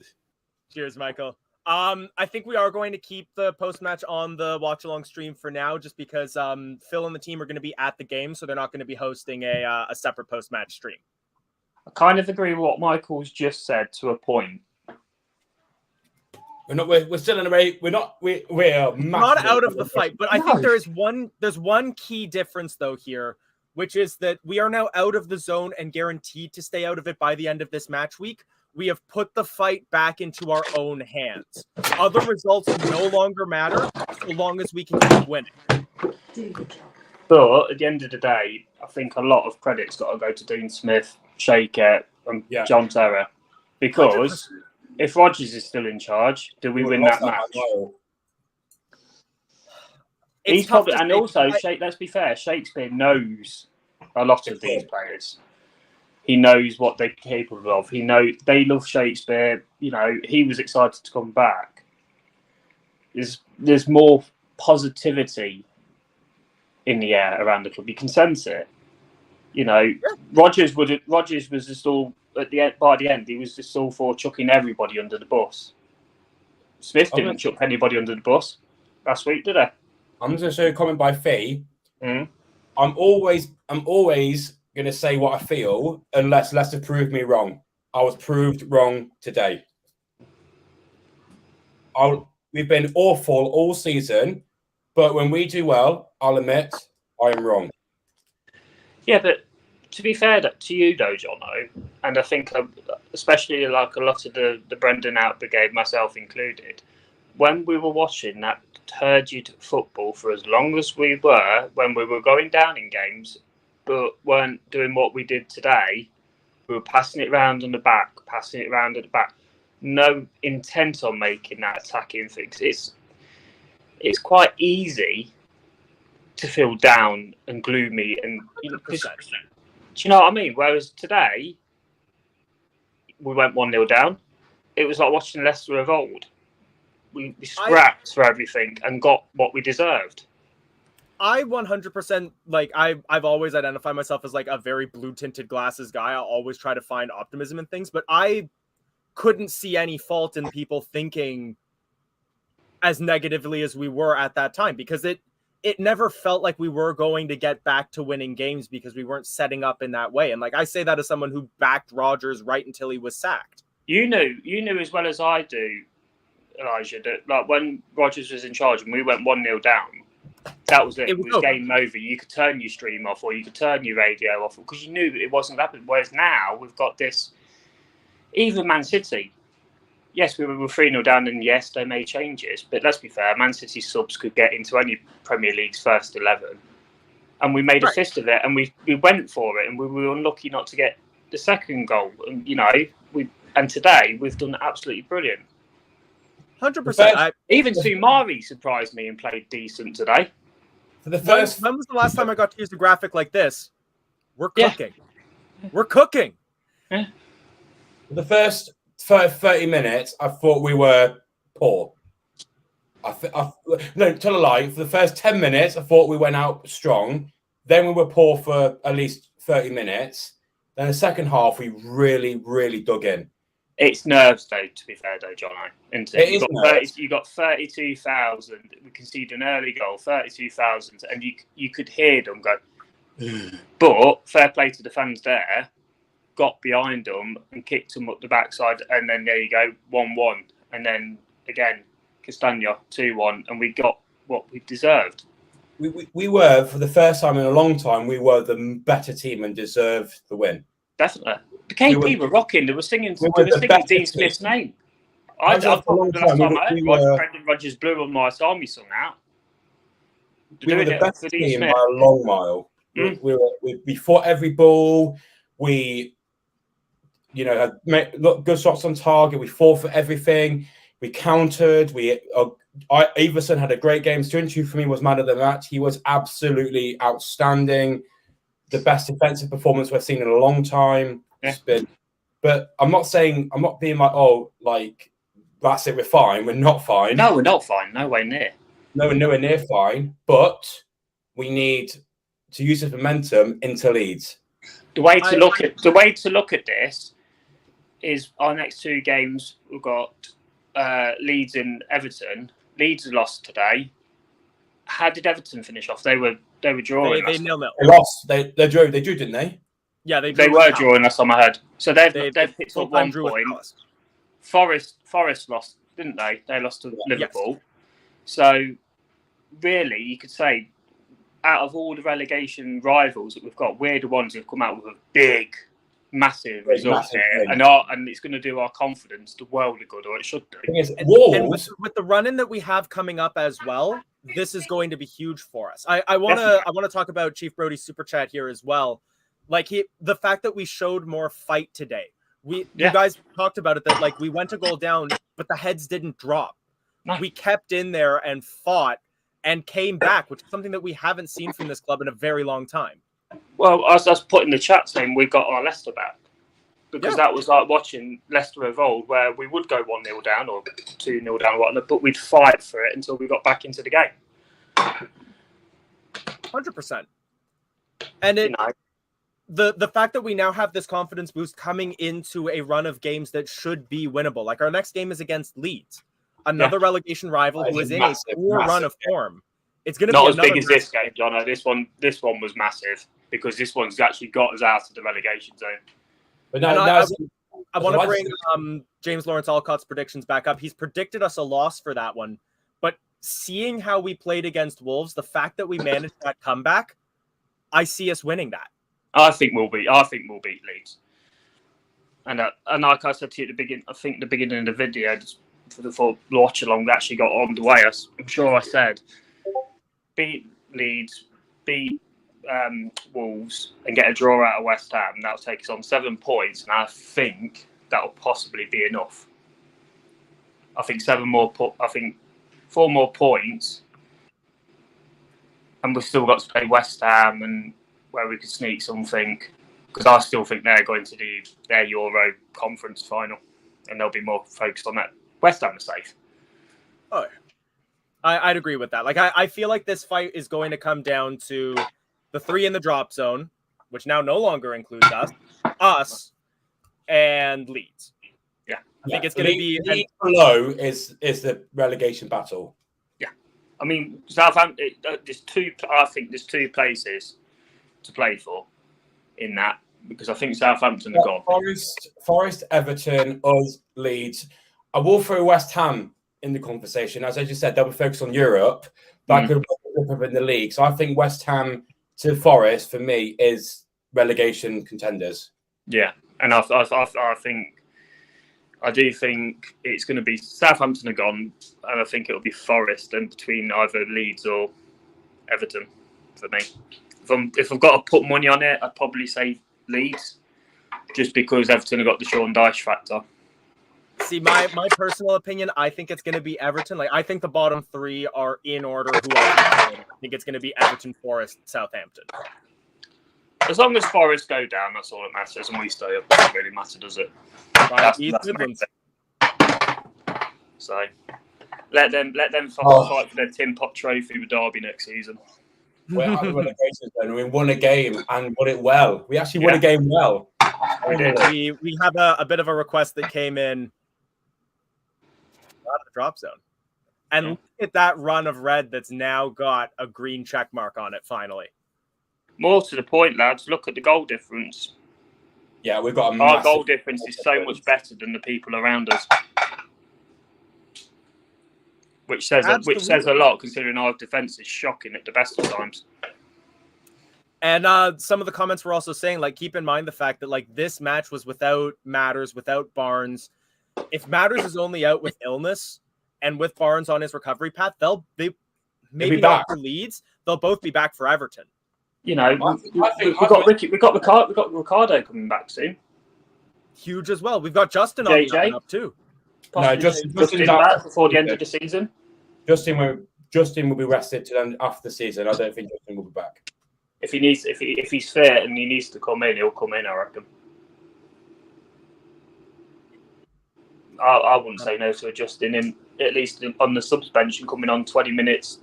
Cheers, Michael. I think we are going to keep the post-match on the watch-along stream for now, just because Phil and the team are going to be at the game, so they're not going to be hosting a separate post-match stream. I kind of agree with what Michael's just said to a point. We're still in a way. We're not out of the fight, but I think there's one key difference though here, which is that we are now out of the zone and guaranteed to stay out of it by the end of this match week. we have put the fight back into our own hands. Other results no longer matter so long as we can keep winning. But at the end of the day, I think a lot of credit's got to go to Dean Smith, Shaker, and John Terra. Because 100%. If Rodgers is still in charge, do we win that match? He's probably, and also, let's be fair, Shakespeare knows a lot of these players. He knows what they're capable of. They love Shakespeare. He was excited to come back. There's more positivity in the air around the club. You can sense it. Rodgers was just all at the end. By the end, he was just all for chucking everybody under the bus. Smith didn't chuck anybody under the bus last week, did he? I'm just going to show a comment by Fee. I'm always going to say what I feel unless Leicester prove me wrong. I was proved wrong today. We've been awful all season, but when we do well, I'll admit I am wrong. Yeah, but to be fair to you, though, Jono, and I think especially like a lot of the Brendan out brigade, myself included, when we were watching that turgid football for as long as we were, when we were going down in games, but weren't doing what we did today, we were passing it around on the back, no intent on making that attacking fix. It's quite easy to feel down and gloomy, and do you know what I mean? Whereas today, we went 1-0 down. It was like watching Leicester of old. We scrapped for everything and got what we deserved. I 100% I've always identified myself as like a very blue tinted glasses guy. I'll always try to find optimism in things, but I couldn't see any fault in people thinking as negatively as we were at that time, because it never felt like we were going to get back to winning games because we weren't setting up in that way. And I say that as someone who backed Rodgers right until he was sacked. You knew as well as I do, Elijah, that when Rodgers was in charge and we went 1-0 down, that was it. It was game over. You could turn your stream off or you could turn your radio off because you knew it wasn't happening. Whereas now we've got this, even Man City. Yes, we were 3-0 down, and yes, they made changes. But let's be fair, Man City subs could get into any Premier League's first 11. And we made a fist of it, and we went for it, and we were unlucky not to get the second goal. And, and today, we've done absolutely brilliant. 100%. Even Sumari surprised me and played decent today. For the first, when was the last time I got to use a graphic like this? We're cooking. Yeah. We're cooking. Yeah. For the first 30 minutes, I thought we were poor. No, tell a lie. For the first 10 minutes, I thought we went out strong. Then we were poor for at least 30 minutes. Then the second half, we really, really dug in. It's nerves, though, to be fair, though, John. You got 32,000. We conceded an early goal, 32,000, and you could hear them go. But fair play to the fans there. Got behind them and kicked them up the backside, and then there you go, 1-1, and then again, Castagna 2-1, and we got what we deserved. We were, for the first time in a long time, we were the better team and deserved the win. Definitely. The KP were rocking. They were singing Dean Smith's name. I thought the last time I heard Brendan Rodgers blew on my army song out. We were the best team by a long mile. We fought every ball. We, had good shots on target. We fought for everything. We countered. Everson had a great game. Stunchu for me was man of the match. He was absolutely outstanding. The best defensive performance we've seen in a long time. Yeah. But I'm not being like, that's it, we're fine. We're not fine. No, we're not fine. No way near. No, we're nowhere near fine. But we need to use this momentum into Leeds. The way to look at this is our next two games. We've got Leeds and Everton. Leeds lost today. How did Everton finish off? They were drawing. They 0-0. They lost. They drew. They drew, didn't they? Yeah, they were drawing last time I heard. So they've picked up 1 point. Forest lost, didn't they? They lost to Liverpool. Yes. So really, you could say, out of all the relegation rivals that we've got, we're the ones who've come out with a big massive result massive here, thing. and it's going to do our confidence the world of good, or it should do. Thing is, And Wolves. with the run-in that we have coming up as well, this is going to be huge for us. I want to talk about Chief Brody's super chat here as well. Like the fact that we showed more fight today. You guys talked about it, that like we went to goal down, but the heads didn't drop. No. We kept in there and fought and came back, which is something that we haven't seen from this club in a very long time. Well, I was put in the chat saying we got our Leicester back, because that was like watching Leicester of old, where we would go 1-0 down or 2-0 down or whatnot, but we'd fight for it until we got back into the game. 100%. And the fact that we now have this confidence boost coming into a run of games that should be winnable. Like our next game is against Leeds, another relegation rival who is in a poor run of form. It's going to be not as big as this game, Jono. This one was massive, because this one's actually got us out of the relegation zone. But I want to bring James Lawrence Alcott's predictions back up. He's predicted us a loss for that one, but seeing how we played against Wolves, the fact that we managed that comeback, I see us winning that. I think we'll beat Leeds. And like I said to you at the beginning, I think the beginning of the video for Watchalong that actually got on the way. I'm sure I said beat Leeds, beat Wolves, and get a draw out of West Ham. That'll take us on 7 points, and I think that'll possibly be enough. I think 4 more points, and we've still got to play West Ham, and where we could sneak something, because I still think they're going to do their Euro conference final, and they'll be more focused on that. West Ham are safe. Oh, I'd agree with that. Like I feel like this fight is going to come down to the 3 in the drop zone, which now no longer includes us, and Leeds. Yeah, I think it's going to be Leeds below is the relegation battle. Yeah, I mean Southampton. I think there's 2 places to play for in that, because I think Southampton are gone. Forest, Everton, us, Leeds. I will throw West Ham in the conversation. As I just said, they'll be focused on Europe, but could up in the league. So I think West Ham to Forest for me is relegation contenders. Yeah, and I do think it's going to be Southampton are gone, and I think it'll be Forest and between either Leeds or Everton for me. If I've got to put money on it, I'd probably say Leeds, just because Everton have got the Sean Dyche factor. See, my personal opinion, I think it's going to be Everton. Like, I think the bottom 3 are in order. I think it's going to be Everton, Forest, Southampton. As long as Forest go down, that's all that matters, and we stay up. It doesn't really matter, does it? So let them fight for their Tin Pot Trophy with Derby next season. We're out of relegation zone. We won a game and won it well. We actually won a game well. We did. We have a bit of a request that came in out of the drop zone. And look at that run of red that's now got a green check mark on it, finally. More to the point, lads, look at the goal difference. Yeah, we've got our goal difference is so much better than the people around us. Which says a lot, considering our defence is shocking at the best of times. And some of the comments were also saying, like, keep in mind the fact that, like, this match was without Matters, without Barnes. If Matters is only out with illness and with Barnes on his recovery path, maybe not for Leeds. They'll both be back for Everton. You know, we've got Ricardo coming back soon. Huge as well. We've got Justin on the up too. No, Justin's back before the end of the season. Justin will be rested to then after the season. I don't think Justin will be back. If he's fit and he needs to come in, he'll come in, I reckon. I wouldn't say no to adjusting him, at least on the subs bench and coming on 20 minutes.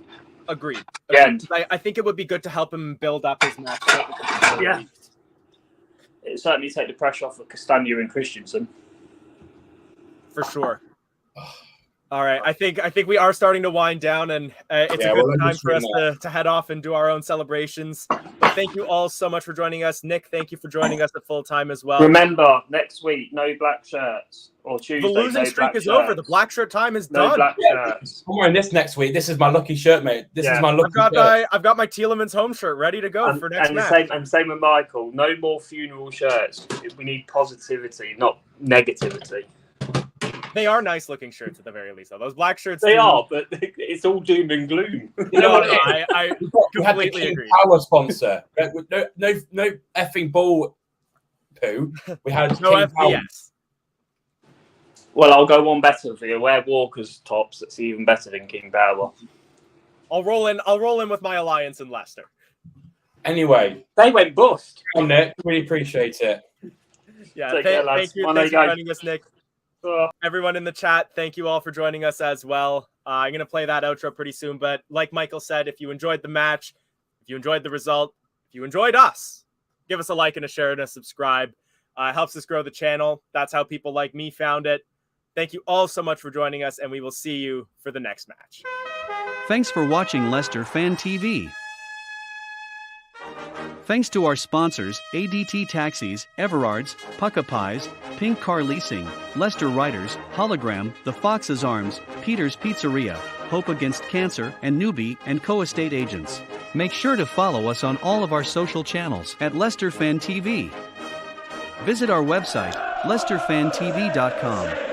Agreed. Yeah. I think it would be good to help him build up his match. Yeah. It certainly take the pressure off of Castagna and Christensen. For sure. All right. I think we are starting to wind down, and it's a good time for us to head off and do our own celebrations. The Thank you all so much for joining us. Nick, thank you for joining us at full time as well. Remember, next week, no black shirts. Or Tuesday, The losing streak is over. The black shirt time is no done. black shirts. I'm wearing this next week. This is my lucky shirt, mate. This is my lucky shirt. I've got my Tielemans home shirt ready to go for next match. Same with Michael. No more funeral shirts. We need positivity, not negativity. They are nice looking shirts at the very least, though. Those black shirts. They are, but it's all doom and gloom. You know what? I completely agree. Power sponsor. No effing ball poo. We had no King Power. FBS. Well, I'll go one better for you. Wear Walker's tops. That's even better than King Power. I'll roll in with my alliance in Leicester. Anyway, they went bust. On Nick, really appreciate it. Yeah, thank you for joining us, Nick. Everyone in the chat, thank you all for joining us as well. I'm going to play that outro pretty soon, but like Michael said, if you enjoyed the match, if you enjoyed the result, if you enjoyed us, give us a like and a share and a subscribe. It helps us grow the channel. That's how people like me found it. Thank you all so much for joining us, and we will see you for the next match. Thanks for watching Leicester Fan TV. Thanks to our sponsors, ADT Taxis, Everard's, Pucka Pies, Pink Car Leasing, Leicester Riders, Hologram, The Fox's Arms, Peter's Pizzeria, Hope Against Cancer, and Newbie & Co. Estate Agents. Make sure to follow us on all of our social channels at Leicester Fan TV. Visit our website, leicesterfantv.com.